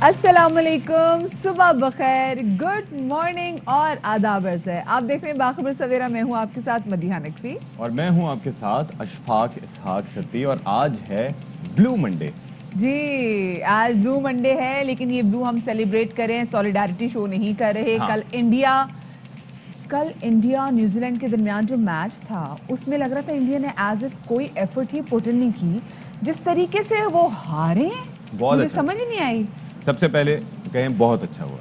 السلام علیکم، صبح بخیر، گڈ مارننگ اور آداب عرض ہے. آپ دیکھ رہے ہیں باخبر سویرا. میں ہوں آپ کے ساتھ مدیحہ نقوی اور میں ہوں آپ کے ساتھ اشفاق اسحاق ستی. اور آج ہے بلو منڈے. جی آج بلو منڈے ہے، لیکن یہ بلو ہم سیلیبریٹ کریں، سولیڈارٹی شو نہیں کر رہے. کل انڈیا نیوزی لینڈ کے درمیان جو میچ تھا اس میں لگ رہا تھا انڈیا نے ایز اف کوئی ایفرٹ ہی پٹ ان نہیں کی. جس طریقے سے وہ ہارے بہت مجھے اچھا سمجھ ہی نہیں آئی. سب سے پہلے کہیں بہت اچھا ہوا.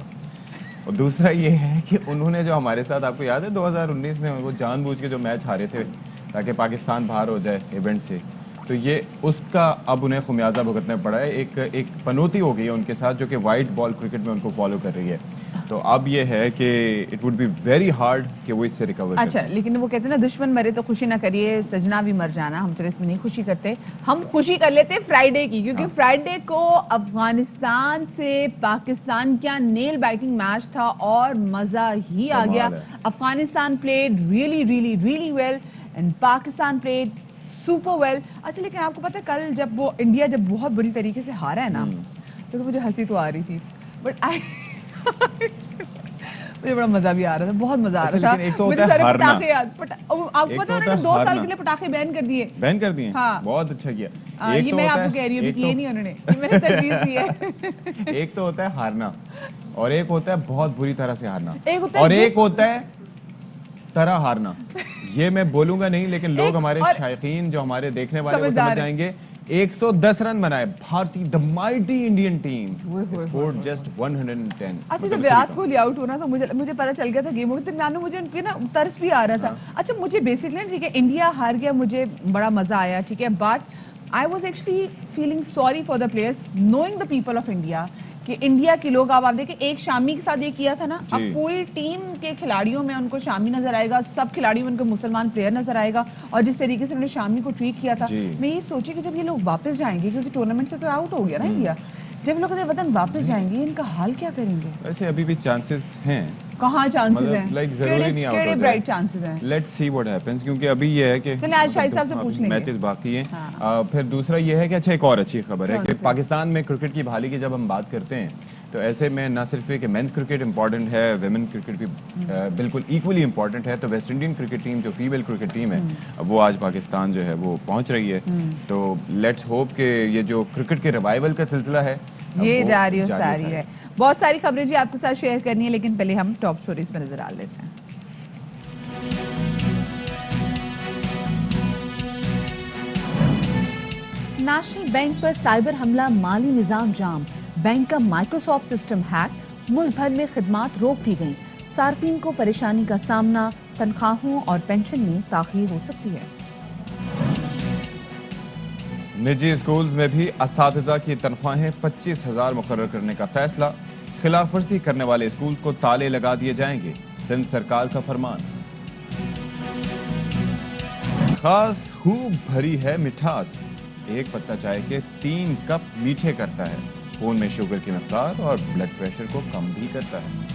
اور دوسرا یہ ہے کہ انہوں نے جو ہمارے ساتھ، آپ کو یاد ہے 2019 میں وہ جان بوجھ کے جو میچ ہارے تھے تاکہ پاکستان باہر ہو جائے ایونٹ سے، تو یہ اس کا اب انہیں خمیازہ بھگتنا پڑا ہے. ایک پنوتی ہو گئی ہے ان کے ساتھ جو کہ وائٹ بال کرکٹ میں ان کو فالو کر رہی ہے. تو اب یہ ہے کہ it would be very hard کہ وہ اس سے ریکور کر اچھا، سکیں. لیکن وہ کہتے ہیں نا دشمن مرے تو خوشی نہ کریے، سجنا بھی مر جانا. ہم چلے اس میں نہیں خوشی کرتے، ہم خوشی کر لیتے فرائیڈے کی، کیونکہ فرائیڈے کو افغانستان سے پاکستان کیا نیل بائٹنگ میچ تھا اور مزہ ہی آ گیا. کمال ہے. Afghanistan played really really really well and Pakistan played super well. اچھا، لیکن آپ کو پتہ ہے کل جب وہ انڈیا جب بہت بری طریقے سے ہارا ہے نا، تو مجھے ہنسی تو آ رہی تھی، بٹ مجھے بڑا مزہ بھی آ رہا تھا، بہت مزہ آ رہا تھا. لیکن ایک تو مجھے ہوتا ہے سارے ہارنا. پٹاخے یاد، آپ کو پتا ہے انہوں نے 2 سال کے لیے پٹاخے بین کر دیے. بین کر دیے؟ ہاں، بہت اچھا کیا. یہ میں آپ کو کہہ رہی ہوں کہ یہ نہیں انہوں نے، یہ میں نے تجویز دی ہے. ایک تو ہوتا ہے ہارنا، اور ایک ہوتا ہے بہت بری طرح سے ہارنا، ہوتا ہے اور ایک ہوتا ہے طرح ہارنا. یہ میں بولوں گا نہیں، لیکن لوگ ہمارے شائقین جو ہمارے دیکھنے والے وہ سمجھ جائیں گے. 110 رن بنائے بھارتی the mighty Indian team scored just 110. اچھا، جب وراٹ کوہلی آؤٹ ہونا تو مجھے پتا چل گیا تھا گیموں کے درمیان میں، مجھے ان پہ نا ترس بھی آ رہا تھا. اچھا، مجھے بیسکلی ٹھیک ہے انڈیا ہار گیا، مجھے بڑا مزہ آیا، ٹھیک ہے، but I was actually feeling sorry for the players, knowing the people of India کہ انڈیا کے لوگ آپ دیکھیں ایک شامی کے ساتھ یہ کیا تھا نا، اب پوری ٹیم کے کھلاڑیوں میں ان کو شامی نظر آئے گا، سب کھلاڑیوں میں ان کو مسلمان پلیئر نظر آئے گا، اور جس طریقے سے انہوں نے شامی کو ٹریٹ کیا تھا. میں یہ سوچی کہ جب یہ لوگ واپس جائیں گے، کیونکہ ٹورنامنٹ سے تو آؤٹ ہو گیا نا انڈیا، جب لوگ اپنے وطن واپس جائیں گے ان کا حال کیا کریں گے؟ ویسے ابھی بھی چانسز ہیں. کہاں چانسز ہیں؟ ضروری نہیں آؤٹ ہو کیڑے برائٹ چانسز ہیں؟ Let's see what happens. کیونکہ ابھی یہ ہے کہ آج شاہد صاحب سے پوچھ لیں گے، میچز باقی ہیں. پھر دوسرا یہ ہے کہ اچھا ایک اور اچھی خبر ہے کہ پاکستان میں کرکٹ کی بحالی کی جب ہم بات کرتے ہیں تو ایسے میں نہ صرف کہ مینس کرکٹ امپورٹنٹ ہے، ویمن کرکٹ بھی بالکل ایکولی امپورٹنٹ ہے. تو ویسٹ انڈین کرکٹ ٹیم جو فیمیل کرکٹ ٹیم ہے وہ آج پاکستان جو ہے وہ پہنچ رہی ہے. تو لیٹس ہوپ کہ یہ جو کرکٹ کے ریوائول کا سلسلہ ہے یہ جاری و ساری ہے. بہت ساری خبریں جی آپ کے ساتھ شیئر کرنی ہے، لیکن پہلے ہم ٹاپ سٹوریز میں نظر ڈال لیتے ہیں. نیشنل بینک پر سائبر حملہ، مالی نظام جام، بینک کا مائکروسافٹ سسٹم ہیک، ملک بھر میں خدمات روک دی گئیں، صارفین کو پریشانی کا سامنا، تنخواہوں اور پینشن میں تاخیر ہو سکتی ہے. نجی اسکولز میں بھی اساتذہ کی تنخواہیں 25,000 مقرر کرنے کا فیصلہ، خلاف ورزی کرنے والے اسکولز کو تالے لگا دیے جائیں گے، سندھ سرکار کا فرمان. خاص خوب بھری ہے مٹھاس، ایک پتہ چائے کے 3 کپ میٹھے کرتا ہے، خون میں شوگر کی مقدار اور بلڈ پریشر کو کم بھی کرتا ہے.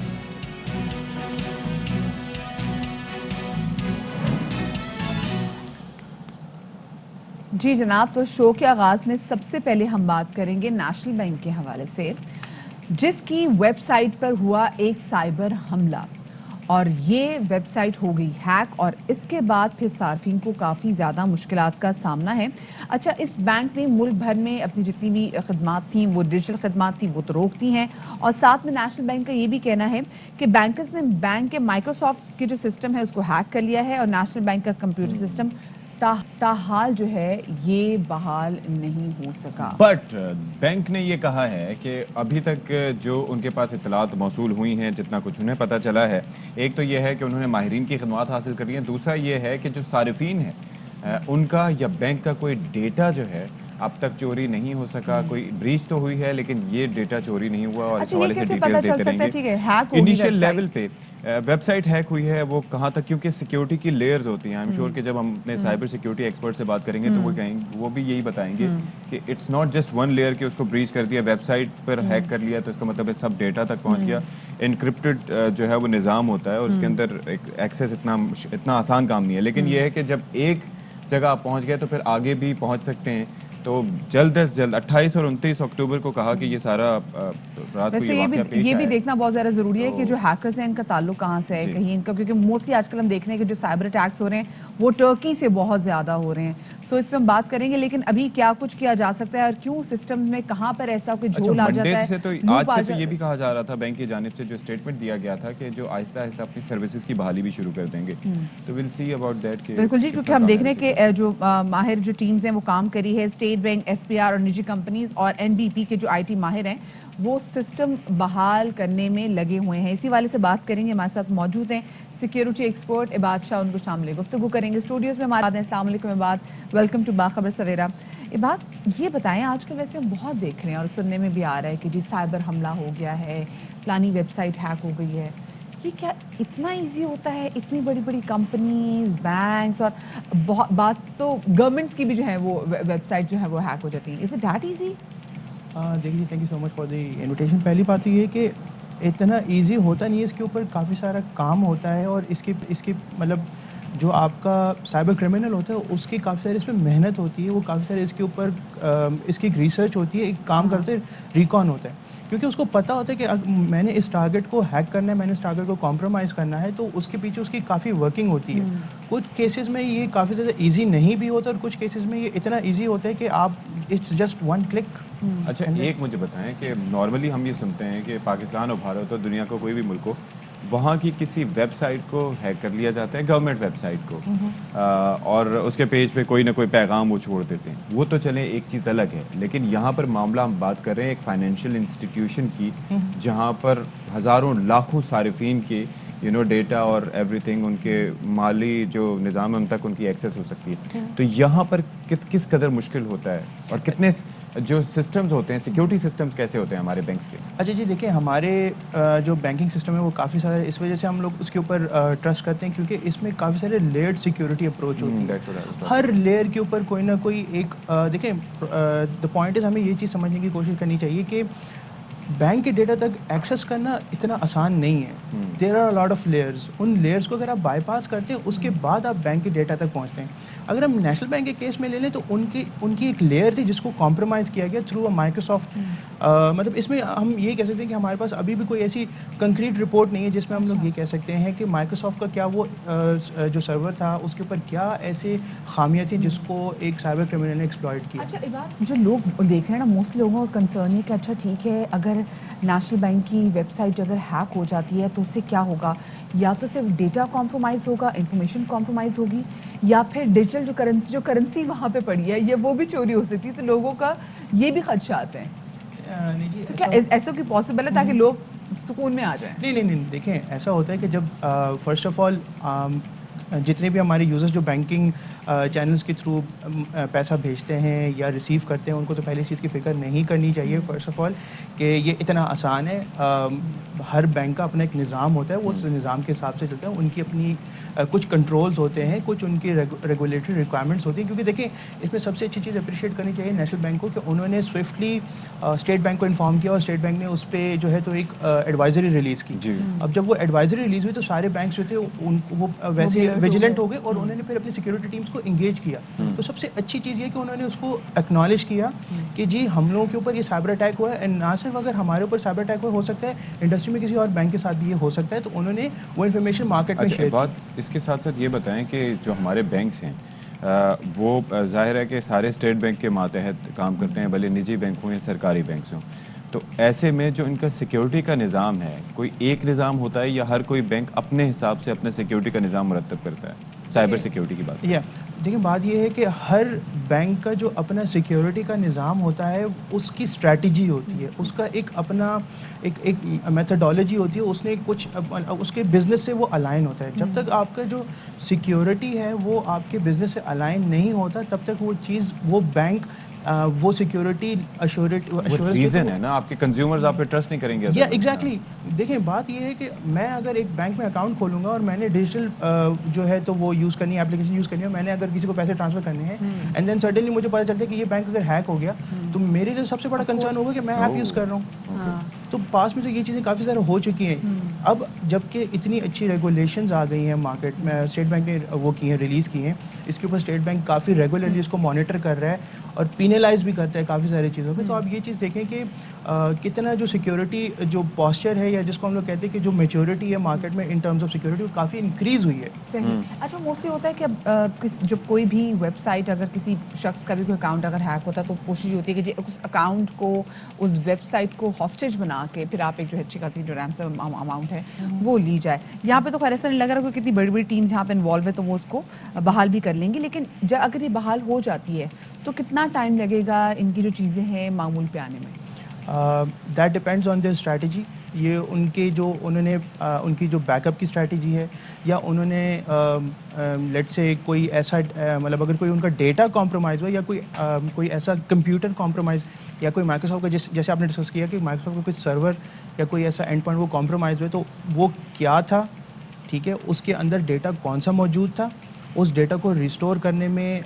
جی جناب، تو شو کے آغاز میں سب سے پہلے ہم بات کریں گے نیشنل بینک کے حوالے سے، جس کی ویب سائٹ پر ہوا ایک سائبر حملہ، اور یہ ویب سائٹ ہو گئی ہیک، اور اس کے بعد پھر صارفین کو کافی زیادہ مشکلات کا سامنا ہے. اچھا، اس بینک نے ملک بھر میں اپنی جتنی بھی خدمات تھیں، وہ ڈیجیٹل خدمات تھیں، وہ تو روک دی ہیں، اور ساتھ میں نیشنل بینک کا یہ بھی کہنا ہے کہ بینکرز نے بینک کے مائکروسافٹ کے جو سسٹم ہے اس کو ہیک کر لیا ہے، اور نیشنل بینک کا کمپیوٹر سسٹم تاحال جو ہے یہ بحال نہیں ہو سکا. بٹ بینک نے یہ کہا ہے کہ ابھی تک جو ان کے پاس اطلاعات موصول ہوئی ہیں، جتنا کچھ انہیں پتہ چلا ہے، ایک تو یہ ہے کہ انہوں نے ماہرین کی خدمات حاصل کر لی ہیں، دوسرا یہ ہے کہ جو صارفین ہیں ان کا یا بینک کا کوئی ڈیٹا جو ہے اب تک چوری نہیں ہو سکا. کوئی بریچ تو ہوئی ہے لیکن یہ ڈیٹا چوری نہیں ہوا، اور اس حوالے سے ڈیٹیل دیتے رہیں گے. انیشیل لیول پہ ویب سائٹ ہیک ہوئی ہے، وہ کہاں تک، کیونکہ سیکیورٹی کی لیئرز ہوتی ہیں. آئی ایم شیور کہ جب ہم اپنے سائبر سیکیورٹی ایکسپرٹ سے بات کریں گے تو وہ بھی یہی بتائیں گے کہ it's not just one layer کہ اس کو بریچ کر دیا، ویب سائٹ پر ہیک کر لیا تو اس کا مطلب ہے سب ڈیٹا تک پہنچ گیا. انکرپٹڈ جو ہے وہ نظام ہوتا ہے، اور اس کے اندر ایکسیس اتنا آسان کام نہیں ہے. لیکن یہ ہے کہ جب ایک جگہ آپ پہنچ گئے تو پھر آگے بھی پہنچ سکتے ہیں. تو جلد از جلد 28 اور 29 اکتوبر کو کہا کہ یہ سارا رات کو ویسے یہ واقعہ پیش یہ بھی آیا. دیکھنا بہت زیادہ ضروری ہے کہ تو جو ہیکرز ہیں ان کا تعلق کہاں سے ہے, جی. کہیں ان کا, کیونکہ موسٹلی آج کل ہم دیکھ رہے ہیں کہ جو سائبر اٹیکس ہو رہے ہیں وہ ٹرکی سے بہت زیادہ ہو رہے ہیں. سو اس پہ ہم بات کریں گے, لیکن ابھی کیا کچھ کیا جا سکتا ہے اور کیوں سسٹم میں کہاں پر ایسا کوئی اچھا, جھول آ منڈے جاتا ہے, سے تو لوپ آج آ سے تو جاتا یہ ہے. بھی کہا جا رہا تھا بینک کی جانب سے, جو اسٹیٹمنٹ دیا گیا تھا کہ جو آہستہ آہستہ اپنی سروسز کی بحالی بھی شروع کر دیں گے. تو ول سی اباؤٹ دیٹ کہ بالکل جی, کیونکہ ہم دیکھ رہے ہیں کہ کہ جو ماہر جو ٹیمز ہیں وہ کام کری ہے, state bank, S P R اور نجی کمپنیز اور این ڈی پی کے جو آئی ٹی ماہر ہیں وہ سسٹم بحال کرنے میں لگے ہوئے ہیں. اسی والے سے بات کریں گے, ہمارے ساتھ موجود ہیں سیکیورٹی ایکسپرٹ عباد شاہ, ان کو شامل گفتگو کریں گے اسٹوڈیوز میں ہمارے ساتھ ہیں. السلام علیکم عباد, ویلکم ٹو باخبر سویرا. عباد یہ بتائیں, آج کل ویسے ہم بہت دیکھ رہے ہیں اور سننے میں بھی آ رہا ہے کہ جی سائبر حملہ ہو گیا ہے, فلانی ویب سائٹ ہیک ہو گئی ہے. یہ کیا اتنا ایزی ہوتا ہے؟ اتنی بڑی بڑی کمپنیز, بینکس اور بات تو گورنمنٹس کی بھی جو ہے وہ ویب سائٹ جو ہے وہ ہیک ہو جاتی ہیں. Is it that easy? دیکھیے, thank you so much for the invitation. پہلی بات تو یہ ہے کہ اتنا ایزی ہوتا نہیں ہے, اس کے اوپر کافی سارا کام ہوتا ہے اور اس کی مطلب جو آپ کا سائبر کرمنل ہوتا ہے اس کی کافی ساری اس میں محنت ہوتی ہے, وہ کافی سارے اس کے اوپر اس کی ایک ریسرچ ہوتی ہے, ایک کام کرتے ریکان ہوتا ہے, کیونکہ اس کو پتہ ہوتا ہے کہ میں نے اس ٹارگیٹ کو ہیک کرنا ہے, میں نے اس ٹارگیٹ کو کمپرومائز کرنا ہے, تو اس کے پیچھے اس کی کافی ورکنگ ہوتی ہے. کچھ کیسز میں یہ کافی زیادہ ایزی نہیں بھی ہوتا اور کچھ کیسز میں یہ اتنا ایزی ہوتا ہے کہ آپ اٹس جسٹ ون کلک. اچھا, ایک مجھے بتائیں کہ نارملی ہم یہ سنتے ہیں کہ پاکستان اور بھارت اور دنیا کا کوئی بھی ملک ہو, وہاں کی کسی ویب سائٹ کو ہیک کر لیا جاتا ہے, گورنمنٹ ویب سائٹ کو, اور اس کے پیج پہ کوئی نہ کوئی پیغام وہ چھوڑ دیتے ہیں. وہ تو چلیں ایک چیز الگ ہے, لیکن یہاں پر معاملہ ہم بات کر رہے ہیں ایک فائنینشیل انسٹیٹیوشن کی, جہاں پر ہزاروں لاکھوں صارفین کے ڈیٹا اور ایوری تھنگ, ان کے مالی جو نظام ہے ان تک ان کی ایکسیس ہو سکتی ہے. تو یہاں پر کس قدر مشکل ہوتا ہے, اور کتنے جو سسٹمز ہوتے ہیں, سیکیورٹی سسٹمز کیسے ہوتے ہیں ہمارے بینکس کے؟ اچھا جی, دیکھیں ہمارے جو بینکنگ سسٹم ہے وہ کافی سارے, اس وجہ سے ہم لوگ اس کے اوپر ٹرسٹ کرتے ہیں کیونکہ اس میں کافی سارے لیئرڈ سیکیورٹی اپروچ ہوتی ہے. ہر لیئر کے اوپر کوئی نہ کوئی ایک دیکھیں, دا پوائنٹ از ہمیں یہ چیز سمجھنے کی کوشش کرنی چاہیے کہ بینک کے ڈیٹا تک ایکسیس کرنا اتنا آسان نہیں ہے. There are lot of layers. ان لیئرس کو اگر آپ بائی پاس کرتے ہیں اس کے بعد آپ بینک کے ڈیٹا تک پہنچتے ہیں. اگر ہم نیشنل بینک کے کیس میں لے لیں تو ان کی ایک لیئر تھی جس کو کمپرومائز کیا گیا تھرو اے مائیکروسافٹ. مطلب اس میں ہم یہ کہہ سکتے ہیں کہ ہمارے پاس ابھی بھی کوئی ایسی کنکریٹ رپورٹ نہیں ہے جس میں ہم لوگ یہ کہہ سکتے ہیں کہ مائیکروسافٹ کا کیا وہ جو سرور تھا اس کے اوپر کیا ایسے خامیاں تھیں جس کو ایک سائبر کرمنل نے ایکسپلائٹ کیا. اچھا عباد, جو لوگ دیکھ رہے ہیں نا, موسٹ لوگوں کا کنسرن ہے کہ اچھا ٹھیک ہے, اگر نیشنل بینک کی ویب سائٹ اگر ہیک ہو جاتی ہے تو اس سے کیا ہوگا؟ یا تو صرف ڈیٹا کمپرومائز ہوگا, انفارمیشن کمپرومائز ہوگی, یا پھر ڈیجیٹل جو کرنسی وہاں پہ پڑی ہے یہ وہ بھی چوری ہو سکتی ہے. تو لوگوں کا یہ بھی خدشات ہیں. تو کیا ایسا کوئی پاسبل ہے تاکہ لوگ سکون میں آ جائیں؟ نہیں, دیکھیں ایسا ہوتا ہے کہ جب فرسٹ آف آل جتنے بھی ہمارے یوزرز جو بینکنگ چینلز کے تھرو پیسہ بھیجتے ہیں یا ریسیو کرتے ہیں, ان کو تو پہلی چیز کی فکر نہیں کرنی چاہیے فرسٹ آف آل کہ یہ اتنا آسان ہے. ہر بینک کا اپنا ایک نظام ہوتا ہے, وہ اس نظام کے حساب سے چلتا ہے. ان کی اپنی کچھ کنٹرولز ہوتے ہیں, کچھ ان کی ریگولیٹری ریکوائرمنٹس ہوتی ہیں. کیونکہ دیکھیں اس میں سب سے اچھی چیز اپریشیٹ کرنی چاہیے نیشنل بینک کو کہ انہوں نے سوئفٹلی اسٹیٹ بینک کو انفارم کیا اور اسٹیٹ بینک نے اس پہ جو ہے تو ایک ایڈوائزری ریلیز کی. اب جب وہ ایڈوائزری ریلیز ہوئی تو سارے بینکس جو تھے وہ ویسے ویجیلنٹ ہو گئے اور انہوں نے پھر اپنی سیکورٹی ٹیمز کو انگیج کیا. تو سب سے اچھی چیز یہ کہ انہوں نے اس کو ایکنالج کیا کہ جی ہم لوگوں کے اوپر یہ سائبر اٹیک ہوا ہے, اینڈ نہ صرف اگر ہمارے اوپر سائبر اٹیک ہو سکتا ہے, انڈسٹری میں کسی اور بینک کے ساتھ بھی یہ ہو سکتا ہے. تو انہوں نے وہ انفارمیشن مارکیٹ میں شیئر کی. اس کے ساتھ ساتھ یہ بتائیں کہ جو ہمارے بینکس ہیں وہ ظاہر ہے کہ سارے اسٹیٹ بینک کے ماتحت کام کرتے ہیں, بھلے نجی بینک ہوں یا سرکاری بینکس ہوں. تو ایسے میں جو ان کا سیکیورٹی کا نظام ہے, کوئی ایک نظام ہوتا ہے یا ہر کوئی بینک اپنے حساب سے اپنے سیکیورٹی کا نظام مرتب کرتا ہے؟ سائبر سیکیورٹی کی بات دیکھیں, بات یہ ہے کہ ہر بینک کا جو اپنا سیکیورٹی کا نظام ہوتا ہے اس کی اسٹریٹجی ہوتی ہے, اس کا ایک اپنا ایک میتھڈالوجی ہوتی ہے, اس نے کچھ اس کے بزنس سے وہ الائن ہوتا ہے. جب تک آپ کا جو سیکیورٹی ہے وہ آپ کے بزنس سے الائن نہیں ہوتا تب تک وہ چیز وہ بینک وہ سیکیورٹی ریزن ہے نا, آپ کے کنزیومرز آپ پہ ٹرسٹ نہیں کریں گے. یا ایگزیکٹلی. دیکھیں بات یہ ہے کہ میں اگر ایک بینک میں اکاؤنٹ کھولوں گا اور میں نے ڈیجیٹل جو ہے تو وہ یوز کرنی ہے, اپلیکیشن یوز کرنی ہے, میں نے اگر کسی کو پیسے ٹرانسفر کرنے ہیں اینڈ دین سڈنلی مجھے پتہ چلتا ہے کہ یہ بینک اگر ہیک ہو گیا تو میرے لیے سب سے بڑا کنسرن ہوگا کہ میں ایپ یوز کر رہا ہوں. تو پاس میں تو یہ چیزیں کافی سارے ہو چکی ہیں. اب جب کہ اتنی اچھی ریگولیشنز آ گئی ہیں مارکیٹ میں, اسٹیٹ بینک نے وہ کی ہیں, ریلیز کی ہیں, اس کے اوپر اسٹیٹ بینک کافی ریگولرلی اس کو مانیٹر کر رہا ہے اور پینلائز بھی کرتا ہے کافی ساری چیزوں پہ. تو آپ یہ چیز دیکھیں کہ کتنا جو سیکیورٹی جو پاسچر ہے, یا جس کو ہم لوگ کہتے ہیں کہ جو میچورٹی ہے مارکیٹ میں ان ٹرمز آف سیکیورٹی, وہ کافی انکریز ہوئی ہے. صحیح. اچھا موسٹلی ہوتا ہے کہ اب جب کوئی بھی ویب سائٹ, اگر کسی شخص کا بھی کوئی اکاؤنٹ اگر ہیک ہوتا ہے تو کوشش ہوتی ہے کہ اس اکاؤنٹ کو, اس ویب سائٹ کو ہاسٹیج بنا کے پھر آپ ایک جو اچھی خاصی جو رینسم اماؤنٹ ہے وہ لی جائے. یہاں پہ تو خیر ایسا نہیں لگ رہا کوئی کتنی بڑی بڑی ٹیمز یہاں پہ انوالو ہے تو وہ اس کو بحال بھی کر لیں گی. لیکن جب اگر یہ بحال ہو جاتی ہے تو کتنا ٹائم لگے گا ان کی جو چیزیں ہیں معمول پہ آنے میں؟ That depends on their strategy. یہ ان کے جو انہوں نے ان کی جو بیک اپ کی اسٹریٹجی ہے, یا انہوں نے لیٹ سے کوئی ایسا مطلب اگر کوئی ان کا ڈیٹا کمپرومائز ہو, یا کوئی ایسا کمپیوٹر کمپرومائز, یا کوئی مائیکروسافٹ کا جیسے آپ نے ڈسکس کیا کہ مائیکروسافٹ کا کوئی سرور یا کوئی ایسا اینڈ پوائنٹ وہ کمپرومائز ہوئے, تو وہ کیا تھا, ٹھیک ہے, اس کے اندر ڈیٹا کون سا موجود تھا, اس ڈیٹا کو ریسٹور کرنے میں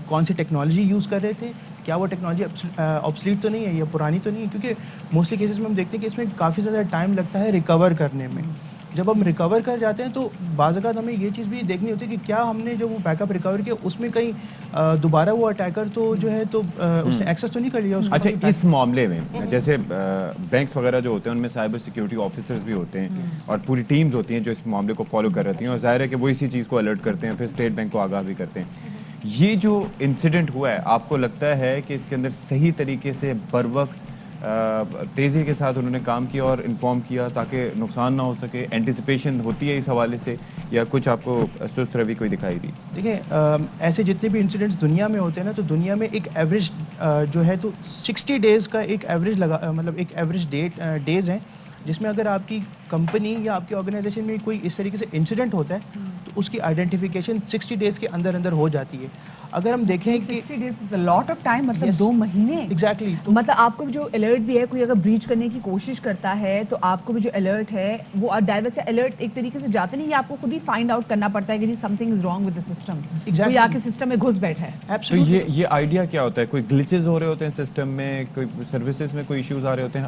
کون سی ٹیکنالوجی یوز کر رہے تھے, کیا وہ ٹیکنالوجی آبسلیٹ تو نہیں ہے یا پرانی تو نہیں ہے, کیونکہ موسٹلی کیسز میں ہم دیکھتے ہیں کہ اس میں کافی زیادہ ٹائم لگتا ہے ریکور کرنے میں. جب ہم ریکور کر جاتے ہیں تو بعض اوقات ہمیں یہ چیز بھی دیکھنی ہوتی ہے کہ کیا ہم نے جو وہ بیک اپ ریکور کیا اس میں کہیں دوبارہ وہ اٹیکر تو جو ہے تو اس نے ایکسیس تو نہیں کر لیا اس کو. اچھا, اس معاملے میں جیسے بینکس وغیرہ جو ہوتے ہیں ان میں سائبر سیکیورٹی آفیسرز بھی ہوتے ہیں اور پوری ٹیمز ہوتی ہیں جو اس معاملے کو فالو کر رہتی ہیں, اور ظاہر ہے کہ وہ اسی چیز کو الرٹ کرتے ہیں, پھر اسٹیٹ بینک کو آگاہ بھی کرتے ہیں. یہ جو انسیڈنٹ ہوا ہے, آپ کو لگتا ہے کہ اس کے اندر صحیح طریقے سے بروقت تیزی کے ساتھ انہوں نے کام کیا اور انفارم کیا تاکہ نقصان نہ ہو سکے, اینٹیسپیشن ہوتی ہے اس حوالے سے, یا کچھ آپ کو سست روی کوئی دکھائی دی؟ دیکھیں ایسے جتنے بھی انسیڈنٹس دنیا میں ہوتے ہیں نا, تو دنیا میں ایک ایوریج جو ہے تو 60 ڈیز کا ایک ایوریج مطلب ایک ایوریج ڈیز ہیں جس میں اگر آپ کی کمپنی یا آپ کی آرگنائزیشن میں کوئی اس طریقے سے انسیڈنٹ ہوتا ہے تو اس کی آئیڈینٹیفیکیشن 60 ڈیز کے اندر اندر ہو جاتی ہے. اگر ہم دیکھیں کہ 60 days is a lot of time, مطلب 2 مہینے. ایگزیکٹلی, مطلب آپ کو جو الرٹ بھی ہے, کوئی اگر بریچ کرنے کی کوشش کرتا ہے تو آپ کو بھی جو الرٹ ہے وہ ڈائیور سے الرٹ ایک طریقے سے جاتے نہیں, یہ آپ کو خود ہی فائنڈ آؤٹ کرنا پڑتا ہے کہ some thing is wrong with the system, کوئی آ کے سسٹم میں گھس بیٹھا ہے. تو یہ آئیڈیا کیا ہوتا ہے؟ کوئی گلیچز ہو رہے ہوتے ہیں سسٹم میں, کوئی سروسز میں کوئی ایشوز آ رہے ہوتے ہیں,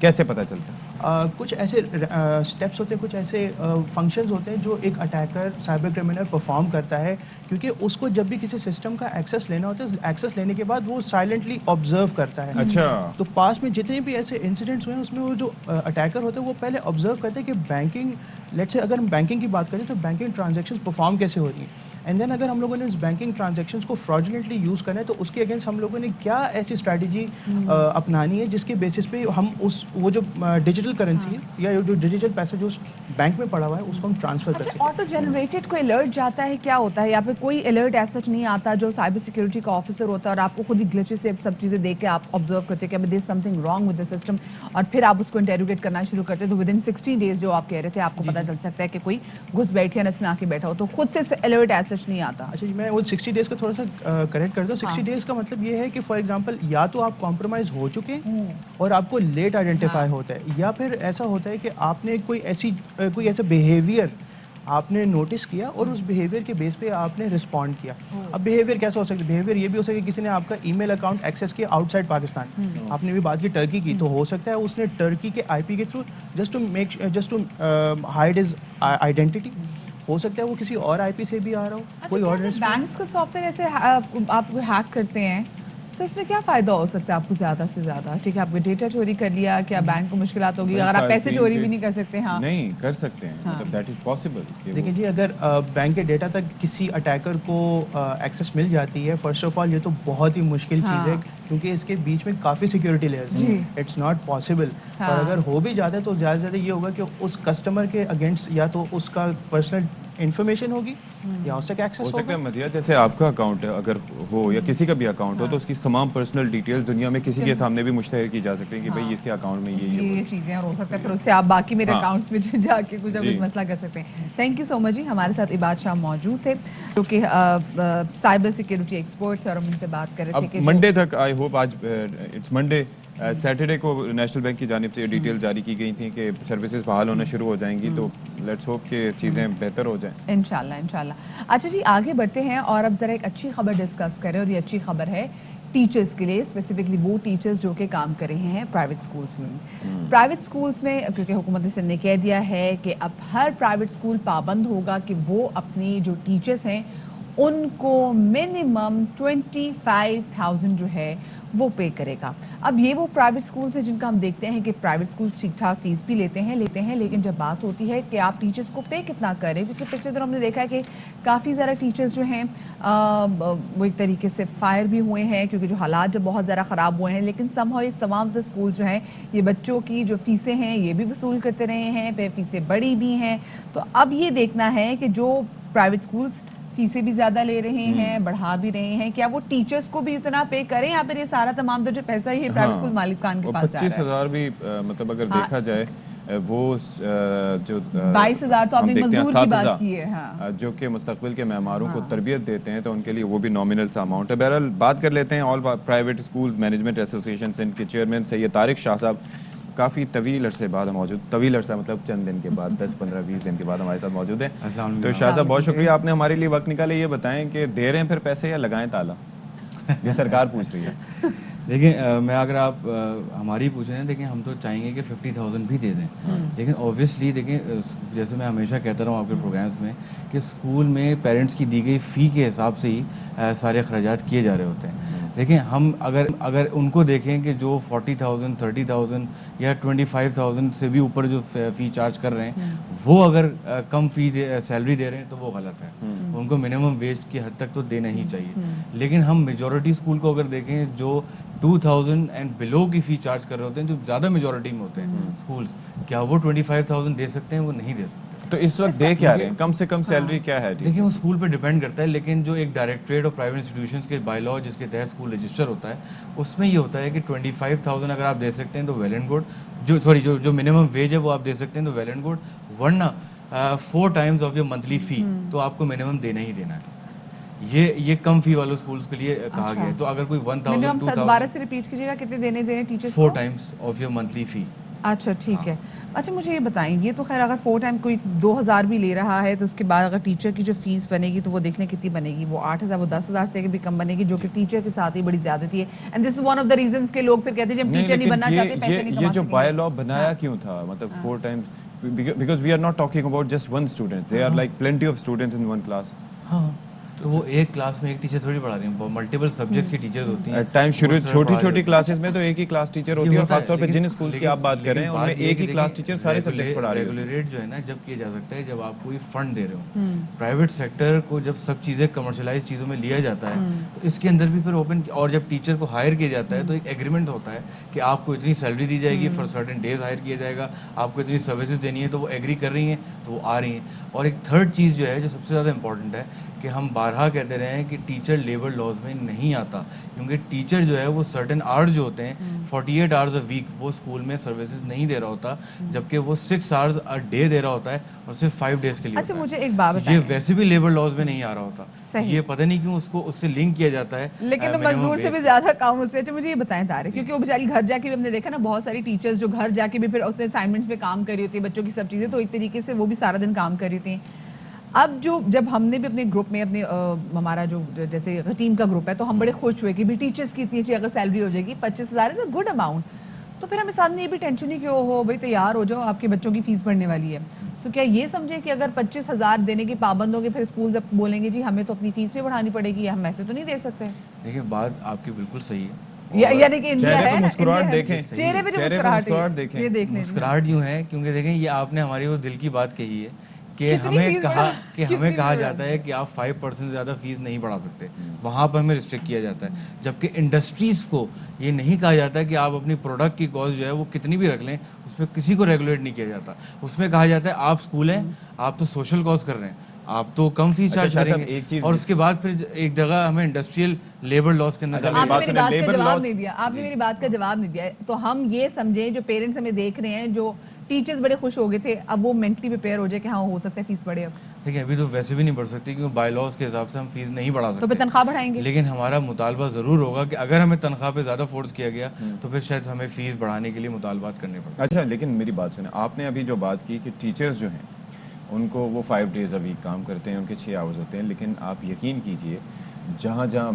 کیسے پتہ چلتا ہے؟ کچھ ایسے اسٹیپس ہوتے ہیں, کچھ ایسے فنکشنز ہوتے ہیں جو ایک اٹیکر سائبر کرمنل پرفارم کرتا ہے, کیونکہ اس کو جب بھی کسی سسٹم کا ایکسیس لینا ہوتا ہے, ایکسیس لینے کے بعد وہ سائلنٹلی آبزرو کرتا ہے. اچھا, تو پاس میں جتنے بھی ایسے انسیڈنٹس ہوئے ہیں اس میں وہ جو اٹیکر ہوتا ہے وہ پہلے آبزرو کرتے ہیں کہ بینکنگ, لیٹ سے اگر ہم بینکنگ کی بات کریں تو بینکنگ ٹرانزیکشنز پرفارم کیسے ہو رہی ہیں, اینڈ دین اگر ہم لوگوں نے اس بینکنگ ٹرانزیکشنز کو فراڈولنٹلی یوز کرنا ہے تو اس کے اگینسٹ ہم لوگوں نے کیا ایسی اسٹریٹجی اپنانی ہے جس کے بیسس پہ ہم اس وہ جو ڈیجیٹل کرنسی ہے یا جو ڈیجیٹل پیسہ جو بینک میں پڑا ہوا ہے اس کو ہم ٹرانسفر کر سکیں. آٹو جنریٹڈ کوئی الرٹ جاتا ہے, کیا ہوتا ہے, یا پھر کوئی الرٹ ایسا نہیں آتا جو سائبر سیکیورٹی کا آفیسر ہوتا ہے اور آپ کو خود ہی گلیچز سے سب چیزیں دیکھ کے آپ آبزرو کرتے ہیں کہ there is something wrong with the system, اور پھر آپ اس کو انٹیروگیٹ کرنا شروع کرتے ہیں, تو ود ان 60 ڈیز جو آپ کہہ رہے تھے آپ کو پتہ چل سکتا ہے کہ کوئی گھس بیٹھے اس میں آ کے بیٹھا ہو, تو خود سے الرٹ ایسا نہیں آتا. اچھا جی, میں وہ 60 ڈیز کا تھوڑا سا کریکٹ کر دوں. 60 ڈیز کا مطلب یہ ہے کہ فار ایگزامپل یا تو آپ کمپرومائز ہو چکے اور آپ کو لیٹ آئیڈینٹیفائی ہوتا ہے, یا پھر ایسا ہوتا ہے کہ آپ نے کوئی ایسا بیہیویئر آپ نے نوٹس کیا اور اس بیہیویئر کے بیس پہ آپ نے رسپونڈ کیا. اب بیہیویئر کیسا ہو سکتا ہے؟ بیہیویئر یہ بھی ہو سکتا ہے کہ کسی نے آپ کا ای میل اکاؤنٹ ایکسیس کیا آؤٹ سائڈ پاکستان, آپ نے بھی بات کی ٹرکی کی, تو ہو سکتا ہے اس نے ٹرکی کے آئی پی کے through just to hide his identity, ہو سکتا ہے وہ کسی اور آئی پی سے بھی آ رہا ہو, کوئی اور. بینکس کا سافٹ ویئر ایسے آپ کو ہیک کرتے ہیں تو اس میں کیا فائدہ ہو سکتا ہے آپ کو زیادہ سے زیادہ؟ ٹھیک ہے, آپ کو ڈیٹا چوری کر لیا, کیا بینک کو مشکلات ہوگی؟ اگر آپ پیسے چوری بھی نہیں کر سکتے. ہاں نہیں کر سکتے ہیں, مطلب دیٹ از پاسبل. دیکھیں جی, اگر بینک کے ڈیٹا تک کسی اٹیکر کو ایکسیس مل جاتی ہے, فرسٹ آف آل یہ تو بہت ہی مشکل چیز ہے کیونکہ اس کے بیچ میں کافی سیکیورٹی لیئرز ہیں, اٹس ناٹ پاسبل. اور اگر ہو بھی جاتا ہے تو زیادہ سے زیادہ یہ ہوگا کہ اس کسٹمر کے اگینسٹ یا تو اس کا پرسنل انفارمیشن ہوگی یا اس تک ایکسیس ہو ہوگا. سکتا ہے مدیہ جیسے آپ کا اکاؤنٹ اگر ہو یا کسی کا بھی اکاؤنٹ ہو تو اس کی تمام پرسنل ڈیٹیل دنیا میں کسی کے سامنے بھی مشتہر کی جا سکتی ہیں کہ بھائی اس کے اکاؤنٹ میں یہ چیزیں, اور ہو سکتا ہے پھر اس سے آپ باقی میرے اکاؤنٹس میں جا کے کچھ مسئلہ کر سکتے ہیں. تھینک یو سو مچ جی. ہمارے ساتھ عباد شاہ موجود تھے جو کہ سائبر سیکیورٹی ایکسپرٹ تھے اور ہم ان سے بات کر رہے تھے کہ منڈے تک, آئی ہوپ آج اٹس منڈے, سیٹرڈے کو نیشنل بینک کی جانب سے ڈیٹیل جاری کی گئی تھیں کہ سروسز بحال ہونا شروع ہو جائیں گی, تو لیٹس ہوپ کہ چیزیں بہتر ہو جائیں انشاءاللہ. اچھا جی, آگے بڑھتے ہیں اور اب ذرا ایک اچھی خبر ڈسکس کریں, اور یہ اچھی خبر ہے टीचर्स के लिए, स्पेसिफिकली वो टीचर्स जो कि काम कर रहे हैं प्राइवेट स्कूल्स में। प्राइवेट स्कूल्स में क्योंकि हुकूमत ने ने कह दिया है कि अब हर प्राइवेट स्कूल पाबंद होगा कि वो अपनी जो टीचर्स हैं उनको मिनिमम 25,000 जो है वो पे करेगा। अब ये वो प्राइवेट स्कूल्स हैं जिनका हम देखते हैं कि प्राइवेट स्कूल्स ठीक ठाक फीस भी लेते हैं, लेकिन जब बात होती है कि आप टीचर्स को पे कितना करें, क्योंकि पिछले दिनों हमने देखा है कि काफ़ी ज़्यादा टीचर्स जो हैं वो एक तरीके से फायर भी हुए हैं क्योंकि जो हालात जब बहुत ज़्यादा ख़राब हुए हैं, लेकिन समहाउ ये तमाम द स्कूल जो हैं ये बच्चों की जो फ़ीसें हैं ये भी वसूल करते रहे हैं, पे फ़ीसें बढ़ी भी हैं। तो अब ये देखना है कि जो प्राइवेट स्कूल्स फीसें भी ज़्यादा ले रहे हैं, बढ़ा भी रहे हैं, क्या वो टीचर्स को भी उतना पे करें या फिर ये सारा तमाम जो पैसा ये प्राइवेट स्कूल मालिक खान के पास जा रहा है? 25,000 भी मतलब अगर देखा जाए वो जो 22,000 तो आपने मजदूर की बात की है, हाँ। जो कि मुस्तकबिल के मेहमारों को तरबियत देते हैं तो उनके लिए वो भी नॉमिनल सा अमाउंट है। बहरहाल बात कर लेते हैं all private school management association Sindh के चेयरमैन सैयद तारिक शाह साहब काफ़ी तवील अरसे बाद मौजूद, तवील अरसा मतलब चंद दिन के बाद 10, 15, 20 दिन के बाद हमारे साथ मौजूद हैं। तो शाह साहब बहुत शुक्रिया आपने हमारे लिए वक्त निकाले। ये बताएं कि दे रहे हैं फिर पैसे या लगाएं ताला, ये सरकार पूछ रही है। देखिए मैं अगर आप हमारी पूछ रहे हैं, देखिए हम तो चाहेंगे कि 50,000 भी दे दें, लेकिन ऑब्वियसली देखिए जैसे मैं हमेशा कहता रहा हूँ आपके प्रोग्राम्स में कि स्कूल में पेरेंट्स की दी गई फ़ी के हिसाब से ही सारे अखराजात किए जा रहे होते हैं। देखिए हम अगर उनको देखें कि जो 40,000, 30,000 या 25,000 से भी ऊपर जो फ़ी चार्ज कर रहे हैं वो अगर कम सैलरी दे रहे हैं तो वो गलत है। उनको मिनिमम वेज की हद तक तो देना ही चाहिए। लेकिन हम मेजॉरिटी स्कूल को अगर देखें जो 2,000 एंड बिलो की फ़ी चार्ज कर रहे होते हैं, जो ज़्यादा मेजॉरिटी में होते हैं स्कूल्स, क्या वो 25,000 दे सकते हैं? वो नहीं दे सकते। तो इस वक्त दे क्या रहे हैं, कम से कम सैलरी क्या है? देखिए वो स्कूल पे डिपेंड करता है, लेकिन जो एक डायरेक्टरेट ऑफ प्राइवेट इंस्टीट्यूशंस के बाय लॉ जिसके तहत स्कूल रजिस्टर होता है उसमें ये होता है कि 25,000 अगर आप दे सकते हैं तो वेल एंड गुड। जो मिनिमम वेज है वो आप दे सकते हैं तो वेल एंड गुड, वरना 4 टाइम्स ऑफ योर मंथली फ़ी तो आपको मिनिमम देना ही देना है। ये कम फी वाले स्कूल्स के लिए कहा गया है। तो अगर कोई 1,000, 2,000 दोबारा से रिपीट कीजिएगा, कितने देने देने teachers 4 times of your monthly fee. अच्छा ठीक है। अच्छा मुझे ये बताएं, ये तो खैर अगर 4 टाइम कोई 2,000 भी ले रहा है तो उसके बाद अगर टीचर की जो फीस बनेगी तो वो देख लें कितनी बनेगी, वो 8,000 वो 10,000 से भी कम बनेगी, जो कि टीचर के साथ ही बड़ी ज्यादती है। And this is one of the reasons के लोग फिर कहते हैं जब टीचर नहीं बनना चाहते पैसे नहीं कमा ये जो बाय लॉ बनाया क्यों था, मतलब 4 times, because we are not talking about just one student, there are like plenty of students in one class. हाँ तो वो एक क्लास में एक टीचर थोड़ी पढ़ा रही है, मल्टीपल सब्जेक्ट्स की टीचर्स होती हैं। टाइम शुरू छोटी क्लासेस में तो एक ही क्लास टीचर होती है, और खासतौर पे जिन स्कूल की आप बात कर रहे हैं उनमें एक ही क्लास टीचर सारे सब्जेक्ट पढ़ा रहे हैं। रेगुलरेट जो है ना जब किया जा सकता है जब आप कोई फंड दे रहे हो। प्राइवेट सेक्टर को जब सब चीज़ें कमर्शलाइज चीज़ों में लिया जाता है तो इसके अंदर भी फिर ओपन, और जब टीचर को हायर किया जाता है तो एक एग्रीमेंट होता है कि आपको इतनी सैलरी दी जाएगी, फॉर सर्टेन डेज हायर किया जाएगा, आपको इतनी सर्विसेज देनी है, तो वो एग्री कर रही हैं तो वो आ रही हैं। और एक थर्ड चीज़ जो है जो सबसे ज़्यादा इंपॉर्टेंट है कि हम बारहा कहते रहे हैं कि टीचर लेबर लॉज में नहीं आता, क्योंकि टीचर जो है वो सर्टेन आवर्स जो होते हैं 48 आवर्स अ वीक वो स्कूल में सर्विसेज नहीं दे रहा होता, जबकि वो 6 आवर्स अ डे दे रहा होता है और सिर्फ 5 डेज के लिए। अच्छा मुझे एक बात बताएं, ये वैसे भी लेबर लॉज में नहीं आ रहा होता, ये पता नहीं क्यों उसको उससे लिंक किया जाता है, लेकिन मजदूर से भी ज्यादा काम उससे। अच्छा मुझे ये बताएं तारिक, क्योंकि वो बेचारी घर जाके भी हमने देखा ना बहुत सारी टीचर्स जो घर जाके भी फिर उसने असाइनमेंट्स पे काम कर रही होती है, बच्चों की सब चीजें, तो एक तरीके से वो भी सारा दिन काम कर रही होती हैं। अब जब हमने भी अपने ग्रुप में अपने हमारा जो जैसे टीम का ग्रुप है तो हम बड़े खुश हुए कि भी टीचर्स की इतनी अच्छी अगर सैलरी हो जाएगी 25,000 इज अ गुड अमाउंट, तो फिर हमें साथ में ये भी टेंशन नहीं कि हो भाई तैयार हो जाओ आपके बच्चों की फीस बढ़ने वाली है। तो क्या ये समझे कि अगर 25,000 देने के पाबंद होंगे फिर स्कूल जब बोलेंगे जी हमें तो अपनी फीस भी बढ़ानी पड़ेगी, हम ऐसे तो नहीं दे सकते? देखिए बात आपकी बिल्कुल सही है, यानी कि इंडिया है ना, मुस्कुराहट देखें, चेहरे पे जो मुस्कुराहट देखें, ये देख लें। मुस्कुराहट यूँ है क्योंकि देखें ये आपने हमारी वो दिल की बात कही है कि हमें कहा जाता है कि आप 5% से ज़्यादा फीस नहीं बढ़ा सकते, वहाँ पर हमें रिस्ट्रिक्ट किया जाता है, जबकि इंडस्ट्रीज़ को ये नहीं कहा जाता कि आप अपनी प्रोडक्ट की कॉस्ट जो है वो कितनी भी रख लें, उसमें किसी को रेगुलेट नहीं किया जाता। उसमें कहा जाता है आप स्कूल हैं, आप तो सोशल कॉज कर रहे हैं, आप तो कम फीस चार्ज करेंगे, और उसके बाद फिर एक जगह हमें इंडस्ट्रियल लेबर लॉस के अंदर आपने मेरी बात का जवाब नहीं दिया, आपने मेरी बात का जवाब नहीं दिया। तो हम ये समझे जो पेरेंट्स हमें देख रहे हैं, जो टीचर्स बड़े खुश हो गए थे, अब वो मेंटली प्रिपेयर हो जाए कि हाँ हो सकता है फीस बढ़े। अब देखिए अभी तो वैसे भी नहीं बढ़ सकती क्योंकि बाय लॉज के हिसाब से हम फीस नहीं बढ़ा सकते, तो फिर तनख्वाह बढ़ाएंगे। लेकिन हमारा मुतालबा ज़रूर होगा कि अगर हमें तनख्वाह पे ज़्यादा फोर्स किया गया तो फिर शायद हमें फीस बढ़ाने के लिए मुतालबात करने पड़े। अच्छा लेकिन मेरी बात सुने, आपने अभी जो बात की कि टीचर्स जो हैं उनको वो 5 डेज़ अ वीक काम करते हैं, उनके 6 आवर्स होते हैं, लेकिन आप यकीन कीजिए जहाँ जहाँ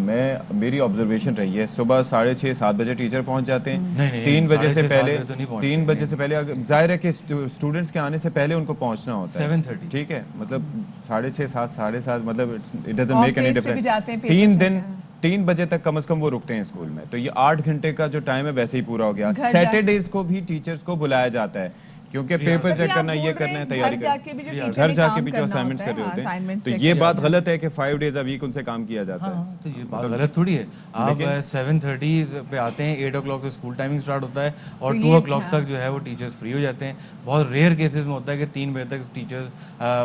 मेरी ऑब्जर्वेशन रही है, सुबह 6:30-7 बजे टीचर पहुंच जाते हैं। नहीं, 3 बजे से 6:30 पहले, बजे तो नहीं पहुंचते। 3 बजे से पहले जाहिर है कि स्टूडेंट्स के आने से पहले उनको पहुंचना होता है 7:30 ठीक है, मतलब 6:30 7:30 मतलब इट डजंट और मेक एनी पेज से भी जाते हैं, डिफरेंस। पेपर्स 3 दिन वगैरह। 3 बजे तक कम से कम वो रुकते हैं स्कूल में, तो ये 8 घंटे का जो टाइम है वैसे ही पूरा हो गया। घर सैटरडेज को भी टीचर्स को बुलाया जाता है क्योंकि पेपर जबकि चेक आप करना, बोल ये रहे करना है, हैं, तैयारी घर करना जाके भी जो है, टीचर घर ने जाके काम भी जो करना असाइनमेंट्स होता कर रहे है, होते हैं, assignments तो check ये किया बात जाता है। गलत है कि 5 डेज अ वीक उनसे काम किया जाता है। हाँ, तो ये बात गलत थोड़ी है। आप लेकिन- 7:30 पे आते हैं, 8 o'clock से स्कूल टाइमिंग स्टार्ट होता है और तो 2 ये- o'clock हाँ। तक जो है वो टीचर्स फ्री हो जाते हैं। बहुत रेयर केसेस में होता है कि 3 बजे तक टीचर्स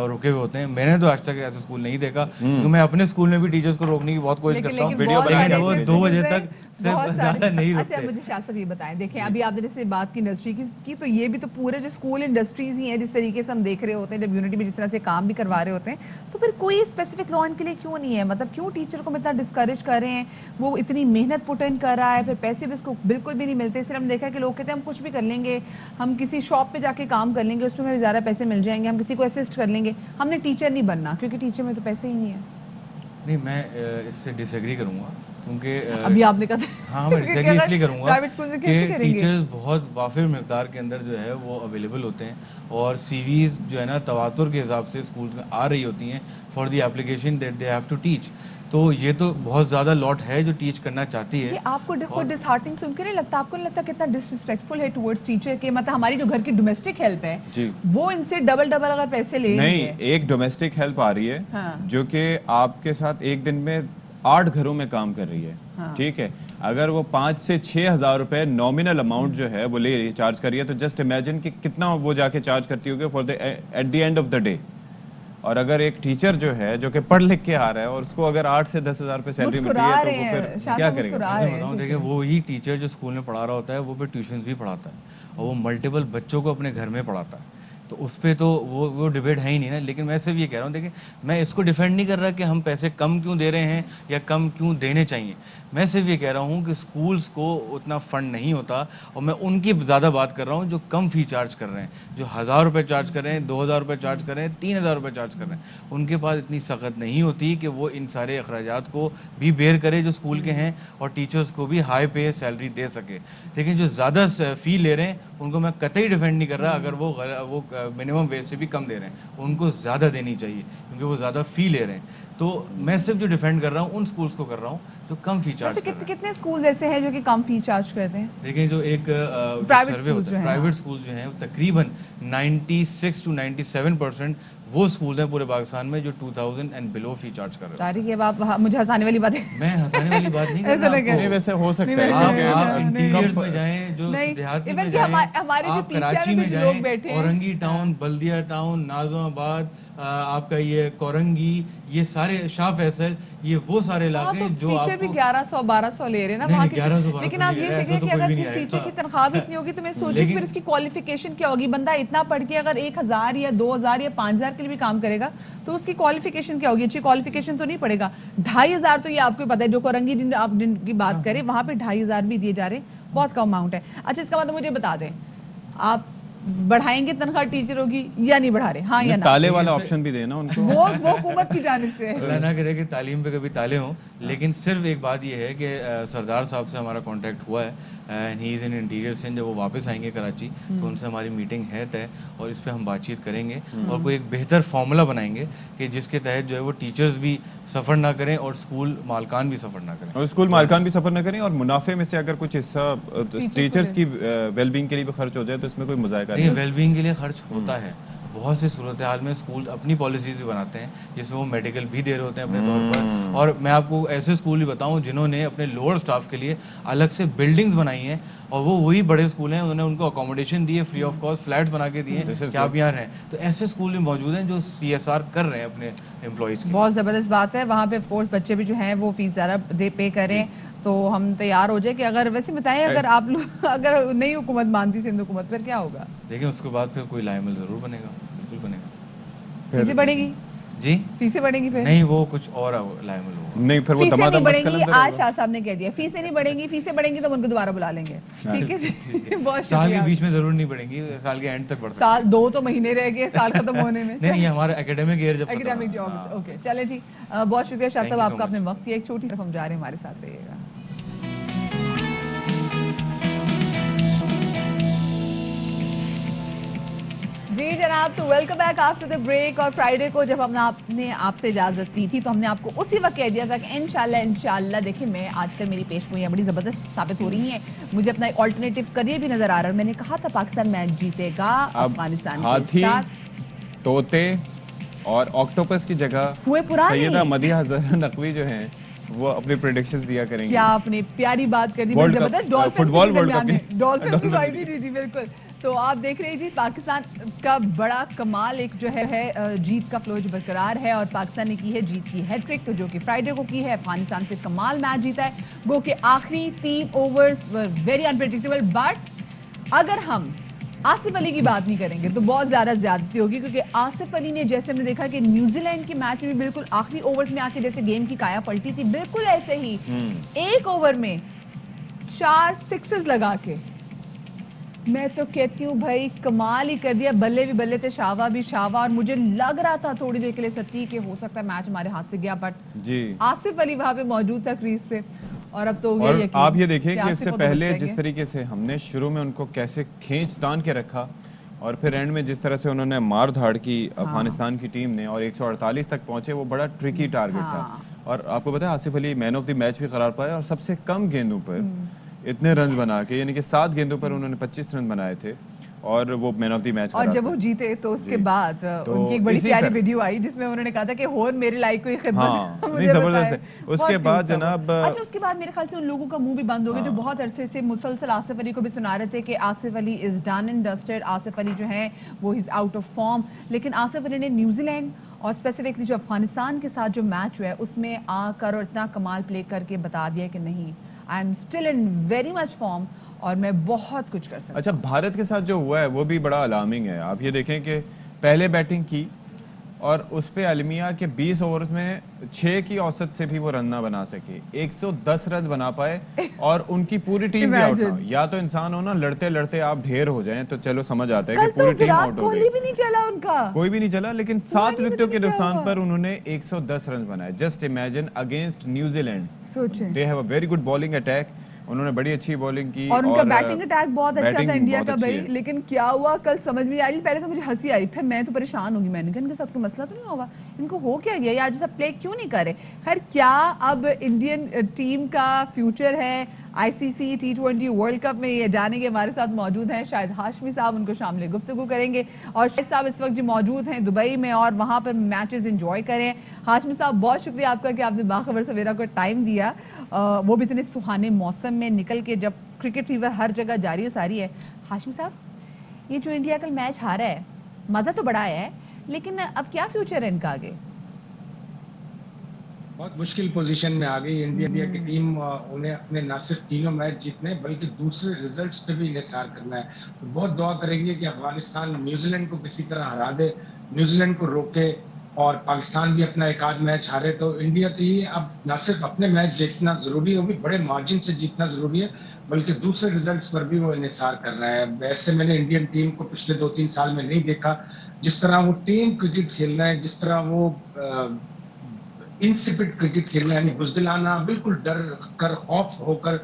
रुके हुए होते हैं। मैंने तो आज तक ऐसा स्कूल नहीं देखा, क्योंकि मैं अपने स्कूल में भी टीचर्स को रोकने की बहुत कोशिश लेकिन करता हूँ, लेकिन वीडियो बहुत बना सारे के वो ऐसे 2 बजे schools हैं, तक से बहुत ज़्यादा सारे- नहीं अच्छा रुकते। मुझे शाह साहब ये बताएं, देखें अभी आपने जैसे बात की इंडस्ट्री की तो ये भी तो पूरे जो स्कूल इंडस्ट्रीज ही हैं जिस तरीके से हम देख रहे होते हैं, जब यूनिटी में जिस तरह से काम भी करवा रहे होते हैं, तो फिर कोई स्पेसिफिक लॉ इनके लिए क्यों नहीं है? मतलब क्यों टीचर को हम इतना डिस्करेज कर रहे हैं? वो इतनी मेहनत पुट इन कर रहा है, फिर पैसे भी उसको बिल्कुल भी नहीं मिलते। इसलिए हम देखा है कि लोग कहते हैं हम कुछ भी कर लेंगे, हम किसी शॉप पे जाके काम कर लेंगे, उसमें हमें ज़्यादा पैसे मिल जाएंगे, हम किसी को असिस्ट कर लेंगे, हमने टीचर नहीं बनना क्योंकि टीचर में तो पैसे ही नहीं है। नहीं, मैं इससे डिसएग्री करूँगा क्योंकि अभी आपने कहा हाँ, मैं डिसएग्री इसलिए करूँगा प्राइवेट स्कूल में कैसे कि करेंगे? टीचर्स बहुत वाफिर मिकदार के अंदर जो है वो अवेलेबल होते हैं और सीवीज जो है ना तवातुर के हिसाब से स्कूल में आ रही होती हैं for the application that they have to teach. तो ये तो बहुत ज़्यादा लॉट है जो टीच करना चाहती है। ये आपको खुद डिसहार्टनिंग सुन के नहीं लगता? आपको नहीं लगता कितना डिसरिस्पेक्टफुल है टुवर्ड्स टीचर के? मतलब हमारी जो घर की डोमेस्टिक हेल्प है जी। वो इनसे डबल अगर पैसे ले रही नहीं, है। एक डोमेस्टिक हेल्प आ रही है हाँ। जो कि आपके साथ एक दिन में 8 घरों में काम कर रही है हाँ। ठीक है। अगर वो 5 से 6 हज़ार रुपए नॉमिनल अमाउंट जो है वो ले रही है, चार्ज कर रही है, तो जस्ट इमेजिन कि कितना वो जाके चार्ज करती होगी for the at the end of the day. और अगर एक टीचर जो है जो कि पढ़ लिख के आ रहा है और उसको अगर 8 से 10 हज़ार रुपए सैलरी मिलती मुस्कुरा है तो रहे वो हैं, फिर शायद क्या वो करेगा? मुस्कुरा ऐसे रहे हैं, बताऊं, ठीक देखिए है। वो ही टीचर जो स्कूल में पढ़ा रहा होता है वो भी ट्यूशन्स भी पढ़ाता है और वो मल्टीपल बच्चों को अपने घर में पढ़ाता है, तो उस पर तो वो डिबेट है ही नहीं ना। लेकिन मैं सिर्फ ये कह रहा हूँ, देखिए मैं इसको डिफेंड नहीं कर रहा कि हम पैसे कम क्यों दे रहे हैं या कम क्यों देने चाहिए। मैं सिर्फ ये कह रहा हूँ कि स्कूल्स को उतना फंड नहीं होता और मैं उनकी ज़्यादा बात कर रहा हूँ जो कम फ़ी चार्ज कर रहे हैं, जो 1000 रुपये चार्ज कर रहे हैं, 2000 रुपये चार्ज कर रहे हैं, 3000 रुपये चार्ज कर रहे हैं। उनके पास इतनी सख्त नहीं होती कि वो इन सारे अखराजात को भी बेयर करे जो स्कूल के हैं और टीचर्स को भी हाई पे सैलरी दे सके। लेकिन जो ज़्यादा फ़ी ले रहे हैं उनको मैं कतई डिफेंड नहीं कर रहा, अगर वो मिनिमम वेज से भी कम दे रहे हैं उनको ज़्यादा देनी चाहिए क्योंकि वो ज़्यादा फ़ी ले रहे हैं। तो मैं सिर्फ जो डिफेंड कर रहा हूँ उन स्कूल्स को कर रहा हूँ जो कम फ़ी चार्ज वैसे कर रहे हैं। कितने स्कूल ऐसे हैं जो कि कम फी चार्ज करते हैं? देखिए जो एक Private सर्वे schools होता जो है, हैं, प्राइवेट हाँ। स्कूल्स जो हैं वो तकरीबन 96 to 97% वो स्कूल हैं पूरे पाकिस्तान में जो 2000 एंड बिलो फी चार्ज कर रहे हैं। तारिक ये आप मुझे हंसाने वाली बात है। मैं हंसाने वाली बात नहीं कर ऐसा रहा लगे। नहीं, आपको। वैसे हो सकता नहीं, है नहीं, क्योंकि आप नहीं, इंटीरियर्स कम- में जाएं, जो नहीं, देहाती even में कि जाएं, हमारे जो आप PCR कराची में में जो लोग जाएं, बैठे हैं, औरंगी टाउन, बल्दिया टाउन, नाज़िमाबाद, आपका ये कोरंगी, ये सारे शाह फैसल, ये वो सारे वहाँ इलाके तो हैं जो टीचर भी आपको 1100-1200 ले रहे हैं ना नहीं, वहाँ नहीं, 1100-1200 लेकिन आप नहीं ये है, ऐसा सीखिए तो कि कोई अगर भी नहीं जिस आएगा। टीचर की तनख्वाह भी इतनी होगी तो मैं सोचिए लेकिन- फिर उसकी क्वालिफिकेशन क्या होगी। बंदा इतना पढ़ के अगर 1000 या 2000 या 5000 के लिए भी काम करेगा तो उसकी क्वालिफिकेशन क्या होगी? अच्छी क्वालिफिकेशन तो नहीं पड़ेगा। 2500 तो ये आपको पता है, जो कोरंगी जिनकी बात करें वहाँ पे 2500 भी दिए जा रहे हैं, बहुत कम अमाउंट है। अच्छा इसका मतलब मुझे बता दें, आप बढ़ाएंगे तनख्वाह टीचरों की या नहीं बढ़ा रहे? हाँ या ना? ताले वाला ऑप्शन भी देना उनको। वो हुकूमत की जानिब से है। अल्लाह ना करे कि तालीम पे कभी ताले हों, लेकिन सिर्फ एक बात ये है कि सरदार साहब से हमारा कांटेक्ट हुआ है and he is in interior Sindh. जब वो वापस आएंगे कराची तो उनसे हमारी मीटिंग है तय और इस पे हम बातचीत करेंगे और कोई एक बेहतर फार्मूला बनाएंगे कि जिसके तहत जो है वो टीचर्स भी सफ़र ना करें और स्कूल मालकान भी सफ़र ना करें। और स्कूल मालकान भी सफर न करें और मुनाफे में से अगर कुछ हिस्सा टीचर्स की वेलबींग के लिए भी खर्च हो जाए तो इसमें कोई मजायका नहीं, नहीं। वेलबींग के लिए खर्च होता है। बहुत सी सूरत हाल में स्कूल अपनी पॉलिसीज़ भी बनाते हैं जिसमें वो मेडिकल भी दे रहे होते हैं अपने तौर पर। और मैं आपको ऐसे स्कूल भी बताऊं जिन्होंने अपने लोअर स्टाफ के लिए अलग से बिल्डिंग्स बनाई हैं और वो वही बड़े स्कूल हैं, उन्होंने उनको अकोमोडेशन दी है, फ्री ऑफ कॉस्ट फ्लैट्स बना के दिए कि आप यहाँ रहें। तो ऐसे स्कूल भी मौजूद हैं जो CSR कर रहे हैं अपने एम्प्लॉयज़ की। बहुत ज़बरदस्त बात है। वहाँ पे ऑफ कोर्स बच्चे भी जो हैं वो फीस ज़्यादा पे करें तो हम तैयार हो जाए कि अगर वैसे बताएं अगर आप लोग अगर नई हुकूमत मानती सिंध हुकूमत फिर क्या होगा? देखिए उसके बाद फिर कोई लाइमल ज़रूर बनेगा, बिल्कुल बनेगा। फीसें बढ़ेगी? जी फीसें बढ़ेंगी फिर? नहीं, वो कुछ और लाइमल होगा। नहीं फिर वो फीसें दमादम नहीं बस बढ़ेंगी, कलंदर आज होगा। शाह साहब ने कह दिया फीसें नहीं बढ़ेंगी, फीसें बढ़ेंगी तो हम उनको दोबारा बुला लेंगे। ठीक है जी, बहुत साल के शुक्रिया। बीच में जरूर नहीं बढ़ेंगी, साल के एंड तक बढ़ सकती साल 2 तो महीने रह गए साल खत्म होने में। नहीं, ये हमारा एकेडमिक ईयर जब खत्म एकेडमिक होगा। जॉब्स, हाँ। ओके चले जी। बहुत शुक्रिया शाह Thank साहब you so आपका, much. अपने वक्त दिया। एक छोटी सी हम जा रहे हैं, हमारे साथ रहिएगा। जी जनाब, तो welcome back after the break. और फ्राइडे को जब आपने आपसे इजाजत ली थी तो हमने आपको उसी वक्त कह दिया था कि इंशाल्लाह देखिए, मैं आजकल मेरी पेशगोइयाँ बड़ी ज़बरदस्त साबित हो रही हैं, मुझे अपना एक ऑल्टरनेटिव करियर भी नजर आ रहा है। मैंने कहा था पाकिस्तान मैच जीतेगा अब अफगानिस्तान के हाथी, साथ। तोते और ऑक्टोपस की जगह हुए पुराने। सैयदा मदीहा ज़हरा नकवी जो हैं वो अपने प्रेडिक्शंस दिया करेंगी। क्या आपने प्यारी बात कर दी, वर्ल्ड कप, जबरदस्त। डॉल्फिन फुटबॉल वर्ल्ड कप की। डॉल्फिन डॉल्फिन की जी जी बिल्कुल। तो आप देख रहे हैं जी, पाकिस्तान का बड़ा कमाल एक जो है जीत का फ्लो जो बरकरार है, और पाकिस्तान ने की है जीत की हैट्रिक, जो कि फ्राइडे को की है। अफगानिस्तान से कमाल मैच जीता है, गो के आखिरी 3 ओवर्स वेरी अनप्रेडिक्टेबल। बट अगर हम आसिफ अली की बात नहीं करेंगे तो बहुत ज्यादा ज्यादती होगी, क्योंकि आसिफ अली ने, जैसे हमने देखा कि न्यूजीलैंड के मैच में बिल्कुल आखिरी ओवर्स में आके जैसे गेम की काया पलटी थी, बिल्कुल ऐसे ही एक ओवर में 4 सिक्सेस लगा के, मैं तो कहती हूँ भाई कमाल ही कर दिया। बल्ले भी बल्ले थे, शावा भी शावा। और मुझे लग रहा था थोड़ी देर के लिए सच्ची कि हो सकता है मैच हमारे हाथ से गया, बट जी आसिफ अली वहां पे मौजूद था क्रीज पे, और अब तो हो गया और यकीन आप ये देखिए कि कि आसिफ इससे को तो पहले बचाएंगे। जिस तरीके से हमने शुरू में उनको कैसे खींच तान के रखा, और फिर एंड में जिस तरह से उन्होंने मार धाड़ की अफगानिस्तान की टीम ने और 148 तक पहुंचे, वो बड़ा ट्रिकी टारगेट था। और आपको पता है Asif Ali man of the match भी करार पाया, और सबसे कम गेंदों पर इतने रन बना के, यानी कि 7 गेंदों पर उन्होंने 25 रन बनाए थे, और वो मैन ऑफ द मैच और जब वो जीते तो उसके जी। बाद तो उनकी एक बड़ी इसी प्यारी पर- वीडियो आई जिसमें उन्होंने कहा था कि होर मेरे लाइक कोई खिदमत हाँ, मुझे नहीं, जबरदस्त बताए। है। बहुत उसके cute बाद था वो। जनाब अच्छा, उसके बाद मेरे ख्याल से उन लोगों का मुंह भी बंद हो गया जो बहुत अरसे से मुसलसल आसिफ अली को भी सुना रहे थे कि Asif Ali is done and dusted, Asif Ali जो है वो इज आउट ऑफ फॉर्म। लेकिन आसिफ अली ने न्यूजीलैंड और स्पेसिफिकली जो अफगानिस्तान के साथ जो मैच हुआ है उसमें आकर और इतना कमाल प्ले करके बता दिया कि नहीं, I am still in very much form और मैं बहुत कुछ कर सकता हूं। अच्छा, भारत के साथ जो हुआ है वो भी बड़ा अलार्मिंग है। आप ये देखें कि पहले बैटिंग की और उस पे अलमिया के 20 ओवर्स में 6 की औसत से भी वो रन ना बना सके, 110 रन बना पाए, और उनकी पूरी टीम भी आउट ना हो। या तो इंसान हो ना, लड़ते लड़ते आप ढेर हो जाएं तो चलो समझ आता है कल कि तो पूरी टीम विराट आउट हो कोहली गई, भी नहीं चला उनका, कोई भी नहीं चला, लेकिन हुआ 7 नहीं, विकेटों पता के नहीं क्या नुकसान हुआ। पर उन्होंने 110 रन बनाए। जस्ट इमेजिन अगेंस्ट न्यूजीलैंड, सोचें। They have a very good bowling attack, उन्होंने बड़ी अच्छी बॉलिंग की, और उनका बैटिंग अटैक बहुत अच्छा था बैटिंग इंडिया बहुत का अच्छी भाई। है। लेकिन क्या हुआ कल समझ में आई, पहले तो मुझे हंसी आई, फिर मैं तो परेशान होगी, मैंने कहा इनके साथ कोई मसला तो नहीं होगा, इनको हो क्या गया, ये आज सब प्ले क्यों नहीं करे। खैर, क्या अब इंडियन टीम का फ्यूचर है आईसीसी T20 वर्ल्ड कप में, ये जानेंगे। हमारे साथ मौजूद हैं शायद हाशमी साहब, उनको शामिल गुफ्तगू करेंगे। और शाहिद साहब इस वक्त जो मौजूद हैं दुबई में और वहाँ पर मैचेस एंजॉय करें। हाशमी साहब, बहुत शुक्रिया आपका कि आपने बाखबर सवेरा को टाइम दिया, वो भी इतने सुहाने मौसम में निकल के, जब क्रिकेट फीवर हर जगह जारी और सारी है। हाशमी साहब, ये जो इंडिया कल मैच हारा है, मज़ा तो बड़ा आया है, लेकिन अब क्या फ्यूचर है इनका आगे? बहुत मुश्किल पोजीशन में आ गई इंडिया की टीम। उन्हें अपने न सिर्फ तीनों मैच जीतने बल्कि दूसरे रिजल्ट्स पे भी इंतजार करना है। तो बहुत दुआ करेंगे कि अफगानिस्तान न्यूजीलैंड को किसी तरह हरा दे, न्यूजीलैंड को रोके, और पाकिस्तान भी अपना एक आध मैच हारे। तो इंडिया के लिए अब न सिर्फ अपने मैच जीतना जरूरी है, वो भी बड़े मार्जिन से जीतना जरूरी है, बल्कि दूसरे रिजल्ट्स पर भी वो इंतजार कर रहा है। वैसे मैंने इंडियन टीम को पिछले 2-3 साल में नहीं देखा, जिस तरह वो टीम क्रिकेट खेल रहे हैं, जिस तरह वो इंसिपिड क्रिकेट खेलना, यानी बुज़दिलाना, बिल्कुल डर कर, खौफ होकर,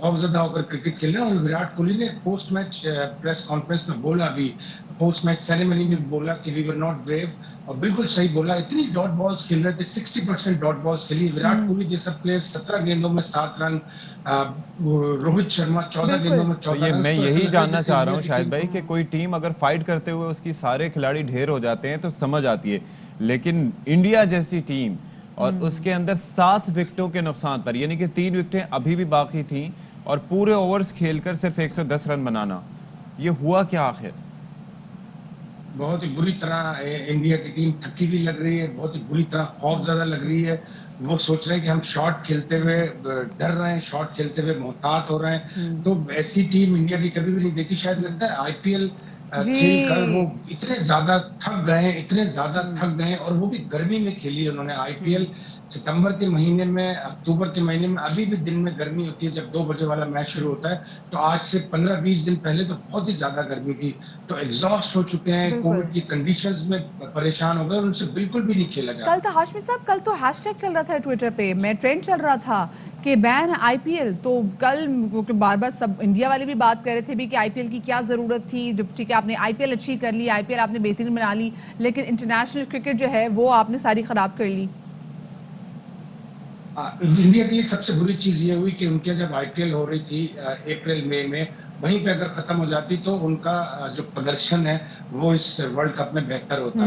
खौफजदा होकर क्रिकेट खेलना। और विराट कोहली ने पोस्ट मैच प्रेस कॉन्फ्रेंस में बोला भी, पोस्ट मैच सेरेमनी में बोला कि वी वर नॉट ब्रेव, और बिल्कुल सही बोला। इतनी डॉट बॉल्स खेल रहे थे, 60% डॉट बॉल्स खेली। विराट कोहली जैसा प्लेयर 17 गेंदों में 7 रन, रोहित शर्मा 14 गेंदों में तो 14 ये रन। मैं तो ऐसा यही लगा जानना जैसे चाह रहा इंडिया हूँ की शायद टीम भाई को- कि कोई टीम अगर फाइट करते हुए उसकी सारे खिलाड़ी ढेर हो जाते हैं तो समझ आती है, लेकिन इंडिया जैसी टीम और उसके अंदर 7 विकेटों के नुकसान पर, यानी कि 3 विकेटें अभी भी बाकी थी, और पूरे ओवर्स खेलकर सिर्फ 110 रन बनाना, ये हुआ क्या आखिर? बहुत ही बुरी तरह इंडिया की टीम थकी हुई लग रही है, बहुत ही बुरी तरह खौफजदा लग रही है। वो सोच रहे हैं कि हम शॉट खेलते हुए डर रहे हैं, शॉट खेलते हुए मोहतात हो रहे हैं। तो ऐसी टीम इंडिया की कभी भी नहीं देखी। शायद लगता है आईपीएल खेल कर वो इतने ज्यादा थक गए और वो भी गर्मी में खेली उन्होंने आईपीएल। सितंबर के महीने में, अक्टूबर के महीने में अभी भी दिन में गर्मी होती है जब 2 बजे वाला मैच शुरू होता है, तो आज से 15-20 दिन पहले तो बहुत ही ज्यादा गर्मी थी, तो एग्जॉस्ट हो चुके हैं, कोविड की कंडीशंस में परेशान हो गए, उनसे बिल्कुल भी नहीं खेला जा कल तो हाशमी साहब, कल तो हैशटैग चल रहा था ट्विटर पे, मैं ट्रेंड चल रहा था कि बैन आईपीएल, तो कल बार बार सब इंडिया वाले भी बात कर रहे थे भी कि आईपीएल की क्या जरूरत थी, ठीक है आपने आईपीएल अच्छी कर ली, आईपीएल आपने बेहतरीन बना ली, लेकिन इंटरनेशनल क्रिकेट जो है वो आपने सारी खराब कर ली। इंडिया की सबसे बुरी चीज ये हुई कि उनके जब आईपीएल हो रही थी अप्रैल मई में, वहीं पे अगर खत्म हो जाती तो उनका जो प्रदर्शन है वो इस वर्ल्ड कप में बेहतर होता,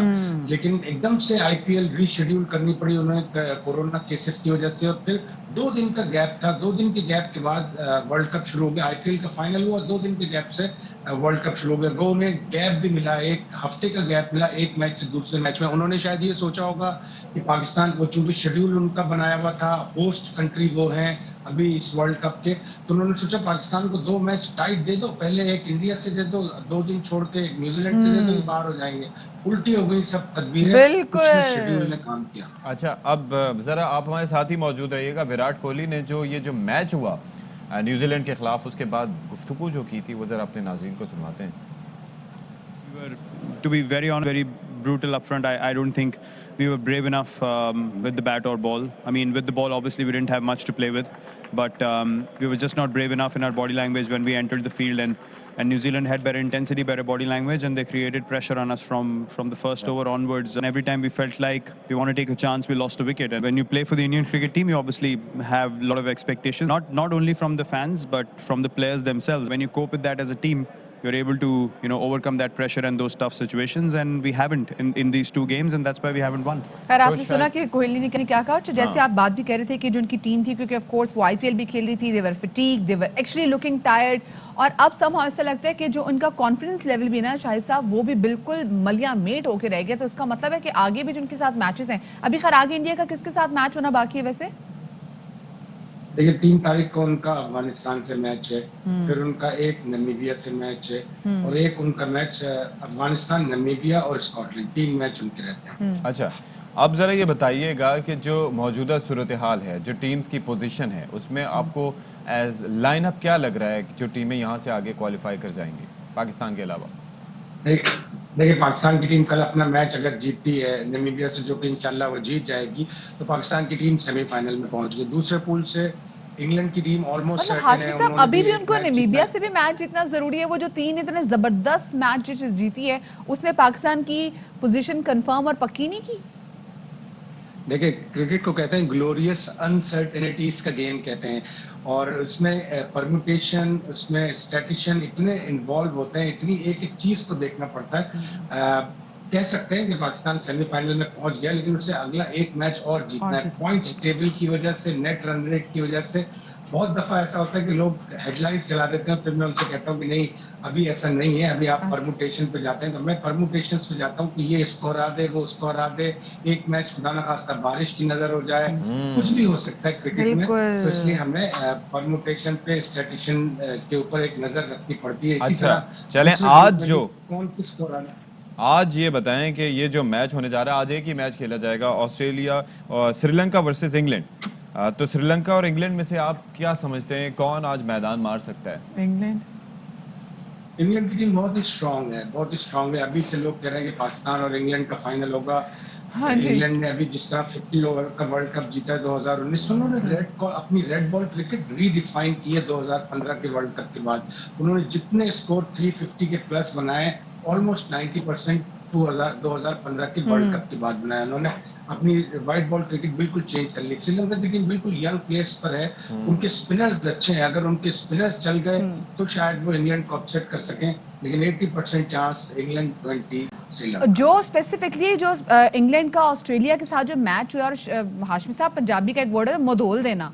लेकिन एकदम से आईपीएल रीशेड्यूल करनी पड़ी उन्हें कोरोना केसेस की वजह से, और फिर 2 दिन का गैप था, 2 दिन के गैप के बाद वर्ल्ड कप शुरू हो गया, आईपीएल का फाइनल हुआ, 2 दिन के गैप से वर्ल्ड कप शुरू हो गया। वो उन्हें गैप भी मिला, 1 हफ्ते का गैप मिला एक मैच से दूसरे मैच में। उन्होंने शायद ये सोचा होगा कि पाकिस्तान को, चूंकि शेड्यूल उनका बनाया हुआ था, होस्ट कंट्री वो हैं अभी इस वर्ल्ड कप के, तो उन्होंने सोचा पाकिस्तान को 2 मैच टाइट दे दो, पहले एक इंडिया से दे दो, 2 दिन छोड़ के न्यूजीलैंड से दे दो, बाहर हो जाएंगे। उल्टी हो गई सब तदबीरें, बिल्कुल शेड्यूल ने काम किया। अच्छा, अब जरा आप हमारे साथ ही मौजूद रहिएगा। विराट कोहली ने जो ये जो मैच हुआ न्यूजीलैंड के खिलाफ, उसके बाद गुफ्तगू जो की थी वो जरा अपने नाज़रीन को सुनाते हैं। To be very honest, very brutal up front. I don't think we were brave enough with the bat or ball. I mean, with the ball, obviously, we didn't have much to play with. But we were just not brave enough in our body language when we entered the field. And New Zealand had better intensity, better body language, and they created pressure on us from the first over onwards. And every time we felt like we want to take a chance, we lost a wicket. And when you play for the Indian cricket team, you obviously have a lot of expectations, not only from the fans, but from the players themselves. When you cope with that as a team, you're able to, overcome that pressure and those tough situations, and we haven't in these 2 games, and that's why we haven't won. खैर आपने सुना कि कोहली ने क्या कहा, जैसे आप बात भी कह रहे थे कि जो उनकी टीम थी, क्योंकि ऑफ कोर्स वो आईपीएल भी खेल रही थी, they were fatigue, they were actually looking tired, और अब समहाउ ऐसा लगता है कि जो उनका कॉन्फिडेंस लेवल भी ना शाहिद साहब, वो भी बिल्कुल मलिया मेट होके रह गया। तो इसका मतलब है कि आगे भी जो उनके साथ मैचेस हैं, अभी खैर आगे इंडिया का किसके साथ मैच होना बाकी है वैसे? देखिए 3 तारीख को उनका अफगानिस्तान से मैच है, फिर उनका एक नामीबिया से मैच है, और एक उनका मैच अफगानिस्तान, नामीबिया और स्कॉटलैंड, 3 मैच उनके रहते हैं। अच्छा, अब जरा ये बताइएगा कि जो मौजूदा सूरत हाल है, जो टीम्स की पोजीशन है, उसमें आपको एज लाइनअप क्या लग रहा है जो टीमें यहाँ से आगे क्वालिफाई कर जाएंगी पाकिस्तान के अलावा? देखिए पाकिस्तान की टीम कल अपना मैच अगर जीतती है नामीबिया से, जो कि इंशाल्लाह वो जीत जाएगी, तो पाकिस्तान की टीम सेमीफाइनल में पहुंच गई। दूसरे पूल से इंग्लैंड की टीम ऑलमोस्ट सर्टेन है। हाशमी साहब, अभी भी उनको नामीबिया से भी मैच जीतना जरूरी है। वो जो 3 इतने जबरदस्त मैच जीती है, उसने पाकिस्तान की पोजीशन कंफर्म और पक्की नहीं की। देखिए क्रिकेट को कहते हैं ग्लोरियस अनसर्टेनिटीज का गेम कहते हैं, और उसमें परम्यूटेशन, उसमें स्टैटिशियन इतने इन्वॉल्व होते हैं, इतनी एक एक चीज को देखना पड़ता है। कह सकते हैं कि पाकिस्तान सेमीफाइनल में पहुंच गया, लेकिन उसे अगला एक मैच और जीतना है। पॉइंट्स टेबल की वजह से, नेट रन रेट की वजह से बहुत दफा ऐसा होता है कि लोग हेडलाइंस चला देते हैं, फिर मैं उनसे कहता हूँ कि नहीं अभी ऐसा नहीं है, अभी आप परमुटेशन पे जाते हैं। तो मैं परमुटेशंस पे जाता हूँ कि ये इसको हरा दे, वो उसको हरा दे, एक मैच खुदा ना खास्ता बारिश की नजर हो जाए, कुछ भी हो सकता है क्रिकेट में। तो इसलिए हमें परमुटेशन पे, स्टैटिशियन के ऊपर एक नजर रखनी पड़ती है। इसी तरह चलें आज जो कौन किसको हराना, आज ये बताएं कि ये जो मैच होने जा रहा है, आज एक ही मैच खेला जाएगा, ऑस्ट्रेलिया और श्रीलंका वर्सेस इंग्लैंड। तो श्रीलंका और इंग्लैंड में से आप क्या समझते हैं कौन आज मैदान मार सकता है? इंग्लैंड की टीम बहुत ही स्ट्रांग है, बहुत ही स्ट्रांग है। अभी से लोग कह रहे हैं कि पाकिस्तान और इंग्लैंड का फाइनल होगा। इंग्लैंड ने अभी जिस तरह 50 ओवर का वर्ल्ड कप जीता है 2019, उन्होंने अपनी रेड बॉल क्रिकेट रीडिफाइन की है 2015 के वर्ल्ड कप के बाद। उन्होंने जितने स्कोर 350 के प्लस बनाए, ऑलमोस्ट 90% 2015 के वर्ल्ड कप के बाद बनाया। उन्होंने अपनी वाइट बॉल क्रिकेट बिल्कुल चेंज कर ली। श्रीलंका की टीम बिल्कुल यंग प्लेयर्स पर है, उनके स्पिनर्स अच्छे हैं, अगर उनके स्पिनर्स चल गए तो शायद वो इंग्लैंड को अपसेट कर सकें, लेकिन 80% चांस इंग्लैंड 20 श्रीलंका। जो स्पेसिफिकली जो इंग्लैंड का ऑस्ट्रेलिया के साथ जो मैच हुआ, और हाशमी साहब पंजाबी का एक वर्ड है मधोल देना,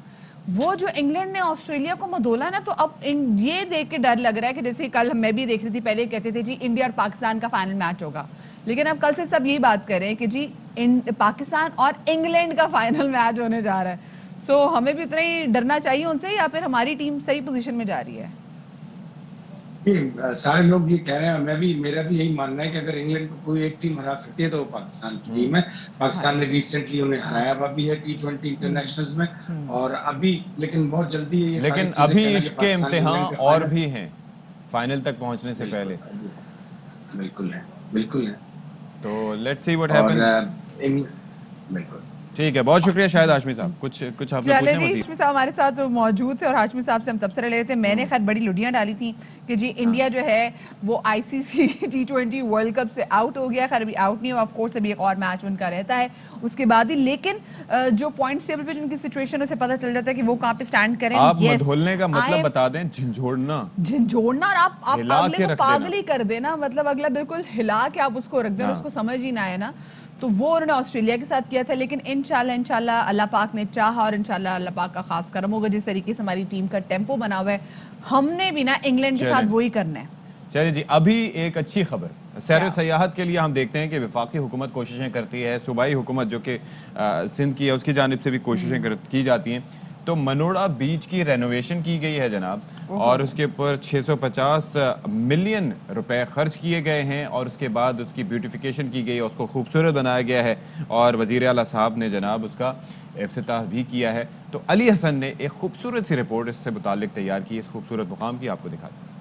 वो जो इंग्लैंड ने ऑस्ट्रेलिया को मधोला ना, तो अब ये देख के डर लग रहा है कि जैसे कल मैं भी देख रही थी, पहले कहते थे जी इंडिया और पाकिस्तान का फाइनल मैच होगा, लेकिन अब कल से सब यही बात कर रहे हैं कि जी पाकिस्तान और इंग्लैंड का फाइनल मैच होने जा रहा है। सो हमें भी उतना ही डरना चाहिए उनसे, या फिर हमारी टीम सही पोजीशन में जा रही है? सारे लोग ये कह रहे हैं, मेरा भी यही मानना है कि अगर इंग्लैंड को कोई एक टीम हरा सकती है तो वो पाकिस्तान की टीम है। पाकिस्तान ने रिसेंटली उन्हें हराया हुआ भी है T20 इंटरनेशनल्स में, और अभी लेकिन बहुत जल्दी ये लेकिन सारी अभी चीजें कहना कि इसके पाकिस्तान इम्तिहान इंग्लैंड के और फाइनल- भी हैं फाइनल तक पहुंचने से पहले, बिल्कुल है, बिल्कुल है। तो लेट्स सी व्हाट और हैपेंस। बिल्कुल ठीक है, बहुत शुक्रिया शायद हाशमी साहब, कुछ आपने चले पूछना जी, मजीद? हाशमी साहब हमारे साथ मौजूद थे और हाशमी साहब से हम तब से रह रहे थे। मैंने खैर बड़ी लुडियां डाली थी कि जी इंडिया जो है वो ICC T20 वर्ल्ड कप से आउट हो गया। खैर अभी आउट नहीं हुआ, ऑफ कोर्स अभी एक और मैच उनका रहता है उसके बाद ही, लेकिन जो पॉइंट्स टेबल पे जिनकी सिचुएशन है उसे पता चल जाता है कि वो कहाँ पे स्टैंड करें। आप Yes, मधोलने का I मतलब am- बता दें, झंझोड़ना। झंझोड़ना, और आप हिला अगले के को रख देना। पागल ही कर देना, मतलब अगला बिल्कुल हिला के आप उसको रख देना, हाँ। उसको समझ ही ना आए ना। तो वो उन्होंने ऑस्ट्रेलिया के साथ किया था, लेकिन इंशाल्लाह अल्लाह पाक ने चाहा और इंशाल्लाह अल्लाह पाक का खास करम होगा। जिस तरीके से हमारी टीम का टेम्पो बना हुआ है, हमने भी ना इंग्लैंड के चलें। साथ वही करना है। चलिए जी, अभी एक अच्छी खबर सैर क्या? सयाहत के लिए हम देखते हैं कि वफाकी हुकूमत कोशिशें करती है, सूबाई हुकूमत जो कि सिंध की है उसकी जानिब से भी कोशिशें की जाती हैं। तो मनोड़ा बीच की रेनोवेशन की गई है जनाब, और उसके ऊपर 650 मिलियन रुपए खर्च किए गए हैं, और उसके बाद उसकी ब्यूटिफिकेशन की गई है, उसको खूबसूरत बनाया गया है, और वज़ीर आला साहब ने जनाब उसका इफ्तिताह भी किया है। तो अली हसन ने एक खूबसूरत सी रिपोर्ट इससे मुतालिक तैयार की, इस खूबसूरत मुकाम की आपको दिखाते हैं।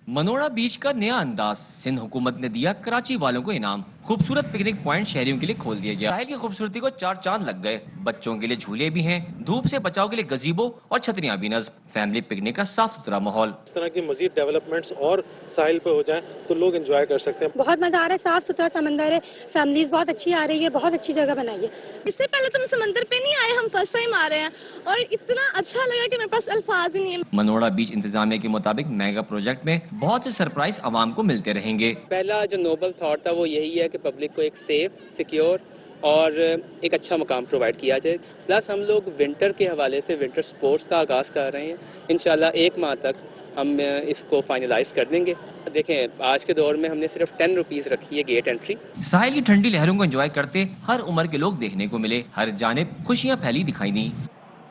मनोड़ा बीच का नया अंदाज, सिंध हुकूमत ने दिया कराची वालों को इनाम। खूबसूरत पिकनिक पॉइंट शहरियों के लिए खोल दिया गया। साहिल की खूबसूरती को चार चांद लग गए। बच्चों के लिए झूले भी हैं, धूप से बचाव के लिए गजीबो और छतरियां भी नस्ब। फैमिली पिकनिक का साफ सुथरा माहौल। इस तरह की मजीद डेवलपमेंट्स और साहिल पे हो जाए तो लोग एंजॉय कर सकते हैं। बहुत मजा आ रहा है, साफ सुथरा समंदर है, फैमिलीज बहुत अच्छी आ रही है, बहुत अच्छी जगह बनाई है। इससे पहले तो हम समंदर पे नहीं आए, हम फर्स्ट टाइम आ रहे हैं और इतना अच्छा लगा कि मेरे पास अल्फाज ही नहीं है। मनोड़ा बीच इंतजामिया के मुताबिक मेगा प्रोजेक्ट में बहुत से सरप्राइज आवाम को मिलते रहेंगे। पहला जो नोबल थॉट था वो यही है कि पब्लिक को एक सेफ, सिक्योर और एक अच्छा मकाम प्रोवाइड किया जाए। प्लस हम लोग विंटर के हवाले से विंटर स्पोर्ट्स का आगाज़ कर रहे हैं। इंशाल्लाह 1 माह तक हम इसको फाइनलाइज कर देंगे। देखें, आज के दौर में हमने सिर्फ 10 रुपीज़ रखी है गेट एंट्री। साहिल की ठंडी लहरों को एंजॉय करते हर उम्र के लोग देखने को मिले। हर जानिब खुशियां फैली दिखाई दी।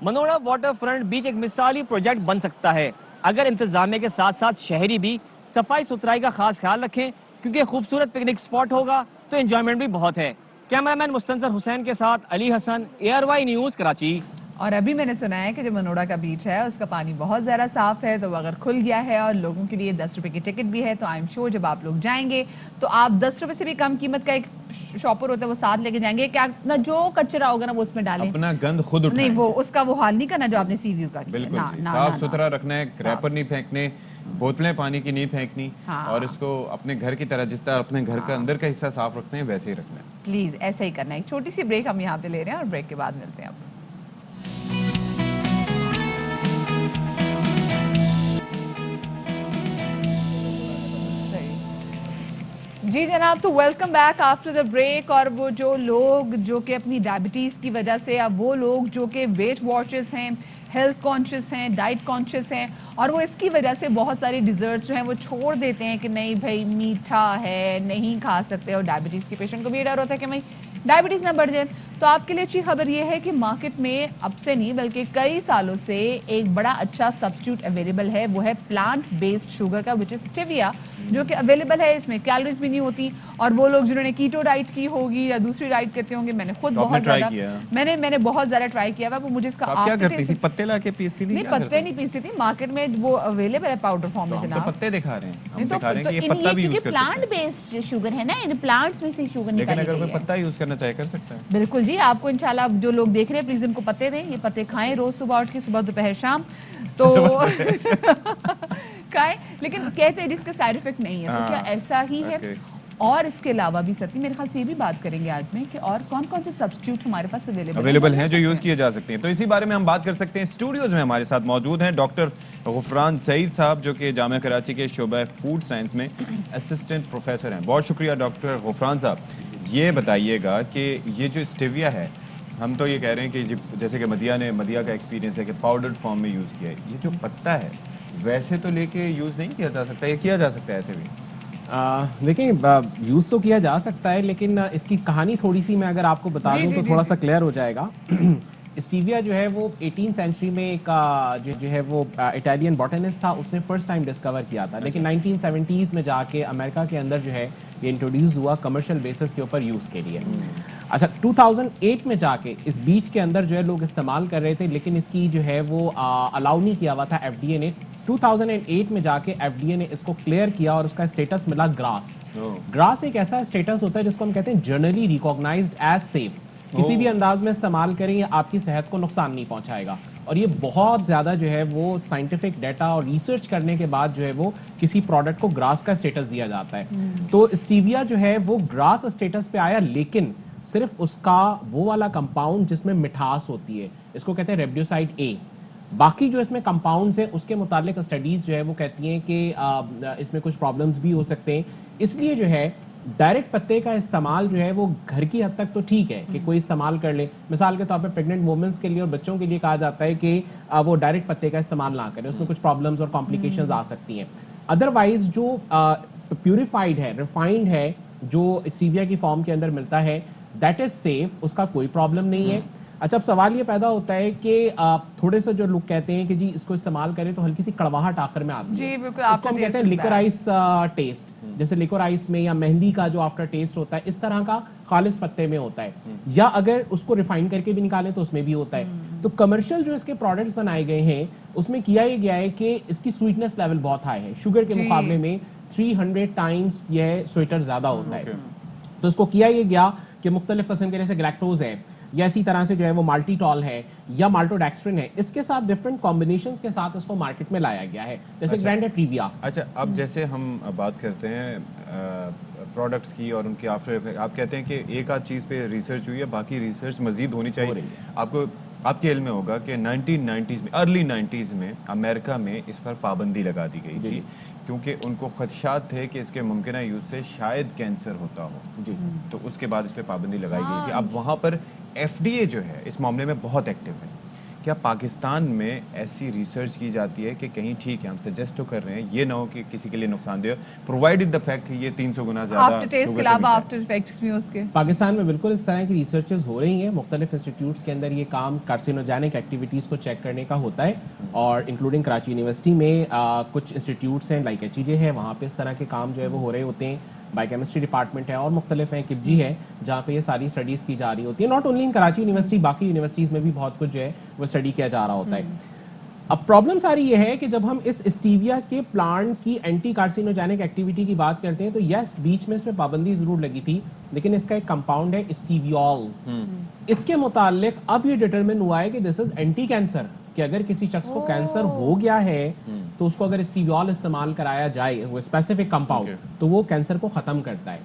मनोड़ा वाटर फ्रंट बीच एक मिसाली प्रोजेक्ट बन सकता है अगर इंतजामिया के साथ साथ शहरी भी सफाई सुथराई का खास ख्याल रखें, क्योंकि खूबसूरत पिकनिक स्पॉट होगा तो एंजॉयमेंट भी बहुत है। कैमरामैन मुस्तंसर हुसैन के साथ अली हसन, ARY न्यूज़ कराची। और अभी मैंने सुना है कि जो मनोड़ा का बीच है उसका पानी बहुत ज़्यादा साफ है, तो वो अगर खुल गया है और लोगों के लिए 10 रुपए की टिकट भी है, तो आई एम श्योर जब आप लोग जाएंगे तो आप 10 रुपए से भी कम कीमत का एक शॉपर होता है वो साथ लेके जाएंगे। क्या ना जो कचरा होगा ना वो उसमें डालें, अपना गंद खुद नहीं उठाएं। वो उसका वो हाल नहीं करना जो आपने सी व्यू का किया। बिल्कुल ना, जी, ना, साफ ना, सुथरा ना। रखना है, रैपर नहीं फेंकने, बोतलें पानी की नहीं फेंकनी, हाँ। और इसको अपने घर की तरह जिस तरह अपने घर का अंदर का हिस्सा साफ रखते हैं वैसे ही रखना है। प्लीज ऐसा ही करना है। एक छोटी सी ब्रेक हम यहाँ पे ले रहे हैं और ब्रेक के बाद मिलते हैं आप। जी जनाब, तो welcome back after the break. और वो जो लोग जो कि अपनी डायबिटीज़ की वजह से, या वो लोग जो कि वेट वॉचर्स हैं, हेल्थ कॉन्शियस हैं, डाइट कॉन्शियस हैं, और वो इसकी वजह से बहुत सारी डिज़र्ट्स जो हैं वो छोड़ देते हैं कि नहीं भाई मीठा है नहीं खा सकते, और डायबिटीज़ के पेशेंट को भी ये डर होता है कि भाई डायबिटीज़ ना बढ़ जाए। तो आपके लिए अच्छी खबर ये है कि मार्केट में अब से नहीं बल्कि कई सालों से एक बड़ा अच्छा सब्स्टिट्यूट अवेलेबल है, वो है प्लांट बेस्ड शुगर का, विच इज स्टेविया, जो कि अवेलेबल है। इसमें कैलोरीज भी नहीं होती, और वो लोग जिन्होंने कीटो डाइट की होगी या दूसरी डाइट करते होंगे, मैंने खुद तो आपने बहुत ट्राई ज़्यादा किया? मैंने बहुत ज़्यादा ट्राई किया हुआ। वो मुझे इसका आप क्या aftertaste- करती थी? पत्ते लाके पीसती थी? नहीं, क्या पत्ते करती नहीं पीसती थी, मार्केट में वो अवेलेबल है पाउडर फॉर्म में तो हम तो जनाब। पत्ते दिखा रहे हैं, हम नहीं, दिखा रहे हैं कि ये इन पत्ता भी यूज क्योंकि कर सकते प्लांट हैं। बेस्ड शुगर है ना, इन प्लांट्स में से शुगर लेकिन निकाली अगर गई कोई है। पत्ता यूज करना चाहे कर सकता है। बिल्कुल जी, आपको इंशाल्लाह जो लोग देख रहे हैं प्लीज उनको पत्ते दें, ये पत्ते खाएं रोज सुबह उठ के, सुबह दोपहर शाम तो खाएं। लेकिन कहते हैं जिसके साइड इफेक्ट नहीं है, तो हाँ, क्या ऐसा ही है? okay. और इसके अलावा भी सती मेरे ख्याल से ये भी बात करेंगे आज में कि और कौन कौन से सब्स्टिट्यूट हमारे पास अवेलेबल हैं जो यूज किए जा सकते हैं। तो इसी बारे में हम बात कर सकते हैं। स्टूडियोज में हमारे साथ मौजूद हैं डॉक्टर गुफरान सईद साहब, जो कि जामिया कराची के शोबा फूड साइंस में असिस्टेंट प्रोफेसर हैं। बहुत शुक्रिया डॉक्टर गुफरान साहब। ये बताइएगा कि ये जो स्टेविया है, हम तो ये कह रहे हैं कि जैसे कि मदिया का एक्सपीरियंस है कि पाउडर्ड फॉर्म में यूज़ किया है, ये जो पत्ता है वैसे तो लेके यूज़ नहीं किया जा सकता, ये किया जा सकता है ऐसे भी? देखिए, यूज़ तो किया जा सकता है, लेकिन इसकी कहानी थोड़ी सी मैं अगर आपको बता दूं तो थोड़ा सा क्लियर हो जाएगा। اسٹیویا جو ہے وہ 18 سینچری میں ایک جو ہے وہ اٹیلین باٹنسٹ تھا, اس نے فرسٹ ٹائم ڈسکور کیا تھا, لیکن 1970s میں جا کے امریکہ کے اندر جو ہے یہ انٹروڈیوس ہوا کمرشل بیسس کے اوپر یوز کے لیے. اچھا 2008 میں جا کے اس بیچ کے اندر جو ہے لوگ استعمال کر رہے تھے, لیکن اس کی جو ہے وہ الاؤ نہیں کیا ہوا تھا ایف ڈی اے نے. 2008 میں جا کے ایف ڈی اے نے اس کو کلیئر کیا اور اس کا اسٹیٹس ملا گراس. گراس ایک ایسا اسٹیٹس ہوتا ہے جس کو ہم کہتے ہیں جنرلی ریکوگنائزڈ ایز سیف. کسی بھی انداز میں استعمال کریں یہ آپ کی صحت کو نقصان نہیں پہنچائے گا, اور یہ بہت زیادہ جو ہے وہ سائنٹیفک ڈیٹا اور ریسرچ کرنے کے بعد جو ہے وہ کسی پروڈکٹ کو گراس کا اسٹیٹس دیا جاتا ہے. تو اسٹیویا جو ہے وہ گراس اسٹیٹس پہ آیا, لیکن صرف اس کا وہ والا کمپاؤنڈ جس میں مٹھاس ہوتی ہے, اس کو کہتے ہیں ریبڈیوسائڈ اے. باقی جو اس میں کمپاؤنڈز ہیں اس کے متعلق اسٹڈیز جو ہے وہ کہتی ہیں کہ اس میں کچھ پرابلمز بھی ہو سکتے ہیں. اس لیے جو ہے ڈائریکٹ پتے کا استعمال جو ہے وہ گھر کی حد تک تو ٹھیک ہے کہ کوئی استعمال کر لے. مثال کے طور پہ پریگننٹ وومنس کے لیے اور بچوں کے لیے کہا جاتا ہے کہ وہ ڈائریکٹ پتے کا استعمال نہ کریں, اس میں کچھ پرابلمز اور کمپلیکیشنز آ سکتی ہیں. ادروائز جو پیوریفائڈ ہے, ریفائنڈ ہے, جو اسٹیویا کی فارم کے اندر ملتا ہے, دیٹ از سیف, اس کا کوئی پرابلم نہیں ہے. اچھا اب سوال یہ پیدا ہوتا ہے کہ تھوڑے سے جو لوگ کہتے ہیں کہ جی اس کو استعمال کریں تو ہلکی سی کڑواہٹ آخر میں آتی ہے. جی بالکل, اس کو ہم کہتے ہیں لیکر آئس ٹیسٹ, جیسے لیکر آئس میں یا مہندی کا جو آفٹر ٹیسٹ ہوتا ہے اس طرح کا خالص پتے میں ہوتا ہے, یا اگر اس کو ریفائن کر کے بھی نکالیں تو اس میں بھی ہوتا ہے. تو کمرشل جو اس کے پروڈکٹس بنائے گئے ہیں اس میں کیا یہ گیا ہے کہ اس کی سویٹنس لیول بہت ہائی ہے, شوگر کے مقابلے میں 300 ٹائمز یہ سویٹر زیادہ ہوتا ہے. تو اس کو کیا یہ گیا کہ مختلف قسم کے جیسے گلیکٹوز ہے یا اسی طرح سے جو ہے وہ مالٹی ٹال ہے یا مالٹوڈیکسٹرن ہے, اس کے ساتھ ڈفرنٹ کمبینیشنز کے ساتھ اس کو مارکیٹ میں لایا گیا ہے, جیسے گرینڈ ٹریویا. اچھا اب جیسے ہم بات کرتے ہیں پروڈکٹس کی اور ان کے آفٹر افیکٹ, آپ کہتے ہیں کہ ایک آدھ چیز پہ ریسرچ ہوئی ہے, باقی ریسرچ مزید ہونی چاہیے. آپ کے علم میں ہوگا کہ 1990s میں, ارلی 90s میں امریکہ میں اس پر پابندی لگا دی گئی تھی کیونکہ ان کو خدشات تھے کہ اس کے ممکنہ یوز سے شاید کینسر ہوتا ہو. تو اس کے بعد اس پہ پابندی لگائی گئی تھی. اب وہاں پر ایف ڈی اے جو ہے اس معاملے میں بہت ایکٹیو ہے. کیا پاکستان میں ایسی ریسرچ کی جاتی ہے کہ کہیں ٹھیک ہے ہم سجیسٹ تو کر رہے ہیں, یہ نہ ہو کہ کسی کے لیے نقصان دہ, پرووائڈڈ دا فیکٹ کہ یہ 300 گنا زیادہ آفٹر ٹیسٹ کے علاوہ آفٹر افیکٹس بھی اس کے پاکستان میں بالکل اس طرح کی ریسرچز ہو رہی ہیں. مختلف انسٹیٹیوٹس کے اندر یہ کام کارسینوجینک ایکٹیویٹیز کو چیک کرنے کا ہوتا ہے, اور انکلوڈنگ کراچی یونیورسٹی میں کچھ انسٹیٹیوٹس ہیں لائک ایچ ای جے ہے, وہاں پہ اس طرح کے کام جو ہے وہ ہو رہے ہوتے ہیں. بائی کیمسٹری ڈپارٹمنٹ ہے اور مختلف ہیں, کپجی ہے جہاں پہ یہ ساری اسٹڈیز کی جا رہی ہوتی ہیں. Not only in Karachi university, باقی یونیورسٹیز میں بھی بہت کچھ جو ہے وہ اسٹڈی کیا جا رہا ہوتا ہے. اب پرابلم ساری یہ ہے کہ جب ہم اس اسٹیویا کے پلانٹ کی اینٹی کارسینوجینک ایکٹیویٹی کی بات کرتے ہیں تو یس بیچ میں اس میں پابندی ضرور لگی تھی, لیکن اس کا ایک کمپاؤنڈ ہے اسٹیویول. اس کے متعلق اب یہ ڈیٹرمن ہوا ہے کہ دس از اینٹی کینسر, کہ اگر کسی شخص کو کینسر ہو گیا ہے تو اس کو اگر اسٹیویول استعمال کرایا جائے, وہ اسپیسیفک کمپاؤنڈ, تو وہ کینسر کو ختم کرتا ہے.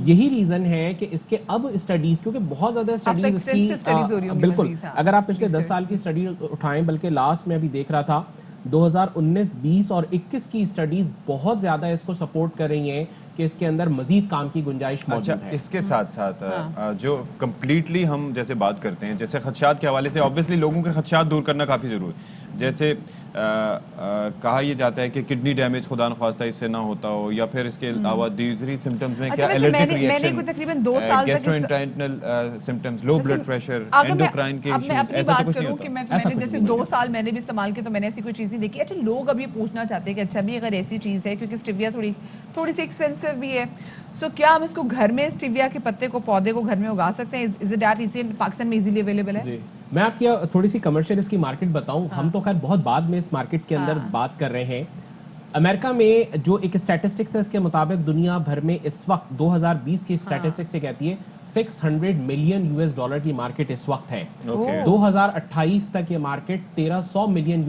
یہی ریزن ہے کہ اس کے اب اسٹڈیز, کیونکہ بہت زیادہ اسٹڈیز اس کی, بالکل اگر آپ پچھلے 10 سال کی اسٹڈی اٹھائیں, بلکہ لاسٹ میں ابھی دیکھ رہا تھا 2019, 20 اور 21 کی اسٹڈیز بہت زیادہ اس کو سپورٹ کر رہی ہیں کہ اس کے اندر مزید کام کی گنجائش موجود ہے. اس کے ساتھ ساتھ جو کمپلیٹلی ہم جیسے بات کرتے ہیں, جیسے خدشات کے حوالے سے آبویسلی لوگوں کے خدشات دور کرنا کافی ضروری ہے. جیسے کہا یہ جاتا ہے کہ کڈنی ڈیمیج خدا نخواستہ اس سے نہ ہوتا ہو, یا پھر اس کے علاوہ دوسری سمٹمز میں کیا الرجک ریئیکشن, تقریباً 2 سال gastrointestinal symptoms, low blood pressure, endocrine کے ایشوز, ایسا تو کچھ نہیں ہوتا. میں نے جیسے 2 سال میں نے بھی استعمال کیا تو میں نے ایسی کوئی چیز نہیں دیکھی. اچھا لوگ اب یہ پوچھنا چاہتے ہیں کہ اچھا بھی اگر ایسی چیز ہے, کیونکہ اسٹیویا تھوڑی سی ایکسپینسو بھی ہے, سو کیا ہم اس کو گھر میں اسٹیویا کے پتے کو, پودے کو گھر میں اگا سکتے ہیں؟ Is it that easy, Pakistan میں ایزیلی اویلیبل ہے؟ میں آپ کی تھوڑی سی کمرشل اس کی مارکیٹ بتاؤں. ہم تو خیر بہت بعد میں اس مارکیٹ کے اندر بات کر رہے ہیں. امریکہ میں جو ایک اسٹیٹسٹکس ہے اس کے مطابق دنیا بھر میں اس وقت 2020 کی اسٹیٹسٹکس سے کہتی ہے $600 ملین کی مارکیٹ اس وقت ہے. 2028 تک یہ مارکیٹ $1300 ملین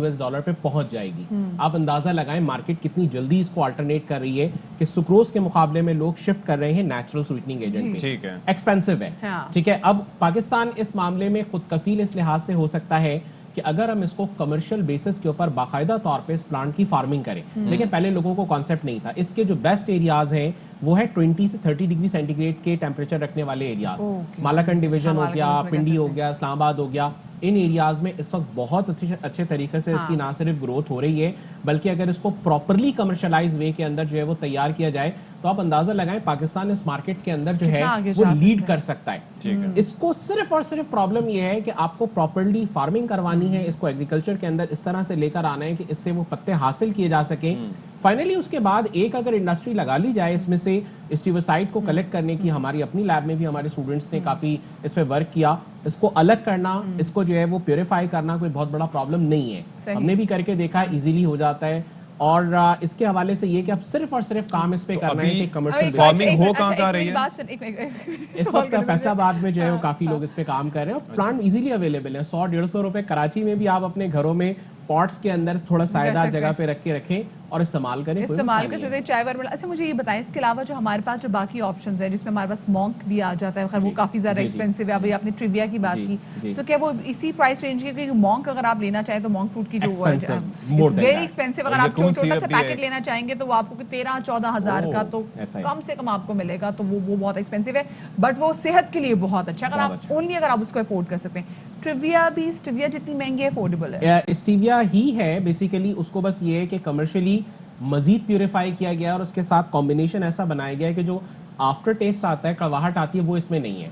پہ پہنچ جائے گی. آپ اندازہ لگائیں مارکیٹ کتنی جلدی اس کو آلٹرنیٹ کر رہی ہے کہ سکروز کے مقابلے میں لوگ شفٹ کر رہے ہیں نیچرل سویٹننگ ایجنٹ پہ. ایکسپینسو ہے, ٹھیک ہے. اب پاکستان اس معاملے میں خود کفیل اس لحاظ سے ہو سکتا ہے کہ اگر ہم اس کو کمرشل بیسس کے اوپر باقاعدہ طور پہ اس پلانٹ کی فارمنگ کریں, لیکن پہلے لوگوں کو کانسیپٹ نہیں تھا. اس کے جو بیسٹ ایریاز ہیں وہ ہے 20 سے 30 ڈگری سینٹی گریڈ کے ٹیمپریچر رکھنے والے ایریاز. مالاکنڈ ڈویژن ہو گیا, پنڈی ہو گیا, اسلام آباد ہو گیا, ان ایریاز میں اس وقت بہت اچھے طریقے سے اس کی نہ صرف گروتھ ہو رہی ہے بلکہ اگر اس کو پراپرلی کمرشلائز وے کے اندر جو ہے وہ تیار کیا جائے تو آپ اندازہ لگائیں پاکستان اس مارکیٹ کے اندر جو ہے وہ لیڈ کر سکتا ہے. اس کو صرف اور صرف پرابلم یہ ہے کہ آپ کو پراپرلی فارمنگ کروانی ہے, اس کو ایگریکلچر کے اندر اس طرح سے لے کر آنا ہے کہ اس سے وہ پتے حاصل کیے جا سکیں. فائنلی اس کے بعد ایک اگر انڈسٹری لگا لی جائے اس میں سے اسٹیوسائڈ کو کلیکٹ کرنے کی, ہماری اپنی لیب میں بھی ہمارے اسٹوڈنٹس نے کافی اس پہ ورک کیا, اس کو الگ کرنا, اس کو جو ہے وہ پیوریفائی کرنا کوئی بہت بڑا پرابلم نہیں ہے. ہم نے بھی کر کے دیکھا ایزیلی ہو جاتا ہے. اور اس کے حوالے سے یہ کہ اب صرف اور صرف کام اس پہ کرنا ہے کہ کمرشل فارمنگ ہو کہاں کہاں رہی ہے اس وقت فیصل آباد میں جو ہے وہ کافی لوگ اس پہ کام کر رہے ہیں اور پلانٹ ایزیلی اویلیبل ہے. 100-150 روپے کراچی میں بھی آپ اپنے گھروں میں پاٹس کے اندر تھوڑا سائیدار جگہ پہ رکھ کے رکھیں اور استعمال کریں, استعمال کر سکتے ہیں چائے ور. اچھا مجھے یہ بتائیں اس کے علاوہ جو ہمارے پاس جو باقی آپشنز ہیں جس میں ہمارے پاس مونک بھی آ جاتا ہے, خیر وہ کافی زیادہ ایکسپینسو ہے, ابھی آپ نے ٹریویا کی بات کی تو کیا وہ اسی پرائس رینج کی, کہ مونک اگر آپ لینا چاہیں تو مونک فروٹ کی جو وہ ہے ویری ایکسپینسو, اگر آپ چھوٹا سا پیکٹ لینا چاہیں گے تو وہ آپ کو 13-14 ہزار کا تو کم سے کم آپ کو ملے گا, تو وہ بہت ایکسپینسو ہے بٹ وہ صحت کے لیے بہت اچھا اگر آپ اونلی اگر آپ اس کو افورڈ کر سکتے ہیں. ٹریویا بھی اسٹیویا جتنی مہنگی افورڈیبل ہے, اسٹیویا ہی ہے بیسیکلی. اس کو بس یہ ہے کہ کمرشلی مزید پیوریفائی کیا گیا اور اس کے ساتھ کمبینیشن ایسا بنایا گیا ہے کہ جو آفٹر ٹیسٹ آتا ہے, کڑواہٹ آتی ہے, وہ اس میں نہیں ہے.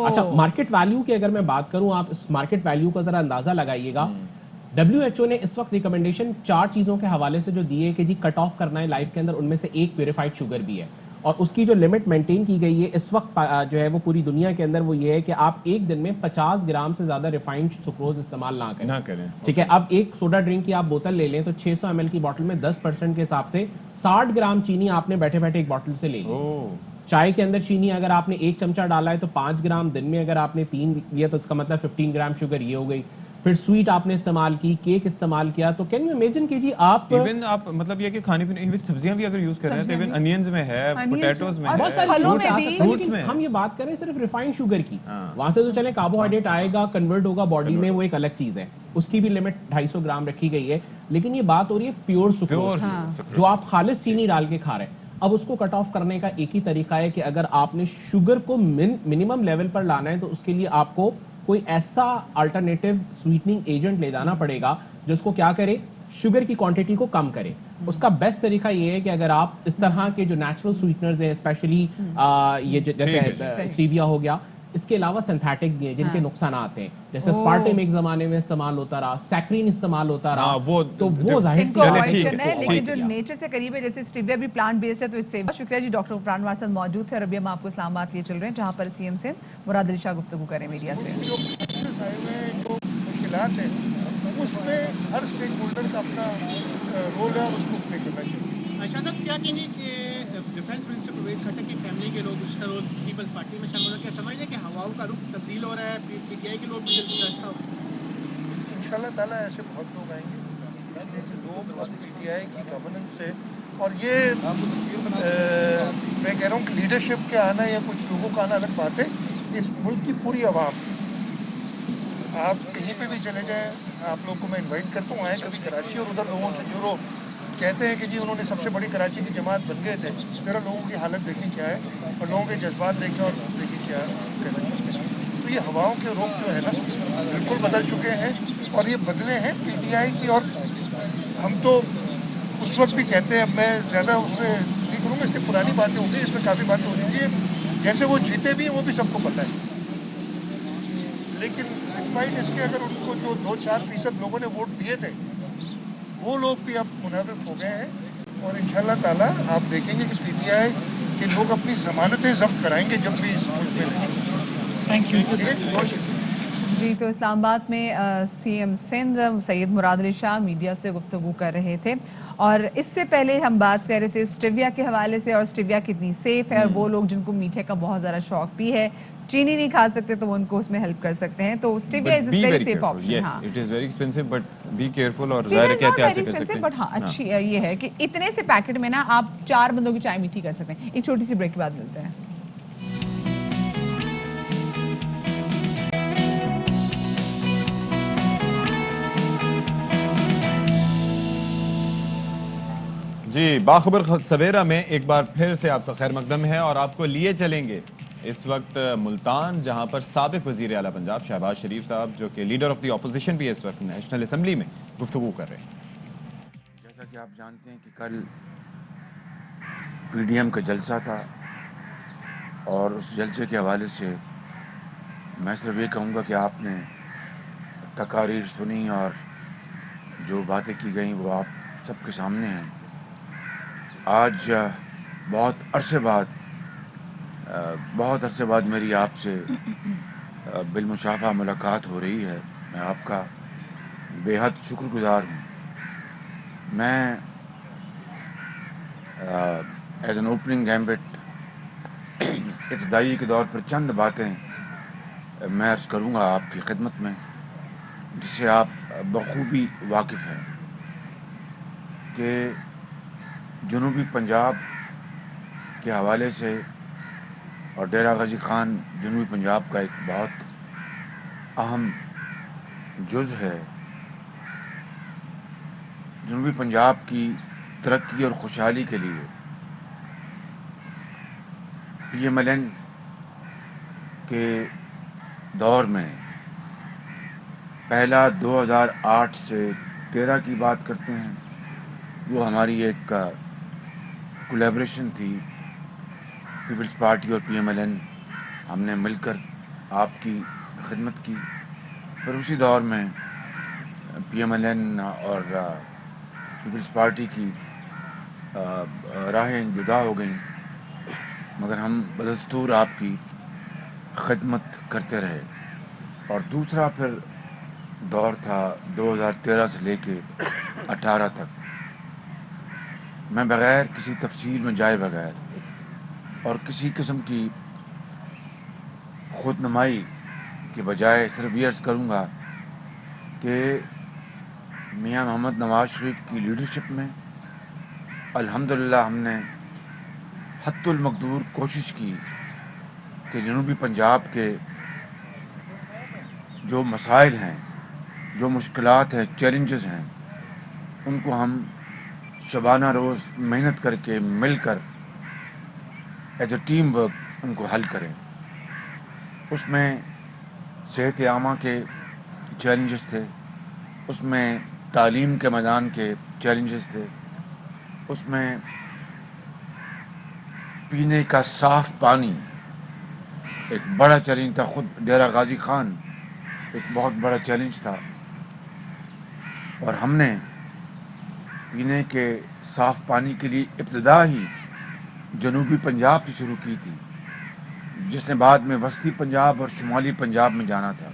اچھا مارکیٹ ویلیو کی اگر میں بات کروں, آپ اس مارکیٹ ویلیو کا ذرا اندازہ لگائیے گا. WHO نے اس وقت ریکمنڈیشن 4 چیزوں کے حوالے سے جو دی ہے کہ جی کٹ آف کرنا ہے لائف کے اندر, ان میں سے ایک پیوریفائڈ شوگر بھی ہے. اور اس کی جو لمٹ مینٹین کی گئی ہے اس وقت جو ہے وہ پوری دنیا کے اندر وہ یہ ہے کہ آپ ایک دن میں 50 گرام سے زیادہ ریفائنڈ سکروز استعمال نہ کریں. ٹھیک ہے, اب ایک سوڈا ڈرنک کی آپ بوتل لے لیں تو 600 ml کی بوتل میں 10% کے حساب سے 60 گرام چینی آپ نے بیٹھے بیٹھے ایک بوتل سے لے لی. چائے کے اندر چینی اگر آپ نے 1 چمچہ ڈالا ہے تو 5 گرام, دن میں اگر آپ نے 3 لیا تو اس کا مطلب 15 گرام شوگر یہ ہو گئی. پھر سویٹ آپ نے استعمال کی, کیک استعمال کیا, تو کین یو امیجن کہ جی آپ ایون آپ مطلب یہ کہ کھانے پینے ایون سبزیاں بھی اگر یوز کر رہے ہیں تو ایون انینز میں ہے, پوٹیٹوز میں ہے, فروٹس میں. ہم یہ بات کریں صرف ریفائنڈ شوگر کی, وہاں سے تو چلیں کاربوہائیڈریٹ آئے گا, کنورٹ ہوگا باڈی میں, وہ ایک الگ چیز ہے, اس کی بھی لمٹ 250 گرام رکھی گئی ہے. لیکن یہ بات ہو رہی ہے پیور سکروز جو آپ خالص چینی ڈال کے کھا رہے ہیں. اب اس کو کٹ آف کرنے کا ایک ہی طریقہ ہے کہ اگر آپ نے شوگر کو منیمم لیول پر لانا ہے تو اس کے لیے آپ کو کوئی ایسا الٹرنیٹیو سویٹننگ ایجنٹ لے جانا پڑے گا جو اس کو کیا کرے, شوگر کی کوانٹٹی کو کم کرے. اس کا بیسٹ طریقہ یہ ہے کہ اگر آپ اس طرح کے جو نیچرل سویٹنرز ہیں, اسپیشلی یہ جیسے اسٹیویا ہو گیا, اس کے علاوہ سنتھیٹک بھی ہیں جن کے نقصانات ہیں, جیسے اسپارٹیم ایک زمانے میں استعمال ہوتا رہا, سیکرین استعمال ہوتا رہا, تو وہ ظاہر سی لیکن جو نیچر سے قریب ہے جیسے اسٹیویا بھی پلانٹ بیسڈ ہے تو اس سے شکریہ جی. ڈاکٹر غفران ہمارے ساتھ موجود تھے اور ابھی ہم آپ کو اسلام آباد لیے چل رہے ہیں جہاں پر CM سندھ مراد علی شاہ گفتگو کریں میڈیا سے. جو مشکلات ہیں اس میں ہر اسٹیک ہولڈر کا اپنا رول ہے اور اس کو پلے کرنا چاہیے. شاہ صاحب کیا کہیں گے کہ ڈیفینس منسٹر پرویز خٹک کی فیملی کے لوگ اس طرح پیپلز پارٹی میں شامل ہو کیا سمجھ لیں کہ ہواؤں کا رخ تبدیل ہو رہا ہے, PTI کے لوگ بھی جلدی ایسا ہو؟ انشاءاللہ تعالیٰ ایسے بہت لوگ آئیں گے لوگ PTI کی گورننس سے, اور یہ میں کہہ رہا ہوں کہ لیڈرشپ کے آنا یا کچھ لوگوں کا آنا الگ بات ہے. اس ملک کی پوری عوام, آپ کہیں پہ بھی چلے جائیں, آپ لوگوں کو میں انوائٹ کرتا ہوں, آئیں کبھی کراچی, اور ادھر لوگوں سے جو کہتے ہیں کہ جی انہوں نے سب سے بڑی کراچی کی جماعت بن گئے تھے, میرا لوگوں کی حالت دیکھنی کیا ہے اور لوگوں کے جذبات دیکھیں اور دیکھیں کیا کہنا چاہتے ہیں. تو یہ ہواؤں کے رخ جو ہے نا بالکل بدل چکے ہیں اور یہ بدلے ہیں PTI کی. اور ہم تو اس وقت بھی کہتے ہیں, اب میں زیادہ اس میں نہیں کروں گا, اس سے پرانی باتیں ہوں گی, اس میں کافی باتیں ہو چکی ہیں. جیسے وہ جیتے بھی ہیں وہ بھی سب کو پتہ ہے, لیکن ڈسپائٹ اس کے اگر ان کو جو 2-4% لوگوں نے ووٹ دیے تھے وہ لوگ بھی اب منافق ہو گئے ہیں. اور انشاءاللہ تعالیٰ آپ دیکھیں گے کہ PTI کے لوگ اپنی ضمانتیں ضبط کرائیں گے جب بھی اس ملک میں لگیں. Thank you. جی تو اسلام آباد میں CM سندھ سید مراد علی شاہ میڈیا سے گفتگو کر رہے تھے, اور اس سے پہلے ہم بات کر رہے تھے اسٹیویا کے حوالے سے, اور اسٹیویا کتنی سیف ہے, اور وہ لوگ جن کو میٹھے کا بہت زیادہ شوق بھی ہے, چینی نہیں کھا سکتے تو وہ ان کو اس میں ہیلپ کر سکتے ہیں. تو stevia is a very safe option. Yes it is very expensive but be careful, اور ظاہر ہے کہ احتیاط سے کر سکتے ہیں. بٹ ہاں اچھی یہ ہے کہ اتنے سے پیکٹ میں نا آپ 4 بندوں کی چائے میٹھی کر سکتے ہیں. ایک چھوٹی سی بریک کے بعد ملتے ہیں. جی باخبر سویرا میں ایک بار پھر سے آپ کا خیر مقدم ہے, اور آپ کو لیے چلیں گے इस वक्त मुल्तान, जहां पर साबिक वजीर आला पंजाब शहबाज शरीफ साहब, जो कि लीडर ऑफ द अपोजिशन भी है इस वक्त नेशनल असम्बली में, गुफ्तगू कर रहे हैं। जैसा कि आप जानते हैं कि कल पीडीएम का जलसा था और उस जलसे के हवाले से मैं सिर्फ ये कहूँगा कि आपने तकारीर सुनी और जो बातें की गई वो आप सबके सामने हैं। आज बहुत अरसे बाद मेरी आपसे बिलमुशाफा मुलाकात हो रही है। मैं आपका बेहद शुक्रगुजार हूँ। मैं एज एन ओपनिंग गैम्बिट इब्तदाई के दौर पर चंद बातें मैं अर्ज़ करूँगा आपकी खिदमत में, जिससे आप बखूबी वाकिफ़ हैं कि जनूबी पंजाब के हवाले से और डेरा गाजी खान जनूबी पंजाब का एक बहुत अहम जुज़ है। जनूबी पंजाब की तरक्की और खुशहाली के लिए PMLN के दौर में पहला 2008 से 13 की बात करते हैं, वो हमारी एक कोलैबोरेशन थी पीपल्स पार्टी और PMLN, हमने मिलकर आपकी खिदमत की। फिर उसी दौर में PMLN और पीपल्स पार्टी की राहें जुदा हो गईं, मगर हम बदस्तूर आपकी खिदमत करते रहे। और दूसरा फिर दौर था 2013 से लेके 18 तक। मैं बग़ैर किसी तफसील में जाए बगैर और किसी किस्म की खुदनुमाई के बजाय सिर्फ ये अर्ज़ करूँगा कि मियां मोहम्मद नवाज शरीफ की लीडरशिप में अल्हम्दुलिल्लाह हमने हत्तुल मक़दूर कोशिश की कि जनूबी पंजाब के जो मसाइल हैं, जो मुश्किलात हैं, चैलेंजेस हैं, उनको हम शबाना रोज़ मेहनत करके मिलकर एज ए टीम वर्क उनको हल करें। उसमें सेहत आमा के चैलेंजेस थे, उसमें तालीम के मैदान के चैलेंजेस थे, उसमें पीने का साफ़ पानी एक बड़ा चैलेंज था। ख़ुद डेरा गाजी खान एक बहुत बड़ा चैलेंज था और हमने पीने के साफ़ पानी के लिए इब्तिदा ही जनूबी पंजाब से शुरू की थी, जिसने बाद में वस्ती पंजाब और शुमाली पंजाब में जाना था।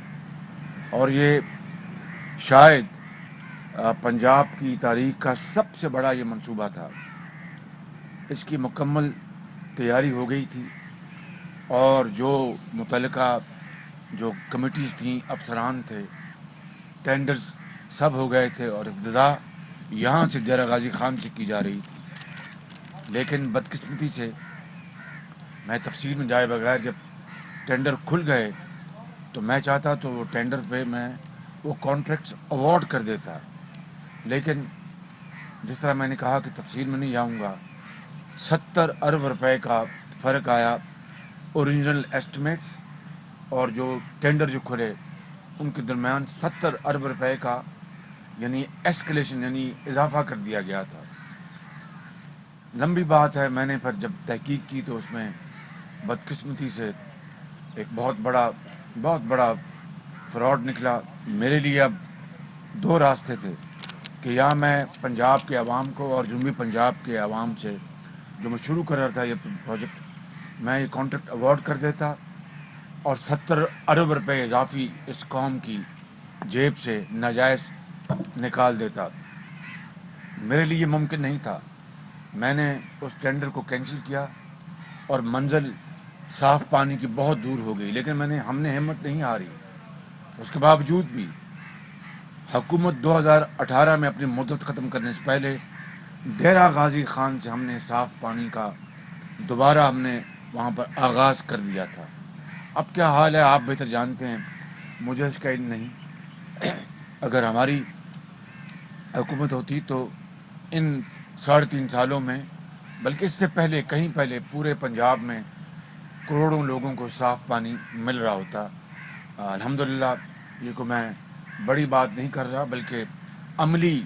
और ये शायद पंजाब की तारीख़ का सबसे बड़ा ये मंसूबा था। इसकी मुकम्मल तैयारी हो गई थी और जो मुतल्लिका जो कमिटीज़ थी, अफसरान थे, टेंडर्स सब हो गए थे और इब्तिदा यहाँ से डेरा गाजी खान से की जा रही थी। लेकिन बदकिस्मती से मैं तफसील में जाए बगैर जब टेंडर खुल गए तो मैं चाहता तो वो टेंडर पे मैं वो कॉन्ट्रैक्ट्स अवार्ड कर देता, लेकिन जिस तरह मैंने कहा कि तफसील में नहीं जाऊँगा, 70 अरब रुपए का फ़र्क आया ओरिजिनल एस्टिमेट्स और जो टेंडर जो खुले उनके दरमियान 70 अरब रुपए का यानी एस्केलेशन यानी इजाफा कर दिया गया था। लंबी बात है, मैंने फिर जब तहकीक की तो उसमें बदकिस्मती से एक बहुत बड़ा फ्रॉड निकला। मेरे लिए अब दो रास्ते थे कि या मैं पंजाब के अवाम को और जनूबी पंजाब के अवाम से जो मैं शुरू कर रहा था ये प्रोजेक्ट, मैं ये कॉन्ट्रैक्ट अवार्ड कर देता और 70 अरब रुपए इजाफी इस कौम की जेब से नाजायज़ निकाल देता। मेरे लिए मुमकिन नहीं था। मैंने उस टेंडर को कैंसिल किया और मंजिल साफ़ पानी की बहुत दूर हो गई, लेकिन हमने हिम्मत नहीं हारी। उसके बावजूद भी हुकूमत 2018 में अपनी मुद्दत ख़त्म करने से पहले डेरा गाजी खान से हमने साफ़ पानी का दोबारा हमने वहाँ पर आगाज़ कर दिया था। अब क्या हाल है आप बेहतर जानते हैं, मुझे इसका इल्म नहीं। अगर हमारी हुकूमत होती तो इन 3.5 सालों में, बल्कि इससे पहले कहीं पहले पूरे पंजाब में करोड़ों लोगों को साफ़ पानी मिल रहा होता। अल्हम्दुलिल्लाह, ये को मैं बड़ी बात नहीं कर रहा, बल्कि अमली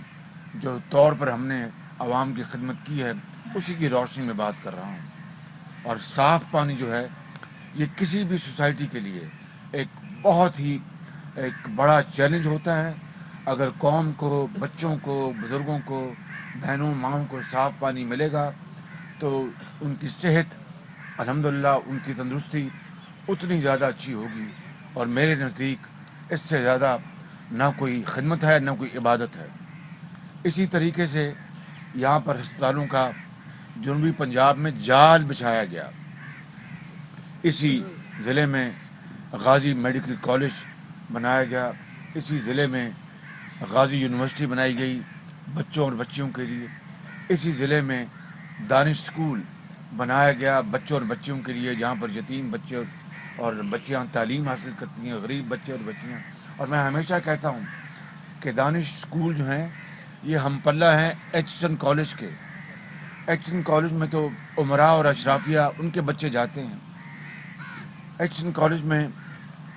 जो तौर पर हमने आवाम की खिदमत की है उसी की रोशनी में बात कर रहा हूँ। और साफ़ पानी जो है ये किसी भी सोसाइटी के लिए एक बहुत ही एक बड़ा चैलेंज होता है। अगर कौम को, बच्चों को, बुज़ुर्गों को, बहनों माओं को साफ़ पानी मिलेगा तो उनकी सेहत, अल्हम्दुलिल्लाह, उनकी तंदुरुस्ती उतनी ज़्यादा अच्छी होगी। और मेरे नज़दीक इससे ज़्यादा ना कोई खिदमत है, ना कोई इबादत है। इसी तरीके से यहाँ पर अस्पतालों का जनूबी पंजाब में जाल बिछाया गया। इसी ज़िले में गाज़ी मेडिकल कॉलेज बनाया गया, इसी ज़िले में गाज़ी यूनिवर्सिटी बनाई गई बच्चों और बच्चियों के लिए, इसी ज़िले में दानिश स्कूल बनाया गया बच्चों और बच्चियों के लिए, जहाँ पर यतीम बच्चे और बच्चियाँ तालीम हासिल करती हैं, गरीब बच्चे और बच्चियाँ। और मैं हमेशा कहता हूँ कि दानिश स्कूल जो हैं ये हम पल्ला हैं एचसन कॉलेज के। एचसन कॉलेज में तो उमरा और अशराफिया उनके बच्चे जाते हैं। एचसन कॉलेज में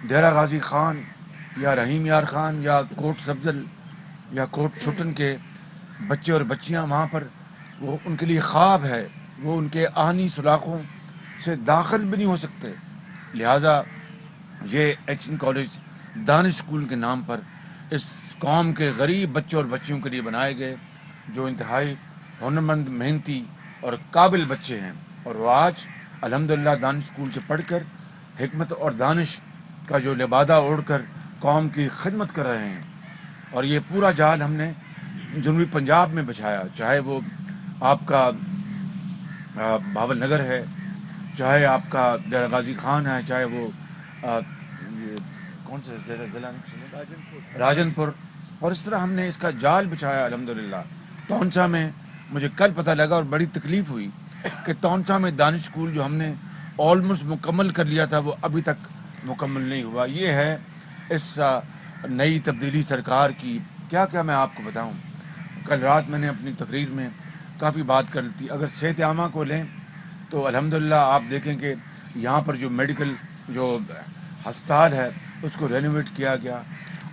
डेरा गाजी खान या रहीम यार खान या कोट सब्जल या कोट छुटन के बच्चे और बच्चियां वहाँ पर, वो उनके लिए ख्वाब है, वो उनके आनी सुलाखों से दाखिल भी नहीं हो सकते। लिहाजा ये एचसन कॉलेज दानिश स्कूल के नाम पर इस कौम के गरीब बच्चों और बच्चियों के लिए बनाए गए, जो इंतहाई हुनरमंद, मेहनती और काबिल बच्चे हैं। और वो आज अल्हम्दुलिल्लाह दानिश स्कूल से पढ़कर हिकमत और दानिश का जो लिबादा ओढ़कर कौम की खिदमत कर रहे हैं। और ये पूरा जाल हमने जनूबी पंजाब में बिछाया, चाहे वो आपका भावल नगर है, चाहे आपका डेरा गाजी खान है, चाहे वो ये कौन सा ज़िला, राजनपुर। और इस तरह हमने इसका जाल बिछाया अल्हम्दुलिल्लाह। तौंसा में मुझे कल पता लगा और बड़ी तकलीफ़ हुई कि तौंसा में दानिश स्कूल जो हमने ऑलमोस्ट मुकम्मल कर लिया था वो अभी तक मुकम्मल नहीं हुआ। ये है इस नई तब्दीली सरकार की। क्या क्या मैं आपको बताऊं। कल रात मैंने अपनी तकरीर में काफ़ी बात कर ली थी। अगर सेहत आमा को लें तो अल्हम्दुलिल्लाह आप देखें कि यहाँ पर जो मेडिकल जो अस्पताल है उसको रेनोवेट किया गया।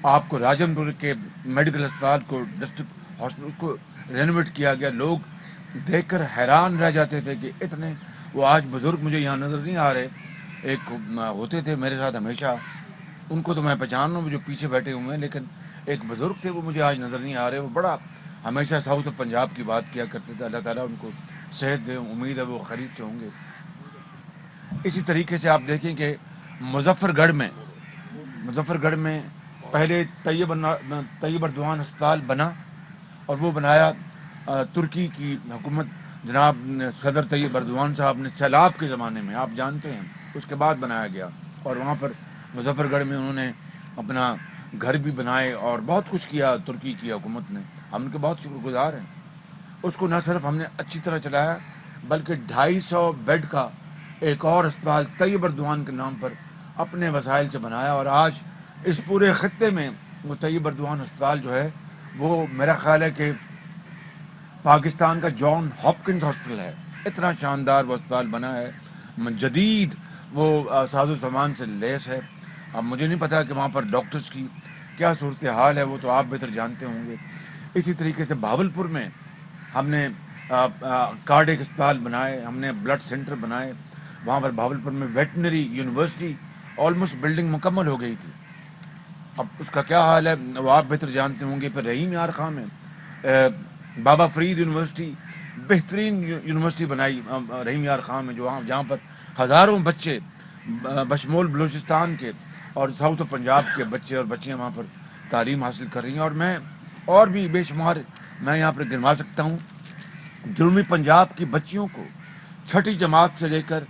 आपको राजनपुर के मेडिकल अस्पताल को, डिस्ट्रिक्ट हॉस्पिटल, उसको रेनोवेट किया गया। लोग देखकर हैरान रह जाते थे कि इतने, वो आज बुज़ुर्ग मुझे यहाँ नज़र नहीं आ रहे, एक होते थे मेरे साथ हमेशा, उनको तो मैं पहचान रहा हूँ जो पीछे बैठे हुए हैं, लेकिन एक बुज़ुर्ग थे वो मुझे आज नज़र नहीं आ रहे। वो बड़ा हमेशा साउथ ऑफ पंजाब की बात किया करते थे। अल्लाह ताला उनको सेहत दे, उम्मीद है वो खरीद से होंगे। इसी तरीके से आप देखें कि मुजफ्फरगढ़ में पहले तैयब अर्दवान अस्पताल बना, और वो बनाया तुर्की की हुकूमत, जनाब सदर तैयब अर्दवान साहब ने सैलाब के ज़माने में, आप जानते हैं, उसके बाद बनाया गया। और वहाँ पर मुजफ्फरगढ़ में उन्होंने अपना घर भी बनाए और बहुत कुछ किया तुर्की की हुकूमत ने। हम उनके बहुत शुक्रगुजार हैं। उसको न सिर्फ हमने अच्छी तरह चलाया, बल्कि 250 बेड का एक और अस्पताल तैयब अर्दवान के नाम पर अपने वसाइल से बनाया। और आज इस पूरे खत्ते में वो तैयब अर्दवान अस्पताल जो है वो मेरा ख्याल है कि पाकिस्तान का जॉन हॉपकिंस हॉस्पिटल है। इतना शानदार वो अस्पताल बना है, जदीद वो साजो सामान से लेस है। अब मुझे नहीं पता कि वहाँ पर डॉक्टर्स की क्या सूरत हाल है, वो तो आप बेहतर जानते होंगे। इसी तरीके से भावलपुर में हमने कार्डियक अस्पताल बनाए, हमने ब्लड सेंटर बनाए। वहाँ पर भावलपुर में वेटनरी यूनिवर्सिटी ऑलमोस्ट बिल्डिंग मुकम्मल हो गई थी। अब उसका क्या हाल है वो आप बेहतर जानते होंगे। फिर रहीम यार खान में बाबा फरीद यूनिवर्सिटी, बेहतरीन यूनिवर्सिटी बनाई रहीम यार खान में, जो जहाँ पर हज़ारों बच्चे बशमोल बलूचिस्तान के और साउथ ऑफ पंजाब के बच्चे और बच्चियाँ वहाँ पर तालीम हासिल कर रही हैं। और मैं और भी बेशुमार मैं यहाँ पर गिनवा सकता हूँ। जनूबी पंजाब की बच्चियों को 6ठी जमात से लेकर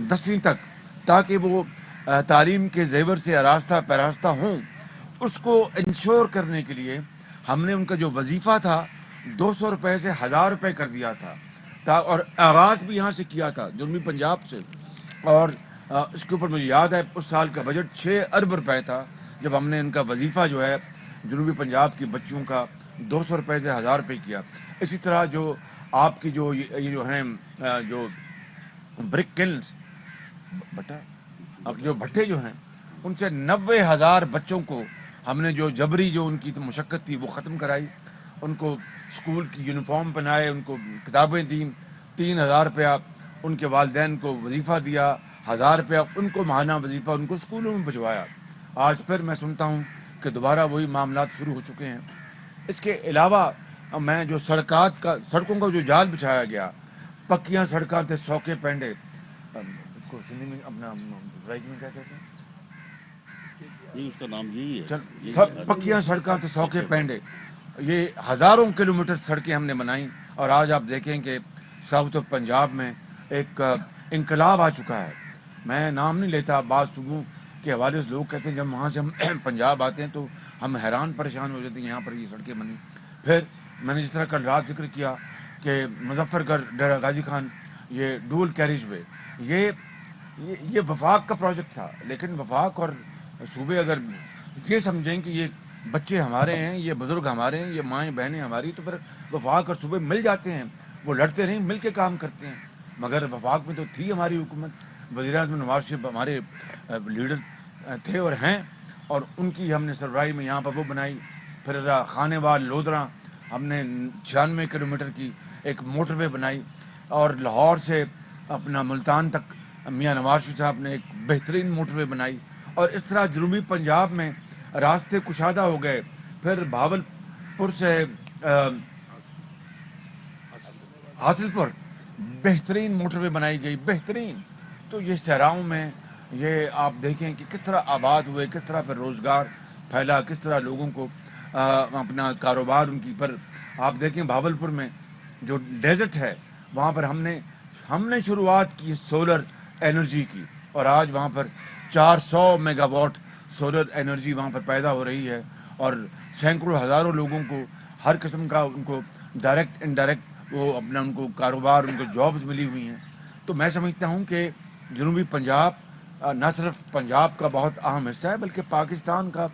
10वीं तक, ताकि वो तालीम के जेवर से आरास्ता पैरास्ता हों, उसको इंश्योर करने के लिए हमने उनका जो वजीफ़ा था 200 रुपये से 1000 रुपये कर दिया था। और आगाज़ भी यहाँ से किया था, जनूबी पंजाब से। और इसके ऊपर मुझे याद है उस साल का बजट 6 अरब रुपये था, जब हमने इनका वजीफ़ा जो है जनूबी पंजाब की बच्चियों का 200 रुपये से 1000 रुपये किया। इसी तरह जो आपकी जो ये जो हैं जो ब्रिक किल्स, भट्टा अब जो भट्टे जो हैं उनसे 90,000 बच्चों को हमने जो जबरी जो उनकी मुशक्क़त थी वो ख़त्म कराई, उनको स्कूल की यूनिफॉर्म पहनाए, उनको किताबें दी, 3,000 रुपया उनके वालिदैन को वजीफ़ा दिया, 1,000 रुपया उनको माहाना वजीफ़ा उनको स्कूलों में भिजवाया। आज फिर मैं सुनता हूँ कि दोबारा वही मामलात शुरू हो चुके हैं। इसके अलावा मैं जो सड़कों का जो जाल बिछाया गया, पक्कियाँ सड़कें थे, सौके पेंडे, इसको सिंधी में अपना राइट में क्या कहते हैं, ये उसका नाम यही है। चल सब पक्कियाँ सड़कें थे, सौके पेंडे, ये हज़ारों किलोमीटर सड़कें हमने बनाई। और आज आप देखें कि साउथ ऑफ पंजाब में एक इनकलाब आ चुका है। मैं नाम नहीं लेता, बात सुबह के हवाले से लोग कहते हैं जब वहाँ से हम पंजाब आते हैं तो हम हैरान परेशान हो जाते हैं, यहाँ पर ये सड़कें बनी। फिर मैंने जिस तरह कल रात जिक्र किया कि मुजफ्फरगढ़ डेरा गाजी खान ये डुअल कैरिज वे, ये वफाक का प्रोजेक्ट था, लेकिन वफाक और सूबे अगर ये समझें कि ये बच्चे हमारे हैं, ये बुज़ुर्ग हमारे हैं, ये माएँ बहनें हमारी, तो फिर वफाक और सूबे मिल जाते हैं, वो लड़ते नहीं, मिल के काम करते हैं। मगर वफाक में तो थी हमारी हुकूमत, वज़ीर-ए-आज़म नवाज शरीफ हमारे लीडर थे और हैं, और उनकी हमने सरबराही में यहाँ पर वो बनाई। फिर खानेवाल लोधरा हमने 96 किलोमीटर की एक मोटरवे बनाई, और लाहौर से अपना मुल्तान तक मियाँ नवाज शरीफ साहब ने एक बेहतरीन मोटरवे बनाई। और इस तरह जनूबी पंजाब में रास्ते कुशादा हो गए। फिर भावलपुर से हासिलपुर बेहतरीन मोटरवे बनाई गई, बेहतरीन। तो ये सहराओं में ये आप देखें कि किस तरह आबाद हुए, किस तरह पर रोज़गार फैला, किस तरह लोगों को अपना कारोबार उनकी पर। आप देखें भावलपुर में जो डेजर्ट है वहाँ पर हमने शुरुआत की सोलर एनर्जी की, और आज वहाँ पर 400 मेगावाट सोलर एनर्जी वहाँ पर पैदा हो रही है, और सैकड़ों हज़ारों लोगों को हर किस्म का उनको डायरेक्ट इनडायरेक्ट वो अपना उनको कारोबार, उनको जॉब्स मिली हुई हैं। तो मैं समझता हूँ कि जनूबी पंजाब न सिर्फ पंजाब का बहुत अहम हिस्सा है बल्कि पाकिस्तान का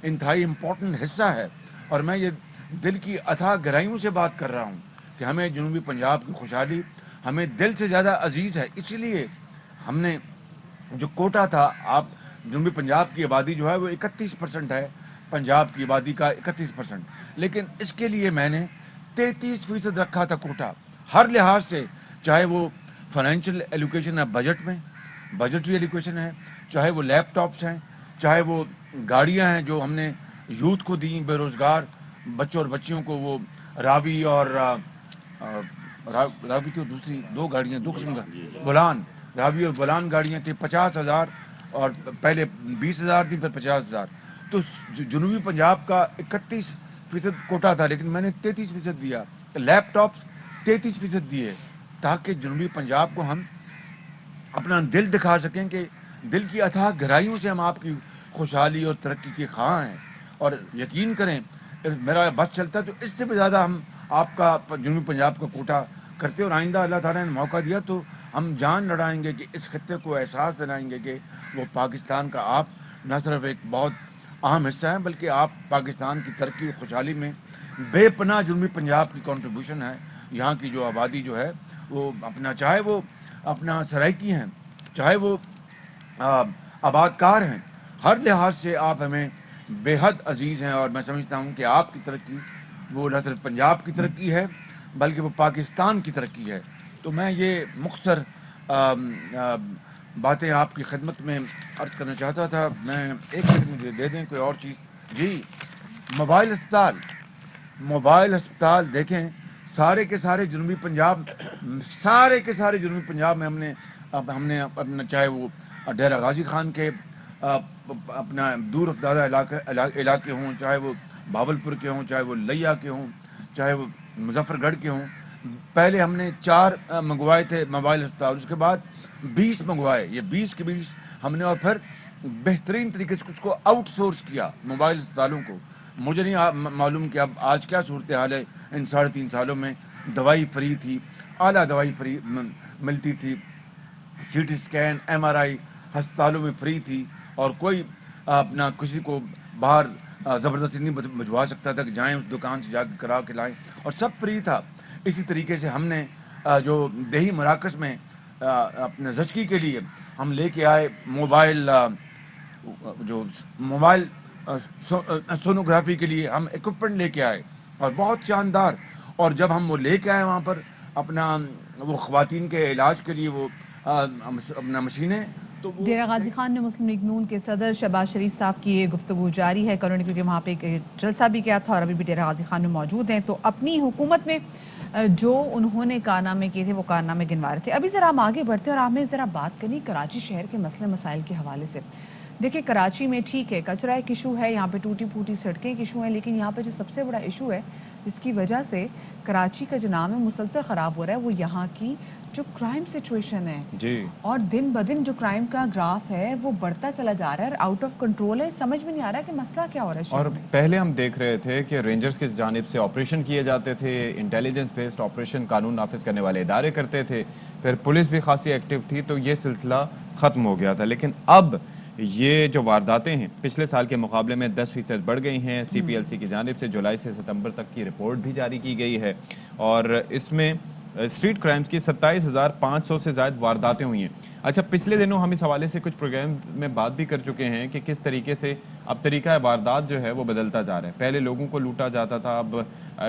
इंतहाई इम्पोर्टेंट हिस्सा है। और मैं ये दिल की अथाह गहराइयों से बात कर रहा हूँ कि हमें जनूबी पंजाब की खुशहाली हमें दिल से ज़्यादा अजीज़ है। इसलिए हमने जो कोटा था, आप जनूबी पंजाब की आबादी जो है वो 31% है, पंजाब की आबादी का 31%, लेकिन इसके लिए मैंने 33% रखा था कोटा, हर लिहाज से, चाहे वो फाइनेंशियल एलोकेशन है बजट में, बजटरी एलोकेशन है, चाहे वो लैपटॉप्स हैं, चाहे वो गाड़ियां हैं जो हमने यूथ को दी, बेरोज़गार बच्चों और बच्चियों को, वो रावी और रावी तो दूसरी दो गाड़ियाँ, दो किस्म का बुलान, रावी और बुलान गाड़ियाँ थी, 50,000 और पहले 20,000 थी, फिर 50,000। तो जनूबी पंजाब का 31% कोटा था, लेकिन मैंने 33% दिया। लैपटॉप्स 33% दिए, ताकि जनूबी पंजाब को हम अपना दिल दिखा सकें कि दिल की अथाह गहराइयों से हम आपकी खुशहाली और तरक्की के ख़्वाह हैं। और यकीन करें मेरा बस चलता है तो इससे भी ज़्यादा हम आपका जनूबी पंजाब का कोटा करते, और आइंदा अल्लाह ताला ने मौका दिया तो हम जान लड़ाएंगे कि इस खत्ते को एहसास दिलाएंगे कि वो पाकिस्तान का आप न सिर्फ एक बहुत अहम हिस्सा है बल्कि आप पाकिस्तान की तरक्की और खुशहाली में बेपनाह जनूबी पंजाब की कंट्रीब्यूशन है। यहाँ की जो आबादी जो है वो अपना, चाहे वो अपना सराइकी हैं, चाहे वो आबादकार हैं, हर लिहाज से आप हमें बेहद अजीज़ हैं। और मैं समझता हूँ कि आपकी तरक्की वो न सिर्फ पंजाब की तरक्की है बल्कि वो पाकिस्तान की तरक्की है। तो मैं ये मुख्तसर बातें आपकी खिदमत में अर्ज़ करना चाहता था। मैं एक मिनट मुझे दे दें कोई और चीज़। जी, मोबाइल अस्पताल देखें, सारे के सारे जनूबी पंजाब, सारे के सारे जनूबी पंजाब में हमने अपना, चाहे वो डेरा गाजी खान के अपना दूर अफ्तारा इलाके हों, चाहे वो भावलपुर के हों, चाहे वो लिया के हों, चाहे वो मुजफ्फरगढ़ के हों। पहले हमने 4 मंगवाए थे मोबाइल अस्पताल, उसके बाद 20 मंगवाए, ये 20 के 20 हमने, और फिर बेहतरीन तरीके से कुछ को आउटसोर्स किया मोबाइल अस्पतालों को। मुझे नहीं मालूम कि अब आज क्या सूरत हाल है। इन 3.5 सालों में दवाई फ्री थी, आला दवाई फ्री मिलती थी, CT स्कैन MRI अस्पतालों में फ्री थी, और कोई अपना किसी को बाहर ज़बरदस्ती नहीं भिजवा सकता था कि जाएं उस दुकान से जाकर करा के लाएँ, और सब फ्री था। इसी तरीके से हमने जो देही मराकज़ में अपने ज़चगी के लिए ہم لے کے آئے موبائل سونوگرافی کے لیے ہم ایکوپمنٹ لے کے آئے اور بہت شاندار. اور جب ہم وہ لے کے آئے وہاں پر اپنا وہ خواتین کے علاج کے لیے وہ اپنا مشینیں. ڈیرہ غازی خان میں مسلم لیگ نون کے صدر شہباز شریف صاحب کی یہ گفتگو جاری ہے کرنے کیونکہ وہاں پہ ایک جلسہ بھی کیا تھا اور ابھی بھی ڈیرہ غازی خان میں موجود ہیں. تو اپنی حکومت میں جو انہوں نے کارنامے کیے تھے وہ کارنامے گنوا رہے تھے. ابھی ذرا ہم آگے بڑھتے ہیں اور ہمیں ذرا بات کرنی کراچی شہر کے مسئلے مسائل کے حوالے سے. دیکھیں کراچی میں ٹھیک ہے کچرا ایک ایشو ہے, یہاں پہ ٹوٹی پھوٹی سڑکیں ایک ایشو ہیں, لیکن یہاں پہ جو سب سے بڑا ایشو ہے جس کی وجہ سے کراچی کا جو نام ہے مسلسل خراب ہو رہا ہے وہ یہاں کی جو کرائم سچویشن ہے. جی. اور دن بدن جو کرائم کا گراف ہے وہ بڑھتا چلا جا رہا ہے, آؤٹ آف کنٹرول ہے. سمجھ میں نہیں آ رہا کہ مسئلہ کیا ہو رہا ہے. اور پہلے ہم دیکھ رہے تھے کہ رینجرز کی جانب سے آپریشن کیے جاتے تھے, انٹیلیجنس بیسڈ آپریشن قانون نافذ کرنے والے ادارے کرتے تھے, پھر پولیس بھی خاصی ایکٹیو تھی, تو یہ سلسلہ ختم ہو گیا تھا. لیکن اب یہ جو وارداتیں ہیں پچھلے سال کے مقابلے میں 10% بڑھ گئی ہیں. سی پی ایل سی کی جانب سے جولائی سے ستمبر تک کی رپورٹ بھی جاری کی گئی ہے اور اس میں اسٹریٹ کرائمز کی 27,500 سے زائد وارداتیں ہوئی ہیں. اچھا, پچھلے دنوں ہم اس حوالے سے کچھ پروگرام میں بات بھی کر چکے ہیں کہ کس طریقے سے اب طریقہ واردات جو ہے وہ بدلتا جا رہا ہے. پہلے لوگوں کو لوٹا جاتا تھا, اب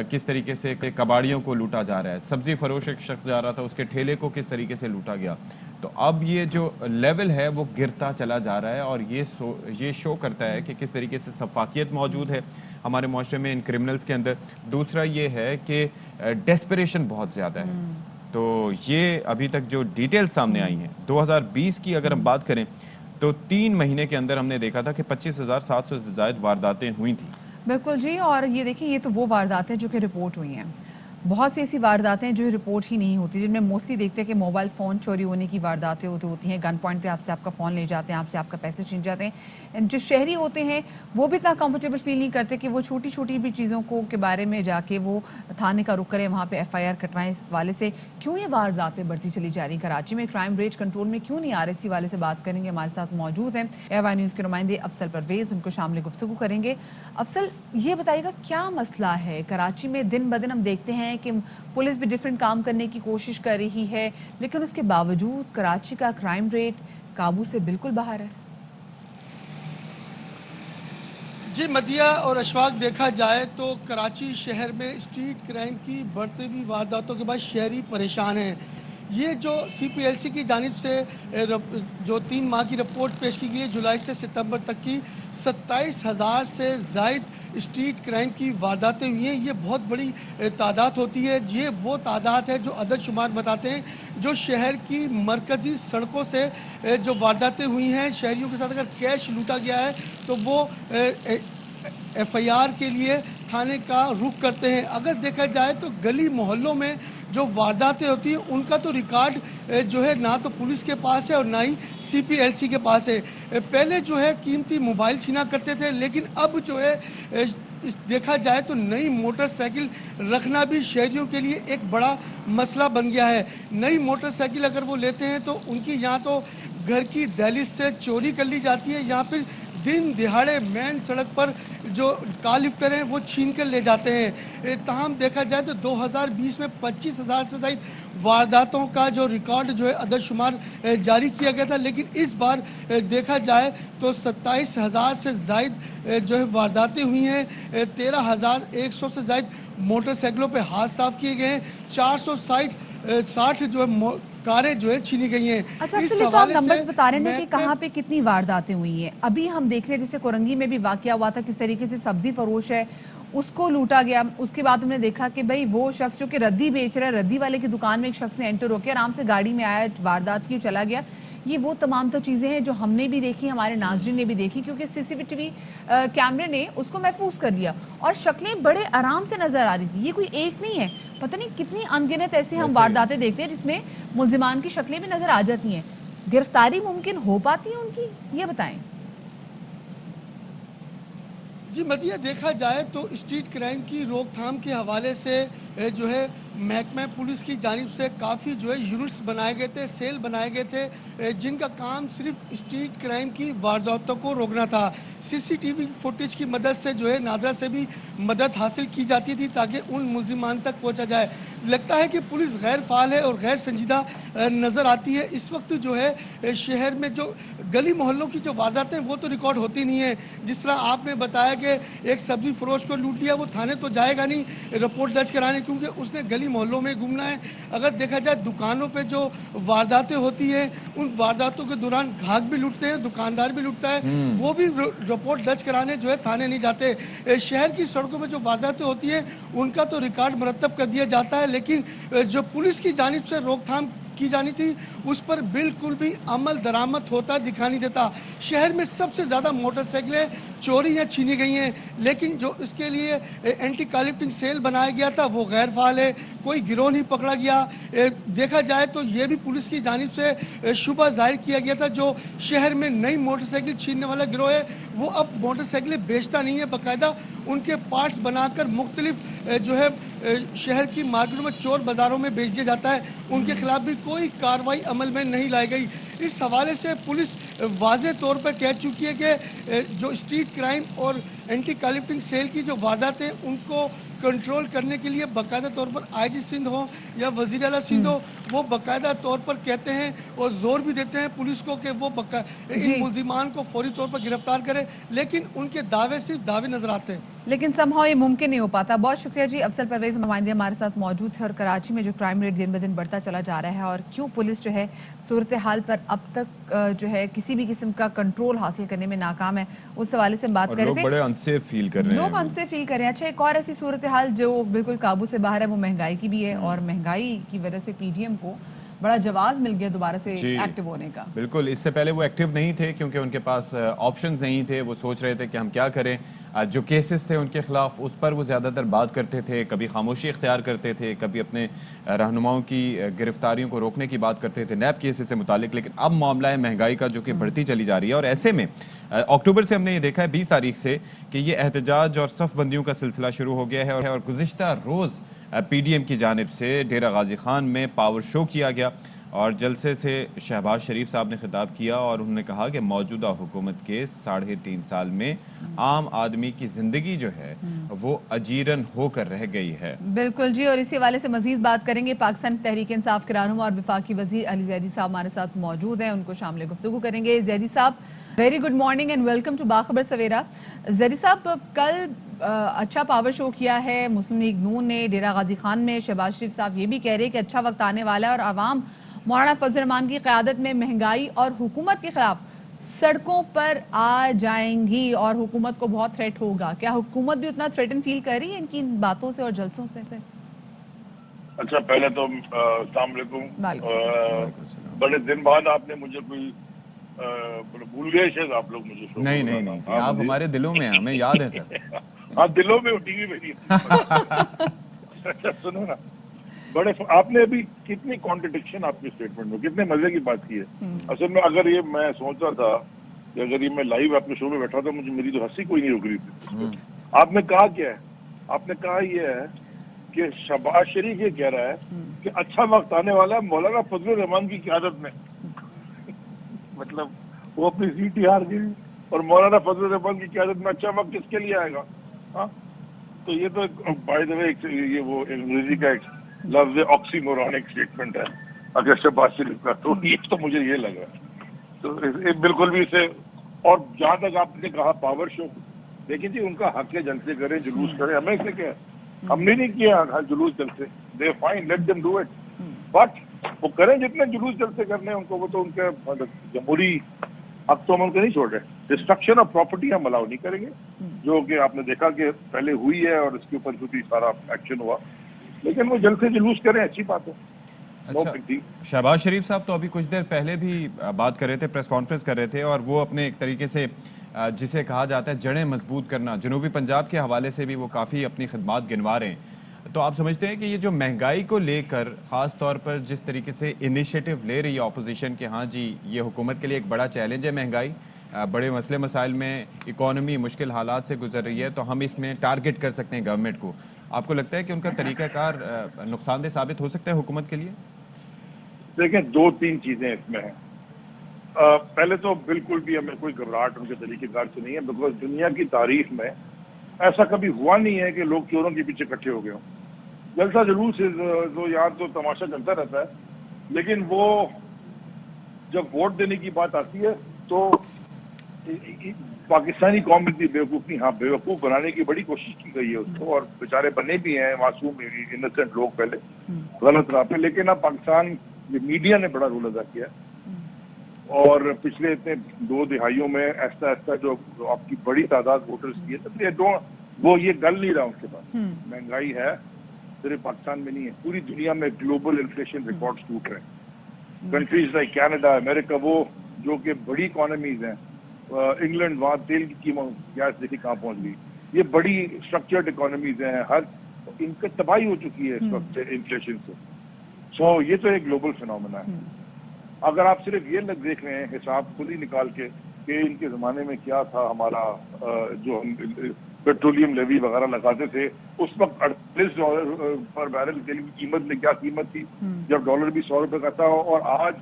کس طریقے سے کباڑیوں کو لوٹا جا رہا ہے. سبزی فروش ایک شخص جا رہا تھا, اس کے ٹھیلے کو کس طریقے سے لوٹا گیا. تو اب یہ جو لیول ہے وہ گرتا چلا جا رہا ہے اور یہ شو کرتا ہے کہ کس طریقے سے شفافیت موجود ہے ہمارے معاشرے میں ان کرمنلز کے اندر. دوسرا یہ ہے کہ ڈیسپریشن بہت زیادہ ہے. تو یہ ابھی تک جو ڈیٹیل سامنے آئی ہیں 2020 کی اگر ہم بات کریں تو 3 مہینے کے اندر ہم نے دیکھا تھا کہ 25,700 سے زائد وارداتیں ہوئی تھیں. بالکل جی. اور یہ دیکھیں یہ تو وہ وارداتیں جو کہ رپورٹ ہوئی ہیں. بہت سی ایسی وارداتیں جو رپورٹ ہی نہیں ہوتی, جن میں موسٹلی دیکھتے ہیں کہ موبائل فون چوری ہونے کی وارداتیں ہوتی ہیں, گن پوائنٹ پہ آپ سے آپ کا فون لے جاتے ہیں, آپ سے آپ کا پیسے چھین جاتے ہیں. جو شہری ہوتے ہیں وہ بھی اتنا کمفرٹیبل فیل نہیں کرتے کہ وہ چھوٹی چھوٹی بھی چیزوں کو کے بارے میں جا کے وہ تھانے کا رخ کریں, وہاں پہ ایف آئی آر کٹوائیں. اس والے سے کیوں یہ وارداتیں بڑھتی چلی جا رہی کراچی میں, کرائم ریٹ کنٹرول میں کیوں نہیں آ رہے, اسی والے سے بات کریں گے. ہمارے ساتھ موجود ہیں اے وائی نیوز کے نمائندے افضل پرویز, ان کو شامل گفتگو کریں گے. افضل, یہ بتائیے گا کیا مسئلہ ہے کراچی میں؟ دن بدن ہم دیکھتے ہیں کہ پولیس بھی ڈیفرنٹ کام کرنے کی کوشش کر رہی ہے, لیکن اس کے باوجود کراچی کا کرائم ریٹ قابو سے بالکل باہر ہے. جی مدیہ اور اشفاق, دیکھا جائے تو کراچی شہر میں اسٹریٹ کرائم کی بڑھتی ہوئی وارداتوں کے بعد شہری پریشان ہیں. یہ جو سی پی ایل سی کی جانب سے جو 3 ماہ کی رپورٹ پیش کی گئی ہے جولائی سے ستمبر تک کی, 27,000 سے زائد اسٹریٹ کرائم کی وارداتیں ہوئی ہیں. یہ بہت بڑی تعداد ہوتی ہے. یہ وہ تعداد ہے جو عدد شمار بتاتے ہیں جو شہر کی مرکزی سڑکوں سے جو وارداتیں ہوئی ہیں. شہریوں کے ساتھ اگر کیش لوٹا گیا ہے تو وہ ایف آئی آر کے لیے تھانے کا رخ کرتے ہیں. اگر دیکھا جائے تو گلی محلوں میں جو وارداتیں ہوتی ہیں ان کا تو ریکارڈ جو ہے نہ تو پولیس کے پاس ہے اور نہ ہی سی پی ایل سی کے پاس ہے. پہلے جو ہے قیمتی موبائل چھینا کرتے تھے, لیکن اب جو ہے دیکھا جائے تو نئی موٹر سائیکل رکھنا بھی شہریوں کے لیے ایک بڑا مسئلہ بن گیا ہے. نئی موٹر سائیکل اگر وہ لیتے ہیں تو ان کی یہاں تو گھر کی دہلیز سے چوری کر لی جاتی ہے, یہاں پھر دن دہاڑے مین سڑک پر جو کار لفٹر ہیں وہ چھین کر لے جاتے ہیں. تاہم دیکھا جائے تو 2020 میں 25,000 سے زائد وارداتوں کا جو ریکارڈ جو ہے عدد شمار جاری کیا گیا تھا, لیکن اس بار دیکھا جائے تو 27,000 سے زائد جو ہے وارداتیں ہوئی ہیں. 13,100 سے زائد موٹر سائیکلوں پہ ہاتھ صاف کیے گئے ہیں. 460 جو ہے کاریں جو ہے چھینی گئی ہیں. اچھا, تو آپ نمبرز بتا رہے ہیں کہ کہاں پہ کتنی وارداتیں ہوئی ہیں. ابھی ہم دیکھ رہے ہیں جیسے کورنگی میں بھی واقعہ ہوا تھا, کس طریقے سے سبزی فروش ہے اس کو لوٹا گیا. اس کے بعد ہم نے دیکھا کہ بھئی وہ شخص جو کہ ردی بیچ رہا ہے, ردی والے کی دکان میں ایک شخص نے انٹر ہو کے آرام سے گاڑی میں آیا, واردات کی چلا گیا. یہ وہ تمام تو چیزیں ہیں جو ہم نے بھی دیکھی, ہمارے ناظرین نے بھی دیکھی, کیونکہ سی سی ٹی وی کیمرے نے اس کو محفوظ کر لیا اور شکلیں بڑے آرام سے نظر آ رہی تھی. یہ کوئی ایک نہیں ہے, پتہ نہیں کتنی انگنت ایسے ہم وارداتیں دیکھتے ہیں جس میں ملزمان کی شکلیں بھی نظر آ جاتی ہیں. گرفتاری ممکن ہو پاتی ہے ان کی, یہ بتائیں. جی مدیہ, دیکھا جائے تو اسٹریٹ کرائم کی روک تھام کے حوالے سے जो है महकमा पुलिस की जानिब से काफ़ी जो है यूनिट्स बनाए गए थे, सेल बनाए गए थे, जिनका काम सिर्फ स्ट्रीट क्राइम की वारदातों को रोकना था। सीसीटीवी फुटेज की मदद से जो है नादरा से भी मदद हासिल की जाती थी ताकि उन मुल्जिमान तक पहुंचा जाए। लगता है कि पुलिस गैर फाल है और गैर संजीदा नज़र आती है। इस वक्त जो है शहर में जो गली मोहल्लों की जो वारदातें वो तो रिकॉर्ड होती नहीं है। जिस तरह आपने बताया कि एक सब्जी फरोश को लूट लिया, वो थाने तो जाएगा नहीं रिपोर्ट दर्ज कराने, क्योंकि उसने गली मोहल्लों में घूमना है। अगर देखा जाए दुकानों पे जो वारदातें होती हैं, उन वारदातों के दौरान ग्राहक भी लूटते हैं, दुकानदार भी लूटता है, वो भी रिपोर्ट दर्ज कराने जो है थाने नहीं जाते। शहर की सड़कों में जो वारदातें होती हैं उनका तो रिकॉर्ड मरतब कर दिया जाता है, लेकिन जो पुलिस की जानिब से रोकथाम की जानी थी उस पर बिल्कुल भी अमल दरामद होता दिखा नहीं देता। शहर में सबसे ज़्यादा मोटरसाइकिलें चोरी या छीनी गई हैं, लेकिन जो इसके लिए एंटी कॉरप्टिंग सेल बनाया गया था वो गैर फाल है, कोई गिरोह नहीं पकड़ा गया। देखा जाए तो ये भी पुलिस की जानिब से शुबा जाहिर किया गया था, जो शहर में नई मोटरसाइकिल छीनने वाला गिरोह है वो अब मोटरसाइकिलें बेचता नहीं है, बाकायदा उनके पार्ट्स बनाकर मुख्तलिफ जो है शहर की मार्केटों में, चोर बाज़ारों में बेच दिया जाता है। उनके खिलाफ भी कोई कार्रवाई अमल में नहीं लाई गई। इस हवाले से पुलिस वाज़े तौर पर कह चुकी है कि जो स्ट्रीट क्राइम और एंटी कॉरप्टिंग सेल की जो वारदातें उनको कंट्रोल करने के लिए बाकायदा तौर पर आईजी सिंध हो या वज़ीर आला सिंध हो, वो बाकायदा तौर पर कहते हैं और जोर भी देते हैं पुलिस को कि वो इन मुल्जिमान को फौरी तौर पर गिरफ्तार करे, लेकिन उनके दावे सिर्फ दावे नजर आते हैं। लेकिन समहाउ ये मुमकिन नहीं हो पाता। बहुत शुक्रिया जी। अफसर परवेज नुमाइंदे हमारे साथ मौजूद थे। और कराची में जो क्राइम रेट दिन ब दिन बढ़ता चला जा रहा है और क्यों पुलिस जो है सूरत हाल पर अब तक जो है किसी भी किस्म का कंट्रोल हासिल करने में नाकाम है, उस हवाले से बात कर रहे थे। लोग बड़े अनसेफ फील कर रहे हैं। लोग अनसेफ फील कर रहे हैं। अच्छा, एक और ऐसी सूरत हाल जो बिल्कुल काबू से बाहर है वो महंगाई की भी है, और महंगाई की वजह से पीडीएम को बड़ा जवाब मिल गया दोबारा से एक्टिव होने का। बिल्कुल, इससे पहले वो एक्टिव नहीं थे क्योंकि उनके पास ऑप्शंस नहीं थे। वो सोच रहे थे कि हम क्या करें। जो केसेस थे उनके खिलाफ उस पर वो ज़्यादातर बात करते थे, कभी खामोशी इख्तियार करते थे, कभी अपने रहनुमाओं की गिरफ्तारियों को रोकने की बात करते थे नैब केसेस से मुतालिक। लेकिन अब मामला है महंगाई का, जो कि बढ़ती चली जा रही है। और ऐसे में अक्टूबर से हमने ये देखा है 20 तारीख से कि ये एहतजाज और सफ़ बंदियों का सिलसिला शुरू हो गया है। और गुज़िश्ता रोज़ पीडीएम की जानिब से डेरा गाजी खान में पावर शो किया गया और जलसे से शहबाज शरीफ साहब ने खिताब किया और उन्होंने कहा कि मौजूदा हुकूमत के 3.5 साल में आम आदमी की ज़िंदगी जो है वो अजीरन होकर रह गई है। बिल्कुल जी। और इसी हवाले से मजीद बात करेंगे। पाकिस्तान तहरीक इंसाफ के रहनुमा और वफाकी वज़ीर अली ज़ैदी साहब हमारे साथ मौजूद हैं, उनको शामिल गुफ्तगू करेंगे। ज़ैदी साहब, very good morning and welcome to Bakhabar Savera. Zaidi साहब, कल अच्छा पावर शो किया है मुस्लिम लीग नून ने डेरा गाजी खान में। शहबाज शरीफ साहब ये भी कह रहे हैं कि अच्छा वक्त आने वाला है और आवाम मौलाना फजल रहमान की क़यादत में महंगाई और हुकूमत के खिलाफ सड़कों पर आ जाएंगी और हुकूमत को बहुत थ्रेट होगा। क्या हुकूमत भी उतना थ्रेटन फील कर रही है इनकी बातों से और जलसों से? अच्छा, पहले तो अस्सलाम वालेकुम। बड़े दिन बाद आपने मुझे कोई भूल गए शायद आप लोग मुझे। नहीं, आप हमारे दिलों में हैं, हमें याद है सर। हाँ, दिलों में, टीवी में नहीं। अच्छा सुनो ना, बड़े आपने अभी कितनी कॉन्ट्रडिक्शन आपके स्टेटमेंट में, कितने मजे की बात की है। असल में अगर ये मैं सोच रहा था कि अगर ये मैं लाइव आपके शो में बैठा था, मुझे मेरी तो हंसी कोई नहीं रुक रही थी। आपने कहा क्या है? आपने कहा ये है कि शहबाज शरीफ ये कह रहा है कि अच्छा वक्त आने वाला है मौलाना फजल रहमान की क़यादत में। मतलब वो अपनी सीट ही हार गई और मौलाना फजल रहमान की क़यादत में अच्छा वक्त किसके लिए आएगा? हाँ, तो ये तो बाय द वे ये वो अंग्रेजी का एक लफ्ज़ ऑक्सीमोरॉनिक स्टेटमेंट है अगर शहबाज शरीफ का, तो ये तो मुझे ये लगा। तो बिल्कुल भी इसे, और जहाँ तक आपने कहा पावर शो, देखिए जी उनका हक है, जलसे करें, जुलूस करें, हमें इससे क्या है? हमने नहीं किया जुलूस जलसे, they fine, let them do it, but वो करें जितने जुलूस जलसे करने हैं उनको, वो तो उनके जमहूरी हक तो हम उनको नहीं छोड़ रहे। डिस्ट्रक्शन ऑफ प्रॉपर्टी हम अलाउ नहीं करेंगे, जो कि आपने देखा कि पहले हुई है और इसके ऊपर भी सारा एक्शन हुआ, लेकिन वो जल्द से जुलूस करें, अच्छी बात है। अच्छा, शहबाज शरीफ साहब तो अभी कुछ देर पहले भी बात कर रहे थे, प्रेस कॉन्फ्रेंस कर रहे थे, और वो अपने एक तरीके से जिसे कहा जाता है जड़ें मजबूत करना, जनूबी पंजाब के हवाले से भी वो काफ़ी अपनी खिदमात गिनवा रहे हैं। तो आप समझते हैं कि ये जो महंगाई को लेकर ख़ास तौर पर जिस तरीके से इनिशिएटिव ले रही है अपोजिशन कि हाँ जी ये हुकूमत के लिए एक बड़ा चैलेंज है महंगाई, बड़े मसले मसाइल में इकॉनमी मुश्किल हालात से गुजर रही है, तो हम इसमें टारगेट कर सकते हैं गवर्नमेंट को, آپ کو لگتا ہے کہ ان کا طریقہ کار نقصان دہ ثابت ہو سکتا ہے حکومت کے لیے؟ دیکھیں 2-3 چیزیں اس میں ہیں. پہلے تو بالکل بھی ہمیں کوئی گھبراہٹ ان کے طریقہ کار سے نہیں ہے، بیکاز دنیا کی تاریخ میں ایسا کبھی ہوا نہیں ہے کہ لوگ چوروں کے پیچھے اکٹھے ہو گئے ہوں. جلسہ جلوس سے تو یار تو تماشا چلتا رہتا ہے، لیکن وہ جب ووٹ دینے کی بات آتی ہے تو پاکستانی قوم اتنی بیوقوف نہیں. ہاں بیوقوف بنانے کی بڑی کوشش کی گئی ہے اس کو، اور بیچارے بنے بھی ہیں معصوم انوسینٹ لوگ پہلے غلط راہ پہ، لیکن اب پاکستان میڈیا نے بڑا رول ادا کیا اور پچھلے اتنے 2 دہائیوں میں ایسا جو آپ کی بڑی تعداد ووٹرز کی ہے، وہ یہ گل نہیں رہا ان کے پاس. مہنگائی ہے صرف پاکستان میں نہیں ہے، پوری دنیا میں گلوبل انفلیشن ریکارڈز ٹوٹ رہے ہیں. کنٹریز لائک کینیڈا، امریکہ، وہ جو کہ بڑی اکانومیز ہیں، انگلینڈ، وہاں تیل کی قیمت گیس دیکھی کہاں پہنچ گئی. یہ بڑی اسٹرکچرڈ اکانومیز ہیں، ہر ان کی تباہی ہو چکی ہے اس وقت انفلیشن سے. سو یہ تو ایک گلوبل فنومینا ہے. اگر آپ صرف یہ دیکھ رہے ہیں حساب خود ہی نکال کے کہ ان کے زمانے میں کیا تھا ہمارا جو ہم پیٹرولیم لیوی وغیرہ لگاتے تھے، اس وقت $48 پر بیرل تیل کی قیمت میں کیا قیمت تھی جب ڈالر بھی $100 کا تھا، اور آج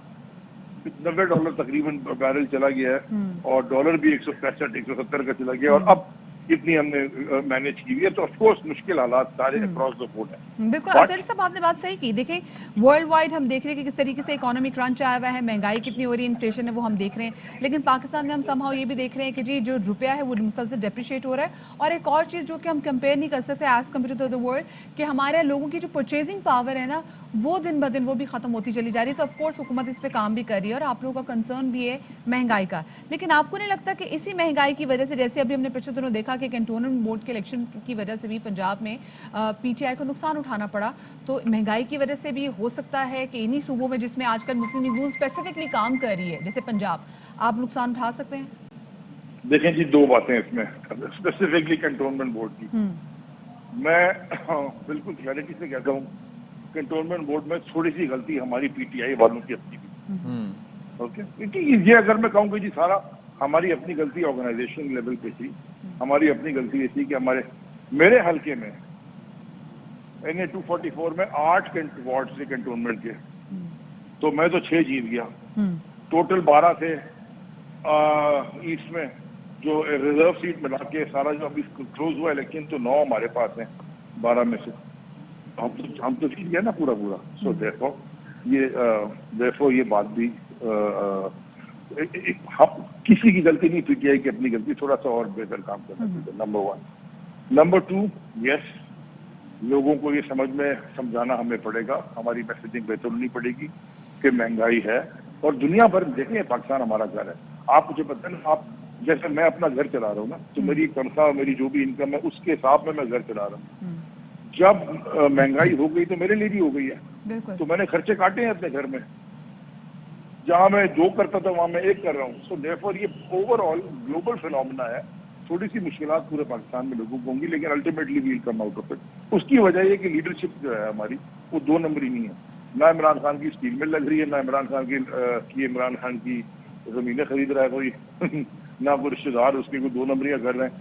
$90 تقریباً بیرل چلا گیا ہے اور ڈالر بھی 165-170 کا چلا گیا، اور اب کتنی ہم نے مینیج کی ہوئی ہے. تو آف کورس مشکل حالات سارے اکراس دا بورڈ ہیں. بالکل اصل صاحب آپ نے بات صحیح کی. دیکھیں ورلڈ وائڈ ہم دیکھ رہے ہیں کہ کس طریقے سے اکانومی کرنچ آیا ہوا ہے، مہنگائی کتنی ہو رہی ہے، انفلیشن ہے وہ ہم دیکھ رہے ہیں، لیکن پاکستان میں ہم سم ہاؤ یہ بھی دیکھ رہے ہیں کہ جی جو روپیہ ہے وہ مسلسل ڈیپریشیٹ ہو رہا ہے. اور ایک اور چیز جو کہ ہم کمپیئر نہیں کر سکتے as compare to the world, کہ ہمارے لوگوں کی جو پرچیزنگ پاور ہے نا وہ دن بہ دن وہ بھی ختم ہوتی چلی جا رہی ہے. تو آف کورس حکومت اس پہ کام بھی کر رہی ہے اور آپ لوگوں کا کنسرن بھی ہے مہنگائی کا. لیکن آپ کو نہیں لگتا کہ اسی مہنگائی کی وجہ سے، جیسے ابھی ہم نے پچھلے دنوں دیکھا کہ کنٹونمنٹ بورڈ کے الیکشن کی وجہ سے بھی پنجاب میں پی ٹی آئی کو نقصان اٹھانا پڑا، تو مہنگائی کی وجہ سے بھی ہو سکتا ہے کہ انہی صوبوں میں جس میں آج کل مسلم لیگ اسپیسیفکلی کام کر رہی ہے جیسے پنجاب، آپ نقصان اٹھا سکتے ہیں؟ دیکھیں جی 2 باتیں اس میں اسپیسیفکلی کنٹونمنٹ بورڈ کی. میں بالکل کلیئرٹی سے کہتا ہوں کنٹونمنٹ بورڈ میں تھوڑی سی غلطی ہماری پی ٹی آئی والوں کی اپنی بھی. اوکے، کیونکہ یہ اگر میں کہوں کہ جی سارا ہماری اپنی غلطی آرگنائزیشن لیول پہ تھی، ہماری اپنی غلطی یہ تھی کہ میرے حلقے میں NA 244 میں 8 وارڈ سے کنٹونمنٹ کے، تو میں تو 6 جیت گیا. ٹوٹل 12 تھے ایسٹ میں، جو ریزرو سیٹ ملا کے سارا جو ابھی کلوز ہوا الیکشن تو 9 ہمارے پاس ہیں 12 میں سے. ہم تو جیت گیا نا پورا. سو دیکھو یہ بات بھی کسی کی غلطی نہیں، پی ٹی آئی کی اپنی غلطی، تھوڑا سا اور بہتر کام کرنا چاہیے. نمبر 1. نمبر 2، یس لوگوں کو یہ سمجھانا ہمیں پڑے گا، ہماری میسیجنگ بہتر ہونی پڑے گی کہ مہنگائی ہے. اور دنیا بھر دیکھیں پاکستان ہمارا گھر ہے. آپ مجھے پتہ ہے نا، آپ جیسے میں اپنا گھر چلا رہا ہوں نا، تو میری تنخواہ میری جو بھی انکم ہے اس کے حساب میں گھر چلا رہا ہوں. جب مہنگائی ہو گئی تو میرے لیے بھی ہو گئی ہے، تو میں نے خرچے کاٹے ہیں اپنے گھر میں. جہاں میں 2 کرتا تھا وہاں میں 1 کر رہا ہوں. سو دیئرفور یہ اوور آل گلوبل فینومینا ہے. تھوڑی سی مشکلات پورے پاکستان میں لوگوں کو ہوں گی، لیکن ultimately we'll come out of it. اس کی وجہ یہ کہ لیڈرشپ جو ہے ہماری وہ 2 نمبری نہیں ہے. نہ عمران خان کی اسٹیل مل لگ رہی ہے، نہ عمران خان کی زمینیں خرید رہا ہے کوئی، نہ کوئی رشتے دار اس کے کوئی 2 نمبریاں کر رہے ہیں.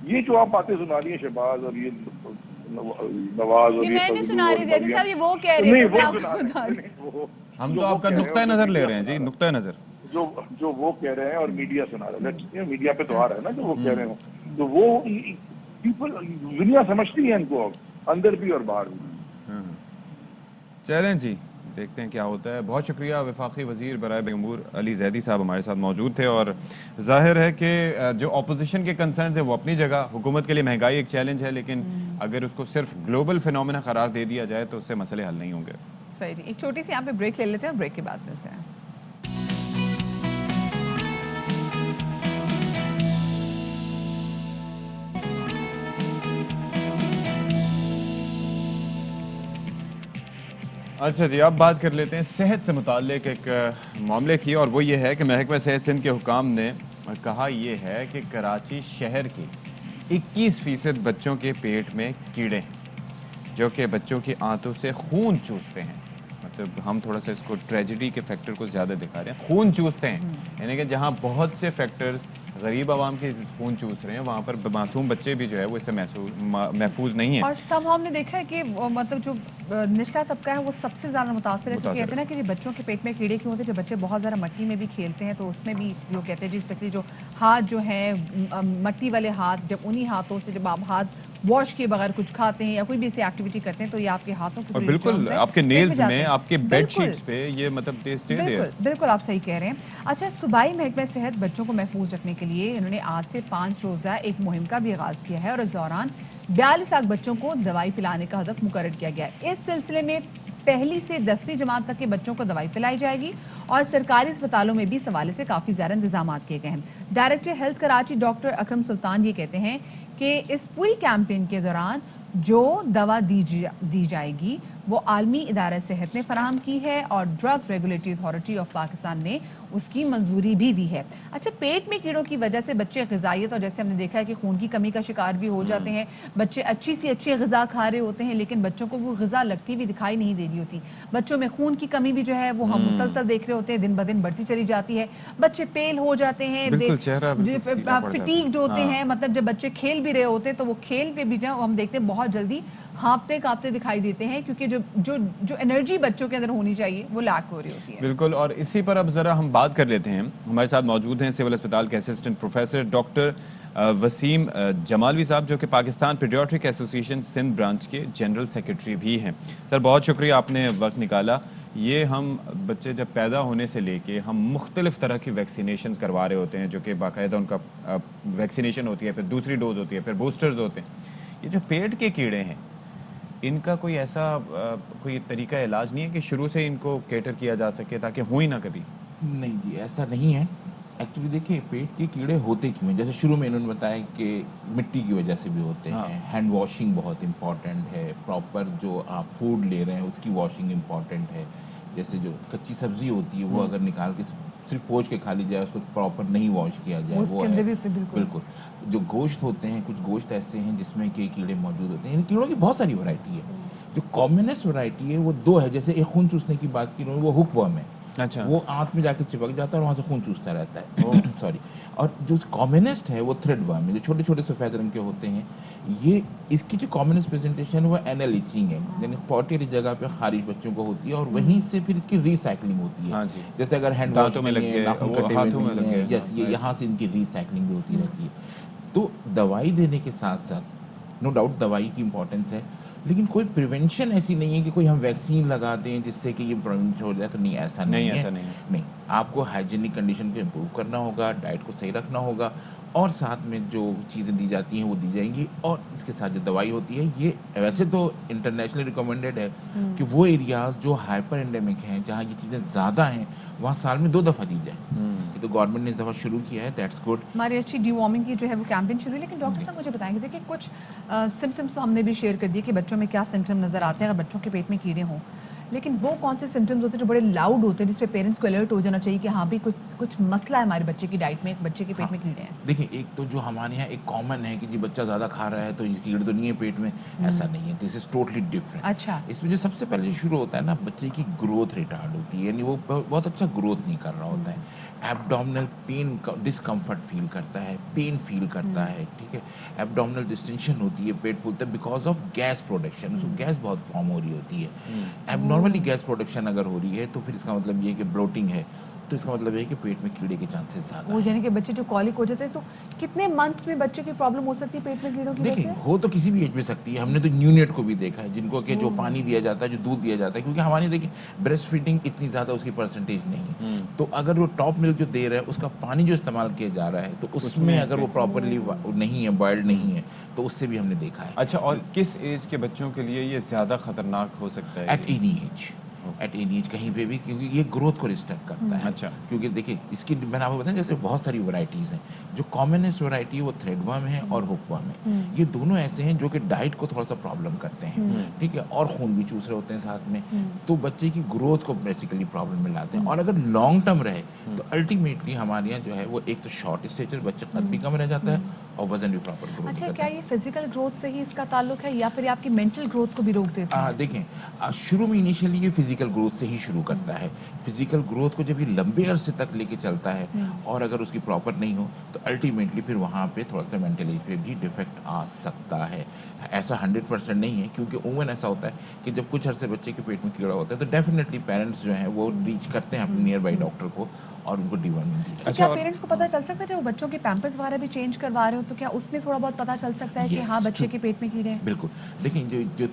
یہ جو آپ باتیں سنا رہی ہیں شہباز اور یہ نواز اور میں نہیں سنا رہی تھی صاحب، یہ وہ کہہ رہے تھے. ہم تو آپ کا نقطۂ نظر لے رہے ہیں جی، نقطۂ نظر جو وہ کہہ رہے ہیں اور میڈیا سنا رہا ہے. میڈیا پہ تو آ رہا ہے نا جو وہ کہہ رہے ہوں، تو وہ پیپل دنیا سمجھتی ہے ان کو اندر بھی اور باہر بھی. چلیں جی دیکھتے ہیں کیا ہوتا ہے. بہت شکریہ. وفاقی وزیر برائے امور علی زیدی صاحب ہمارے ساتھ موجود تھے. اور ظاہر ہے کہ جو اپوزیشن کے کنسرنز ہیں وہ اپنی جگہ، حکومت کے لیے مہنگائی ایک چیلنج ہے، لیکن اگر اس کو صرف گلوبل فینومینا قرار دے دیا جائے تو اس سے مسئلے حل نہیں ہوں گے. صحیح جی، ایک چھوٹی سی یہاں پہ بریک لے لیتے ہیں اور بریک کے بعد ملتے ہیں. اچھا جی، اب بات کر لیتے ہیں صحت سے متعلق ایک معاملے کی، اور وہ یہ ہے کہ محکمہ صحت سندھ کے حکام نے کہا یہ ہے کہ کراچی شہر کے 21% بچوں کے پیٹ میں کیڑے ہیں جو کہ بچوں کی آنتوں سے خون چوستے ہیں. مطلب ہم تھوڑا سا اس کو ٹریجڈی کے فیکٹر کو زیادہ دکھا رہے ہیں. خون چوستے ہیں، یعنی کہ جہاں بہت سے فیکٹر غریب عوام کے خون چوس رہے ہیں, وہاں پر معصوم بچے بھی جو ہے وہ اس سے محفوظ نہیں ہیں. اور سب ہم نے دیکھا ہے کہ مطلب جو نچلا طبقہ ہے وہ سب سے زیادہ متاثر ہے, کیونکہ کہتے ہیں نا کہ بچوں کے پیٹ میں کیڑے کیوں ہوتے ہیں, جب بچے بہت زیادہ مٹی میں بھی کھیلتے ہیں تو اس میں بھی جو کہتے ہیں جی اسپیشلی جو ہاتھ جو ہیں مٹی والے ہاتھ, جب انہی ہاتھوں سے جب آپ ہاتھ واش کیے بغیر کچھ کھاتے ہیں یا کوئی بھی ایسی ایکٹیویٹی کرتے ہیں تو یہ آپ کے ہاتھوں کو, اور بالکل آپ کے نیلز میں, آپ کے بیڈ شیٹس پہ یہ مطلب اسٹے دیئر. بالکل آپ صحیح کہہ رہے ہیں. اچھا, صوبائی محکمہ صحت بچوں کو محفوظ رکھنے کے لیے انہوں نے آج سے 5 روزہ ایک مہم کا بھی آغاز کیا ہے, اور اس دوران 42 لاکھ بچوں کو دوائی پلانے کا ہدف مقرر کیا گیا ہے. اس سلسلے میں پہلی سے 10ویں جماعت تک کے بچوں کو دوائی پلائی جائے گی, اور سرکاری اسپتالوں میں بھی اس حوالے سے کافی زیادہ انتظامات کیے گئے ہیں. ڈائریکٹر ہیلتھ کراچی ڈاکٹر اکرم سلطان یہ کہتے ہیں کہ اس پوری کیمپین کے دوران جو دوا دی جائے گی وہ عالمی ادارہ صحت نے فراہم کی ہے, اور drug regulatory authority of Pakistan نے اس کی منظوری بھی دی ہے. اچھا, پیٹ میں کیڑوں کی وجہ سے بچے غذائیت, اور جیسے ہم نے دیکھا ہے کہ خون کی کمی کا شکار بھی ہو جاتے ہیں, بچے اچھی سی اچھی غذا کھا رہے ہوتے ہیں لیکن بچوں کو وہ غذا لگتی ہوئی دکھائی نہیں دے رہی ہوتی. بچوں میں خون کی کمی بھی جو ہے وہ ہم مسلسل دیکھ رہے ہوتے ہیں, دن بدن بڑھتی چلی جاتی ہے, بچے پیل ہو جاتے ہیں, فٹیگڈ ہوتے ہیں, مطلب جب بچے کھیل بھی رہے ہوتے ہیں تو وہ کھیل پہ بھی جو ہم دیکھتے ہیں بہت جلدی ہانپتے کانپتے دکھائی دیتے ہیں, کیونکہ جو انرجی بچوں کے اندر ہونی چاہیے وہ لیک ہو رہی ہوتی ہے. بالکل, اور اسی پر اب ذرا ہم بات کر لیتے ہیں. ہمارے ساتھ موجود ہیں سول اسپتال کے اسسٹنٹ پروفیسر ڈاکٹر وسیم جمالوی صاحب, جو کہ پاکستان پیڈیاٹرک ایسوسی ایشن سندھ برانچ کے جنرل سیکرٹری بھی ہیں. سر, بہت شکریہ آپ نے وقت نکالا. یہ ہم بچے جب پیدا ہونے سے لے کے ہم مختلف طرح کی ویکسینیشنز کروا رہے ہوتے ہیں, جو کہ باقاعدہ ان کا ویکسینیشن ہوتی ہے, پھر دوسری ڈوز ہوتی ہے, پھر بوسٹرز ہوتے ہیں. یہ جو پیٹ کے کیڑے ہیں ان کا کوئی ایسا کوئی طریقہ علاج نہیں ہے کہ شروع سے ان کو کیٹر کیا جا سکے تاکہ ہوں ہی نہ کبھی؟ نہیں جی, ایسا نہیں ہے. ایکچولی دیکھیں پیٹ کے کیڑے ہوتے کیوں ہیں, جیسے شروع میں انہوں نے بتایا کہ مٹی کی وجہ سے بھی ہوتے ہیں. ہینڈ واشنگ بہت امپورٹنٹ ہے, پراپر جو آپ فوڈ لے رہے ہیں اس کی واشنگ امپورٹنٹ ہے. جیسے جو کچی سبزی ہوتی ہے وہ اگر نکال کے صرف پوچھ کے کھا لی جائے, اس کو پراپر نہیں واش کیا جائے, وہ ہے. بالکل. جو گوشت ہوتے ہیں, کچھ گوشت ایسے ہیں جس میں کہ کیڑے موجود ہوتے ہیں. یعنی کیڑوں کی بہت ساری ورائٹی ہے. جو کامنسٹ ورائٹی ہے وہ 2 ہے. جیسے ایک خون چوسنے کی بات کی انہوں نے, وہ ہک ورم ہے. اچھا, وہ آنت میں جا کے چپک جاتا ہے اور وہاں سے خون چوستا رہتا ہے. سوری. اور جو کامنسٹ ہے وہ تھریڈ ورم ہے, جو چھوٹے چھوٹے سفید رنگ کے ہوتے ہیں. یہ اس کی جو کامنسٹ پریزنٹیشن ہے وہ اینل ایچنگ ہے, یعنی پوٹی والی جگہ پہ خارش بچوں کو ہوتی ہے, اور وہیں سے پھر اس کی ریسائکلنگ ہوتی ہے. جیسے اگر ہینڈ واش میں لگ گئے, یس, یہ یہاں سے ان کی ریسائکلنگ بھی ہوتی رہتی ہے. تو دوائی دینے کے ساتھ ساتھ نو ڈاؤٹ دوائی کی امپورٹنس ہے, لیکن کوئی پریونشن ایسی نہیں ہے کہ کوئی ہم ویکسین لگا دیں جس سے کہ یہ پریونٹ ہو جائے. تو نہیں, ایسا نہیں ہے. نہیں, آپ کو ہائیجینک کنڈیشن کو امپروو کرنا ہوگا, ڈائٹ کو صحیح رکھنا ہوگا, اور ساتھ میں جو چیزیں دی جاتی ہیں وہ دی جائیں گی, اور اس کے ساتھ جو دوائی ہوتی ہے یہ ویسے تو انٹرنیشنلی ریکمینڈیڈ ہے کہ وہ ایریاز جو ہائپر انڈیمک ہیں, جہاں یہ چیزیں زیادہ ہیں, وہاں سال میں 2 دفعہ دی جائیں. یہ تو گورنمنٹ نے اس دفعہ شروع کیا ہے, دیٹس گڈ. ہماری اچھی ڈی وارمنگ کی جو ہے وہ کیمپین شروع ہے. لیکن ڈاکٹر صاحب مجھے بتائیں گے, دیکھیں کچھ سمٹمس تو ہم نے بھی شیئر کر دیے کہ بچوں میں کیا سمٹم نظر آتے ہیں اگر بچوں کے پیٹ میں کیڑے ہوں, لیکن وہ کون سے سمٹمز ہوتے ہیں جو بڑے لاؤڈ ہوتے ہیں جس پہ پیرنٹس کو الرٹ ہو جانا چاہیے کہ ہاں بھی کچھ مسئلہ ہے ہمارے بچے کی ڈائٹ میں, بچے کے پیٹ میں کیڑے ہیں؟ دیکھیں, ایک تو جو ہمارے یہاں ایک کامن ہے کہ جی بچہ زیادہ کھا رہا ہے تو یہ کیڑے تو نہیں ہے پیٹ میں, ایسا نہیں ہے. دس از ٹوٹلی ڈفرینٹ. اچھا, اس میں جو سب سے پہلے شروع ہوتا ہے نا, بچے کی گروتھ ریٹارڈ ہوتی ہے, یعنی وہ بہت اچھا گروتھ نہیں کر رہا ہوتا ہے. ایبڈومنل پین, ڈسکمفرٹ فیل کرتا ہے, پین فیل کرتا ہے, ٹھیک ہے. ایبڈومنل ڈسٹینشن ہوتی ہے, پیٹ پھولتا ہے بیکاز آف گیس پروڈکشن, اس کو گیس بہت فارم ہو رہی ہوتی ہے. ایبنارملی گیس پروڈکشن اگر ہو رہی ہے تو پھر اس کا مطلب یہ ہے کہ بلوٹنگ ہے, تو اس کا مطلب یہ ہے کہ پیٹ میں کیڑے کے چانسز زیادہ وہ, یعنی کہ بچے جو کالک ہو جاتے ہیں تو کتنے منتھس میں بچے کی پرابلم ہو سکتی ہے پیٹ میں کیڑوں کی وجہ سے؟ دیکھیں, ہو تو کسی بھی ایج میں سکتی ہے. ہم نے تو نیونیٹ کو بھی دیکھا ہے جن کو کہ جو پانی دیا جاتا ہے, جو دودھ دیا جاتا ہے, کیونکہ ہماری دیکھیں بریسٹ فیڈنگ اتنی زیادہ اس کی پرسنٹیج نہیں ہے, تو اگر وہ ٹاپ ملک جو دے رہا ہے اس کا پانی جو استعمال کیا جا رہا ہے تو اس میں اگر وہ پراپرلی نہیں ہے, بوائلڈ نہیں ہے, تو اس سے بھی ہم نے دیکھا ہے. اچھا, اور کس ایج کے بچوں کے لیے یہ زیادہ خطرناک ہو سکتا ہے؟ At any age, at any age کہیں پہ بھی, کیونکہ یہ گروتھ کو ڈسٹرب کرتا ہے. اچھا, کیونکہ دیکھیں اس کی میں نے آپ کو بتایا جیسے بہت ساری ورائٹیز ہیں. جو کامنسٹ ورائٹی ہے وہ تھریڈ ورم ہے اور ہک ورم ہے. یہ دونوں ایسے ہیں جو کہ ڈائٹ کو تھوڑا سا پرابلم کرتے ہیں, ٹھیک ہے, اور خون بھی چوس رہے ہوتے ہیں ساتھ میں, تو بچے کی گروتھ کو بیسیکلی پرابلم میں لاتے ہیں. اور اگر لانگ ٹرم رہے تو الٹیمیٹلی ہمارے یہاں جو ہے وہ ایک تو شارٹ اسٹیچر, بچہ قد بھی کم رہ جاتا ہے اور وزن بھی پراپر گروتھ. اچھا, کیا یہ فزیکل گروتھ سے ہی اس کا تعلق ہے یا پھر آپ کی مینٹل گروتھ کو بھی روک دیتا ہے؟ دیکھیں, شروع میں انیشیلی یہ فزیکل फिजिकल ग्रोथ से ही शुरू करता है। फिजिकल ग्रोथ को जब ये लंबे अरसे तक लेके चलता है और अगर उसकी प्रॉपर नहीं हो तो अल्टीमेटली फिर वहाँ पे थोड़ा सा मेंटल एज पे भी डिफेक्ट आ सकता है। ऐसा 100% नहीं है, क्योंकि उमूमन ऐसा होता है कि जब कुछ अरसे बच्चे के पेट में कीड़ा होता है तो डेफिनेटली पेरेंट्स जो हैं वो रीच करते हैं अपने नियर बाई डॉक्टर को और उनको डिवर्मिंग दी जाती है। क्या पेरेंट्स को पता चल सकता है जब वो बच्चों के पैम्पर्स वगैरह भी चेंज करवा रहे हो तो क्या उसमें थोड़ा बहुत पता चल सकता है कि हाँ बच्चे के पेट में कीड़े हैं? बिल्कुल। देखिए जो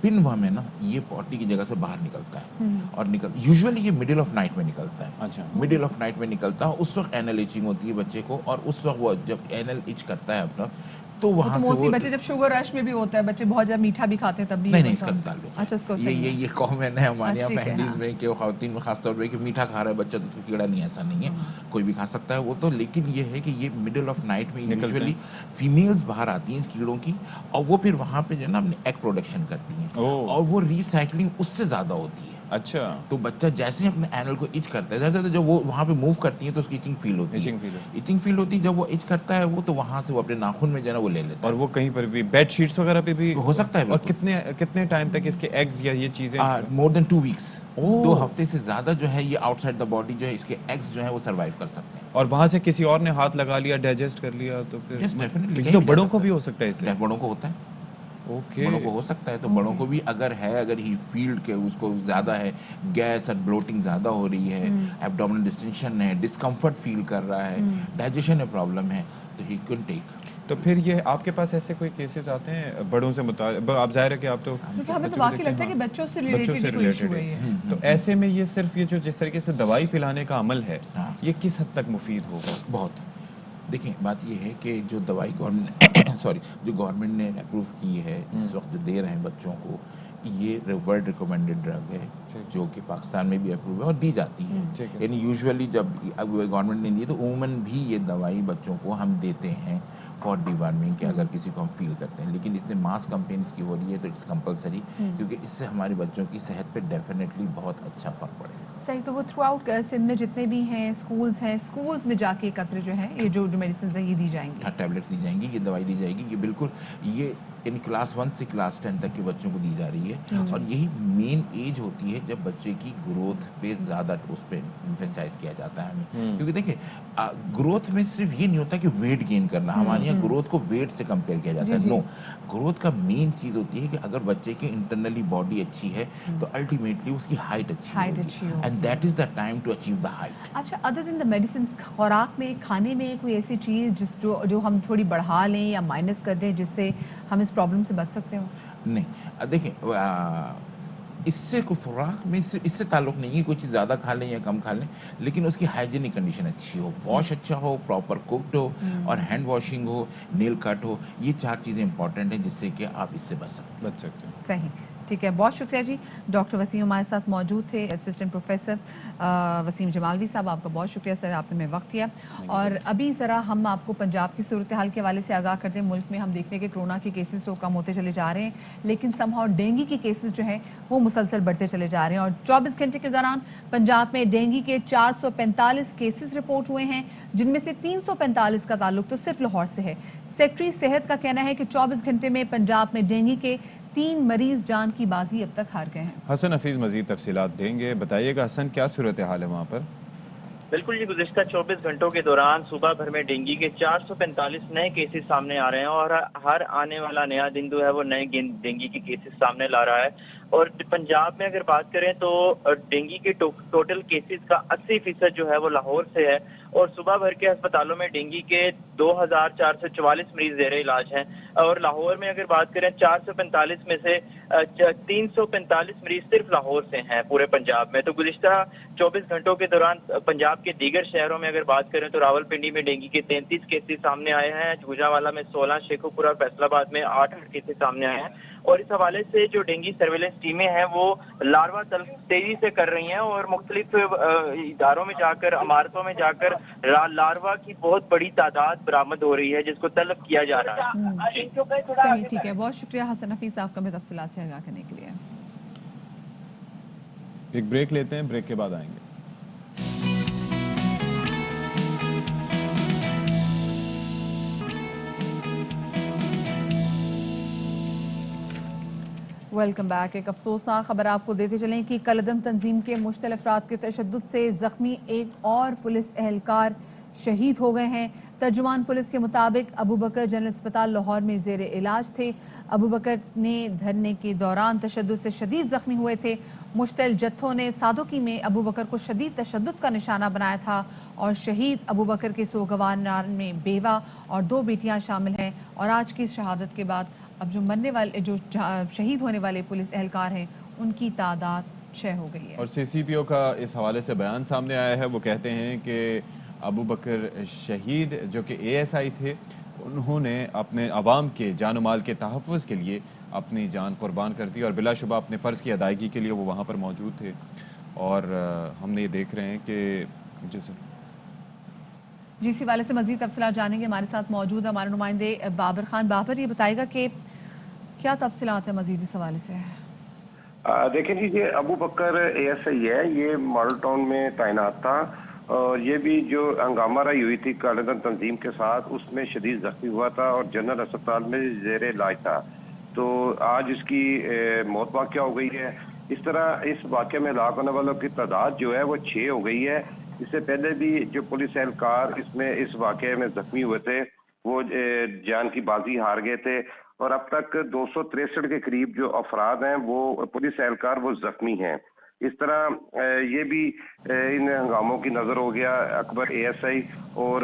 पिन वर्म है ना, ये पॉटी की जगह से बाहर निकलता है और यूजुअली ये मिडिल ऑफ नाइट में निकलता है। अच्छा। मिडिल ऑफ नाइट में निकलता है, उस वक्त एनल इचिंग होती है बच्चे को, और उस वक्त वो जब एनल इच करता है अपना तो वहाँ से मोस्टली बच्चे जब शुगर रश में भी होता है, बच्चे बहुत जब मीठा भी खाते हैं तब भी नहीं इसका ताल्लुक है। अच्छा, उसको ये कॉमन है हमारे यहाँ ठीक है, फैमिलीज हाँ। में कि खातन में खासतौर पे कि मीठा खा रहा है बच्चा तो उसको कीड़ा नहीं, ऐसा नहीं है, कोई भी खा सकता है वो तो। लेकिन ये है कि ये मिडिल ऑफ नाइट में यूजुअली फीमेल्स बाहर आती हैं इस कीड़ों की, और वो फिर वहाँ पे जो है ना अपने एग प्रोडक्शन करती हैं और वो रिसाइकलिंग उससे ज़्यादा होती है। अच्छा। तो बच्चा जैसे ही अपने एनल को इच करता है, जैसे जब वो वहाँ पे मूव करती है तो उसकी इचिंग फील होती है। इचिंग फील होती है जब वो इच करता है वो, तो वहाँ से वो अपने नाखून में जो है ना वो ले लेता है। और वो कहीं पर भी बेड शीट्स वगैरह पे भी हो सकता है। और कितने टाइम तक इसके एग्स या ये चीजें? मोर देन 2 वीक्स, 2 हफ्ते से ज्यादा जो है ये आउटसाइड द बॉडी जो है इसके एग्स जो है वो सर्वाइव कर सकते हैं। और वहाँ से किसी और ने हाथ लगा लिया, डाइजेस्ट कर लिया तो फिर Yes, definitely. लेकिन तो बड़ों को भी हो सकता है इससे? बड़ों को होता है। ओके। बड़ों को हो सकता है, तो बड़ों को भी अगर है, अगर ही फील्ड के उसको ज़्यादा है, गैस और ब्लोटिंग ज़्यादा हो रही है, एब्डोमिनल डिस्टेंशन है, डिस्कम्फर्ट फील कर रहा है, डाइजेशन में प्रॉब्लम है, तो ही कैन टेक। तो फिर ये आपके पास ऐसे कोई केसेस आते हैं बड़ों से मुताबिक? आप जाहिर है कि आप तो क्योंकि हमें तो वाकई लगता है कि बच्चों से रिलेटेड कोई इशू है ये। तो ऐसे में ये सिर्फ ये जो जिस तरीके से दवाई पिलाने का अमल है ये किस हद तक मुफीद होगा? बहुत। देखिए बात ये है कि जो दवाई गवर्नमेंट ने अप्रूव की है इस वक्त जो दे रहे हैं बच्चों को, ये वर्ल्ड रिकमेंडेड ड्रग है जो कि पाकिस्तान में भी अप्रूव है और दी जाती है। यानी यूजुअली जब गवर्नमेंट ने दी तो उमूमन भी ये दवाई बच्चों को हम देते हैं फॉर डिवर्मिंग के, अगर किसी को हम फील करते हैं। लेकिन इसमें मास कैंपेन की हो रही है तो इट्स कंपलसरी, क्योंकि इससे हमारे बच्चों की सेहत पे डेफिनेटली बहुत अच्छा फर्क पड़ेगा। सही। तो वो थ्रू आउट सिंध में जितने भी हैं स्कूल्स में जाके एकत्र जो है ये जो मेडिसिन है ये दी जाएंगी? हाँ, टैबलेट्स दी जाएंगी, ये दवाई दी जाएगी, ये बिल्कुल ये इन क्लास 1 से क्लास 10 तक के बच्चों को दी जा रही है। और यही मेन एज होती है जब बच्चे की ग्रोथ पे ज़्यादा उस पर इम्फेसाइज किया जाता है हमें। क्योंकि देखिए ग्रोथ में सिर्फ ये नहीं होता कि वेट गेन करना, हमारे यहाँ ग्रोथ को वेट से कंपेयर किया जाता है। नो, ग्रोथ का मेन चीज़ होती है कि अगर बच्चे की इंटरनली बॉडी अच्छी है तो अल्टीमेटली उसकी हाइट अच्छी होगी, and that is the time to achieve the height. अच्छा, अदर देन द मेडिसिन, खुराक में खाने में कोई ऐसी चीज़ जो हम थोड़ी बढ़ा लें या माइनस कर दें जिससे हम इस प्रॉब्लम से बच सकते हो? नहीं, देखिए इससे कोई खुराक में इससे ताल्लुक नहीं है, कोई चीज़ ज़्यादा खा लें या कम खा लें, लेकिन उसकी हाइजीनिक कंडीशन अच्छी हो, वॉश अच्छा हो, प्रॉपर कुक्ड हो और हैंड वॉशिंग हो, नेल कट हो, ये 4 चीज़ें इंपॉर्टेंट हैं जिससे कि आप इससे बच सकते हैं। सही, ठीक है, बहुत शुक्रिया जी। डॉक्टर वसीम हमारे साथ मौजूद थे, असिस्टेंट प्रोफेसर वसीम जमालवी साहब, आपका बहुत शुक्रिया सर, आपने में वक्त दिया। और अभी ज़रा हम आपको पंजाब की सूरत हाल के हवाले से आगाह करते हैं। मुल्क में हम देख रहे हैं कि कोरोना के केसेस तो कम होते चले जा रहे हैं, लेकिन समहाउ डेंगू के केसेस जो हैं वो मुसलसल बढ़ते चले जा रहे हैं। और 24 घंटे के दौरान पंजाब में डेंगू के 445 केसेस रिपोर्ट हुए हैं, जिनमें से 345 का ताल्लुक तो सिर्फ लाहौर से है। सेक्रेटरी सेहत का कहना है कि 24 घंटे में पंजाब में डेंगू के 3 मरीज जान की बाजी अब तक हार गए हैं। हसन हफीज मजीद तफसीलात देंगे। बताइएगा हसन, क्या सूरत हाल है वहाँ पर? बिल्कुल जी, गुज़िश्ता 24 घंटों के दौरान सुबह भर में डेंगू के 445 नए केसेस सामने आ रहे हैं और हर आने वाला नया दिन जो है वो नए डेंगू के केसेस सामने ला रहा है। और पंजाब में अगर बात करें तो डेंगू के टोटल केसेस का 80% जो है वो लाहौर से है और सुबह भर के अस्पतालों में डेंगू के 2444 मरीज ज़ेरे इलाज हैं। और लाहौर में अगर बात करें 445 में से 345 मरीज सिर्फ लाहौर से हैं पूरे पंजाब में। तो गुज़िश्ता 24 घंटों के दौरान पंजाब के दीगर शहरों में अगर बात करें तो रावलपिंडी में डेंगू के 33 केसेस सामने आए हैं, गुजरांवाला में 16, शेखुपुरा और फैसलाबाद में 8 केसेस सामने आए हैं। और इस हवाले से जो डेंगू सर्वेलेंस टीमें हैं वो लार्वा तलब तेजी से कर रही हैं और मुख्तलिफ इदारों में जाकर, इमारतों में जाकर लार्वा की बहुत बड़ी तादाद बरामद हो रही है जिसको तलब किया जा रहा है। सही, ठीक है, बहुत शुक्रिया हसन हफीज साहब का हमें तफसीलात से आगाह करने के लिए। एक ब्रेक लेते हैं, ब्रेक के बाद आएंगे। Welcome back. एक अफसोसनाक खबर आपको देते चलें कि कलदम तंजीम के मुश्तल अफराद के तशद्दुद से ज़ख्मी एक और पुलिस एहलकार शहीद हो गए हैं। तर्जुमान पुलिस के मुताबिक अबू बकर जनरल अस्पताल लाहौर में ज़ेर इलाज थे। अबू बकर ने धरने के दौरान तशद्दुद से शदीद ज़ख्मी हुए थे। मुश्तल जत्थों ने सादोकी में अबू बकर को शदीद तशद्दुद का निशाना बनाया था और शहीद अबू बकर के सोगवार में बेवा और 2 बेटियां शामिल हैं। और आज की शहादत के बाद अब जो शहीद होने वाले पुलिस एहलकार हैं उनकी तादाद 6 हो गई है। और सीसीपीओ का इस हवाले से बयान सामने आया है। वो कहते हैं कि अबू बकर शहीद जो कि एएसआई थे, उन्होंने अपने अवाम के जान माल के तहफ़्फ़ुज़ के लिए अपनी जान कुर्बान कर दी और बिलाशुबा अपने फ़र्ज़ की अदायगी के लिए वो वहाँ पर मौजूद थे। और हमने ये देख रहे हैं कि जी इसी वाले से मज़ीद तफसीलात जानेंगे। हमारे साथ मौजूद हमारे नुमाइंदे बाबर खान। बाबर, ये बताएगा कि क्या तफसीलात है मज़ीद इस हवाले से? देखें जी, ये अबू बकर एएसआई है, ये मॉडल टाउन में तैनात था और ये भी जो हंगामा रही हुई थी कलदम तंजीम के साथ, उसमें शदीद जख्मी हुआ था और जनरल अस्पताल में जेर इलाज था। तो आज इसकी मौत वाक़या हो गई है। इस तरह इस वाक़े में हलाक होने वालों की तादाद जो है वो 6 हो गई है। इससे पहले भी जो पुलिस एहलकार इस वाक़े में जख्मी हुए थे वो जान की बाजी हार गए थे और अब तक 263 के करीब जो अफराद हैं वो पुलिस एहलकार वो जख्मी हैं। इस तरह ये भी इन हंगामों की नज़र हो गया। अकबर एएसआई और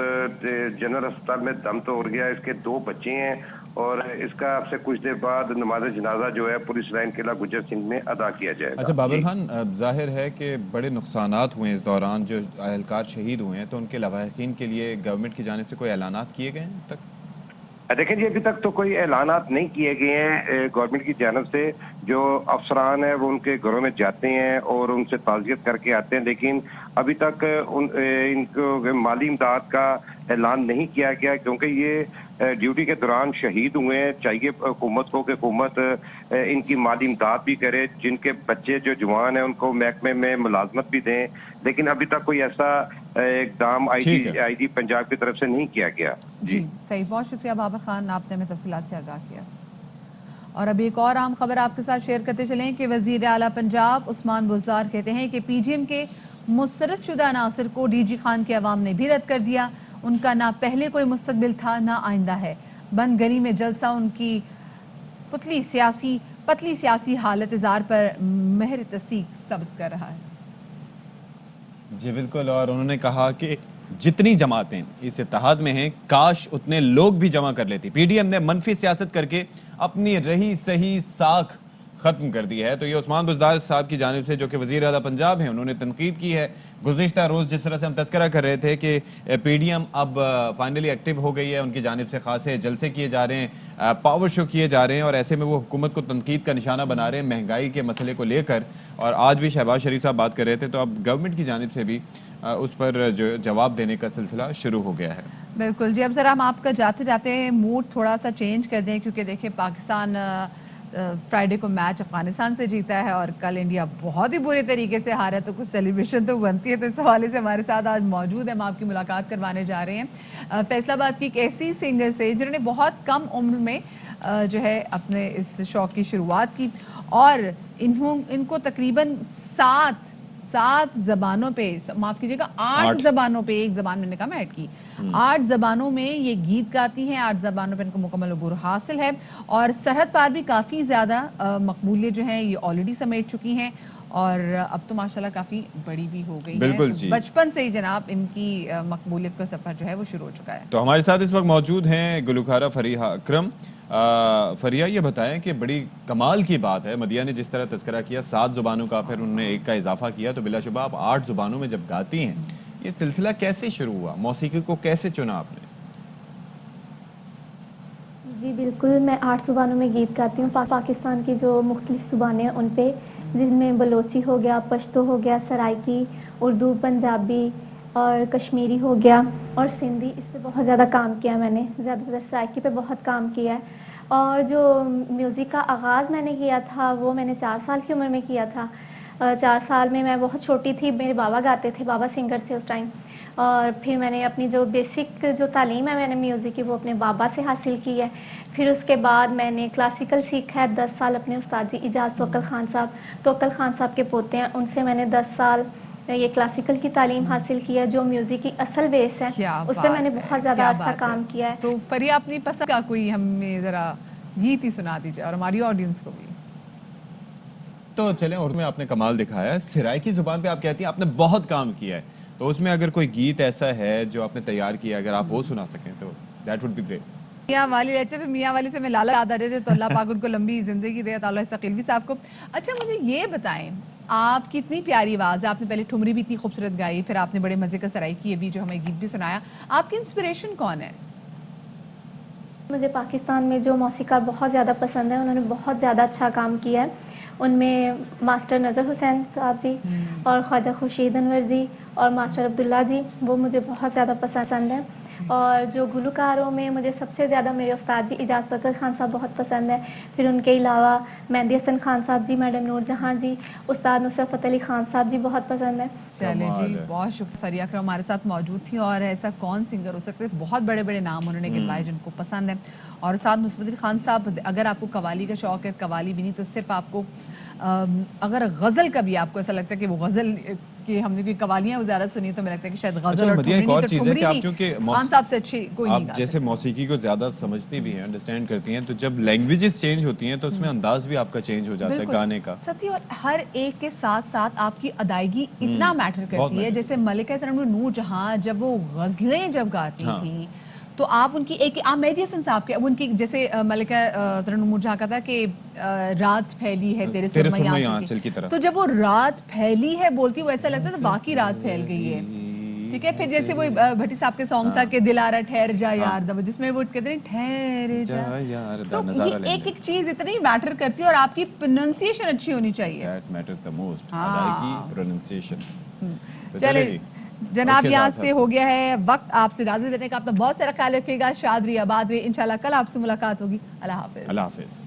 जनरल अस्पताल में दम तोड़ गया। इसके 2 बच्चे हैं और इसका अब से कुछ देर बाद नमाज जनाजा जो है पुलिस लाइन किला गुजर सिंह में अदा किया जाएगा। अच्छा बाबर खान, जाहिर है कि बड़े नुकसानात हुए इस दौरान, जो एहलकार शहीद हुए हैं, तो उनके लवाहिकीन के लिए गवर्नमेंट की जानिब से कोई ऐलानात किए गए हैं तक? देखें जी, अभी तक तो कोई ऐलानात नहीं किए गए हैं गवर्नमेंट की जानब से। जो अफसरान हैं वो उनके घरों में जाते हैं और उनसे ताज़ियत करके आते हैं, लेकिन अभी तक इनको माली इमदाद का ऐलान नहीं किया गया क्योंकि ये ड्यूटी के दौरान शहीद हुए हैं। चाहिए हुकूमत को कि हुकूमत इनकी माली इमदाद भी करे, जिनके बच्चे जो जवान हैं उनको महकमे में मुलाजमत भी दें, लेकिन अभी तक कोई ऐसा इकदाम आईजी पंजाब की तरफ से नहीं किया गया। जी सही, बहुत शुक्रिया बाबर खान, आपने हमें तफसीलात से आगाह किया। और अभी एक और अहम खबर आपके साथ शेयर करते चलें कि वजीर आला पंजाब उस्मान बुज़दार कहते हैं कि पीजीएम के मुस्तरद शुदा नासिर को डीजी खान के अवाम ने भी रद्द कर दिया। उनका ना पहले कोई मुस्तकबिल था ना आइंदा है। बंद गली में जलसा उनकी पतली सियासी हालत इज़हार पर महर तस्दीक साबित कर रहा है। जी बिल्कुल। और उन्होंने कहा कि जितनी जमातें इस इत्तेहाद में हैं, काश उतने लोग भी जमा कर लेती। पीडीएम ने मनफी सियासत करके अपनी रही सही साख ख़त्म कर दी है। तो ये उस्मान बुज़दार साहब की जानिब से, जो कि वज़ीर आला पंजाब हैं, उन्होंने तनकीद की है। गुज़िश्ता रोज़ जिस तरह से हम तस्करा कर रहे थे कि पीडीएम अब फाइनली एक्टिव हो गई है, उनकी जानिब से खासे जलसे किए जा रहे हैं, पावर शो किए जा रहे हैं और ऐसे में वो हुकूमत को तनकीद का निशाना बना रहे हैं महंगाई के मसले को लेकर। और आज भी शहबाज शरीफ साहब बात कर रहे थे, तो अब गवर्नमेंट की जानिब से भी उस पर जो जवाब देने का सिलसिला शुरू हो गया है। बिल्कुल जी। अब ज़रा हम आपका जाते जाते मूड थोड़ा सा चेंज कर दें, क्योंकि देखिए पाकिस्तान फ्राइडे को मैच अफगानिस्तान से जीता है और कल इंडिया बहुत ही बुरे तरीके से हारा है, तो कुछ सेलिब्रेशन तो बनती है। तो इस हवाले से हमारे साथ आज मौजूद है, हम आपकी मुलाकात करवाने जा रहे हैं फैसलाबाद की एक ऐसी सिंगर से जिन्होंने बहुत कम उम्र में जो है अपने इस शौक की शुरुआत की और इनको तकरीबन 7 ज़बानों पे, माफ़ कीजिएगा 8 ज़बानों पे, एक ज़बान मैंने कम ऐड की, 8 ज़बानों में ये गीत गाती हैं। 8 ज़बानों पे इनको मुकम्मल अबूर हासिल है और सरहद पार भी काफ़ी ज़्यादा मकबूलियत जो है ये ऑलरेडी समेट चुकी हैं और अब तो माशाल्लाह काफ़ी बड़ी भी हो गई है। तो बचपन से ही जनाब इनकी मकबूलियत का सफ़र जो है वो शुरू हो चुका है। तो हमारे साथ इस वक्त मौजूद हैं गुलकारा फरीहा अकरम। फरिया, ये बताएं कि बड़ी कमाल की बात है, मदिया ने जिस तरह तस्करा किया 7 ज़ुबानों का, फिर उन्होंने एक का इजाफा किया, तो बिलाशुबा आप 8 ज़ुबानों में जब गाती हैं, ये सिलसिला कैसे शुरू हुआ? मौसीकी को कैसे चुना आपने? जी बिल्कुल, मैं 8 ज़ुबानों में गीत गाती हूँ। पाकिस्तान की जो मुख्तलिफ ज़ुबानें हैं उन पे, जिनमें बलोची हो गया, पश्तो हो गया, सराइकी, उर्दू, पंजाबी और कश्मीरी हो गया और सिंधी। इस पर बहुत ज़्यादा काम किया मैंने, ज़्यादातर सराइकी पे बहुत काम किया है। और जो म्यूज़िक का आगाज़ मैंने किया था वो मैंने 4 साल की उम्र में किया था। 4 साल में मैं बहुत छोटी थी, मेरे बाबा गाते थे, बाबा सिंगर थे उस टाइम। اور پھر میں نے اپنی جو بیسک جو تعلیم ہے میں نے میوزک کی وہ اپنے بابا سے حاصل کی ہے. پھر اس کے بعد میں نے کلاسیکل سیکھا ہے 10 سال اپنے استاد جی اجاز توکل خان صاحب. توکل خان صاحب کے پوتے ہیں, ان سے میں نے 10 سال یہ کلاسیکل کی تعلیم حاصل کی ہے جو میوزک کی اصل بیس ہے. اس پہ میں نے بہت زیادہ عرصہ کام کیا ہے. تو فریہ اپنی پسند کا کوئی ہمیں ذرا گیت ہی سنا دیجیے اور ہماری آڈینس کو بھی. تو چلیں اردو میں آپ نے کمال دکھایا ہے. سرائکی زبان پہ آپ کہتی ہیں آپ نے بہت کام کیا ہے, تو اس میں اگر کوئی گیت ایسا ہے جو آپ نے تیار کیا, اگر آپ وہ سنا سکیں تو دیٹ وڈ بی گریٹ. میاں والی رہتے پھر میاں والی سے میں لالا یاد آ رہے تھے, تو اللہ پاک ان کو لمبی زندگی دے, تعالیٰ ثقیلوی صاحب کو. اچھا مجھے یہ بتائیں, آپ کی اتنی پیاری آواز ہے, آپ نے پہلے ٹھمری بھی اتنی خوبصورت گائی, پھر آپ نے بڑے مزے کا سرائکی بھی جو ہمیں گیت بھی سنایا. آپ کی انسپریشن کون ہے؟ مجھے پاکستان میں جو موسیقار بہت زیادہ پسند ہے, انہوں نے بہت زیادہ اچھا کام کیا ہے. ان میں ماسٹر نظر حسین صاحب جی اور خواجہ خورشید انور جی اور ماسٹر عبداللہ جی, وہ مجھے بہت زیادہ پسند ہیں. اور جو گلوکاروں میں مجھے سب سے زیادہ میرے استاد جی اجاز توکل خان صاحب بہت پسند ہیں. پھر ان کے علاوہ مہندی حسن خان صاحب جی, میڈم نور جہاں جی, استاد نصرت فتح علی خان صاحب جی بہت پسند ہیں. چلیں جی, بہت شکریہ. فریہ اکرم ہمارے ساتھ موجود تھی, اور ایسا کون سنگر ہو سکتے, بہت بڑے بڑے نام انہوں نے گنوائے جن کو پسند ہیں. اور استاد نصرت علی خان صاحب, اگر آپ کو قوالی کا شوق ہے, قوالی بھی نہیں تو صرف آپ کو اگر غزل کا بھی آپ کو ایسا لگتا ہے کہ وہ غزل کہ ہم نے کوئی قوالیاں وہ زیادہ سنی, تو میں لگتا ہے کہ شاید غزل اور ایک اور چیز ہے کہ آپ چونکہ خان صاحب سے اچھی کوئی نہیں آپ جیسے موسیقی کو زیادہ سمجھتی بھی ہیں, انڈرسٹینڈ کرتی ہیں, تو جب لینگویجز چینج ہوتی ہیں تو اس میں انداز بھی آپ کا چینج ہو جاتا ہے گانے کا. ستی, اور ہر ایک کے ساتھ ساتھ آپ کی ادائیگی اتنا میٹر کرتی ہے. جیسے ملکہ ترنم نور جہاں جب وہ غزلیں جب گاتی تھیں تو آپ ان کی ایک آپ مہدی حسن صاحب کے, اب ان کی جیسے ملکہ ترنم نور جہاں کہتا ہے کہ رات پھیلی ہے تیرے سرمئی آنچل کی طرف, تو جب وہ رات پھیلی ہے بولتی, وہ ایسا لگتا ہے باقی رات پھیل گئی ہے. ٹھیک ہے. پھر جیسے وہ بھٹی صاحب کے سانگ تھا کہ دلارا ٹھہر جا یار, جس میں وہ کہتے ہیں ٹھہر جا یار, تو ایک ایک چیز اتنی میٹر کرتی ہے, اور آپ کی پروننسیشن اچھی ہونی چاہیے. دیٹ میٹرز دی موسٹ, ادائیگی, پروننسیشن. چلیں جناب, یہاں سے ہو گیا ہے وقت آپ سے اجازت دینے کا. اپنا بہت سارا خیال رکھیے گا, شاد رہیے, آباد رہیے. انشاءاللہ کل آپ سے ملاقات ہوگی. اللہ حافظ. اللہ حافظ.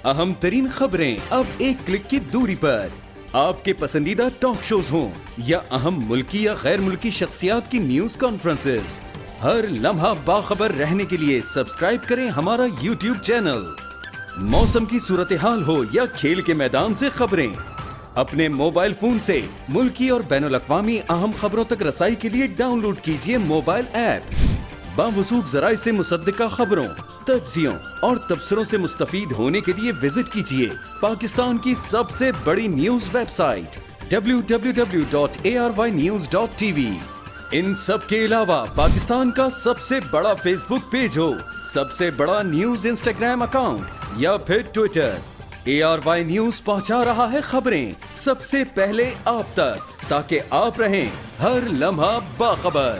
اہم ترین خبریں اب ایک کلک کی دوری پر. آپ کے پسندیدہ ٹاک شوز ہوں یا اہم ملکی یا غیر ملکی شخصیات کی نیوز کانفرنسز, ہر لمحہ باخبر رہنے کے لیے سبسکرائب کریں ہمارا یوٹیوب چینل. موسم کی صورتحال ہو یا کھیل کے میدان سے خبریں, اپنے موبائل فون سے ملکی اور بین الاقوامی اہم خبروں تک رسائی کے لیے ڈاؤن لوڈ کیجیے موبائل ایپ. باوثوق ذرائع سے مصدقہ خبروں, تجزیوں اور تبصروں سے مستفید ہونے کے لیے وزٹ کیجیے پاکستان کی سب سے بڑی نیوز ویب سائٹ www.arYnews.tv. ان سب کے علاوہ پاکستان کا سب سے بڑا فیس بک پیج ہو, سب سے بڑا نیوز انسٹاگرام اکاؤنٹ یا پھر ٹویٹر, ARY نیوز پہنچا رہا ہے خبریں سب سے پہلے آپ تک, تاکہ آپ رہیں ہر لمحہ باخبر.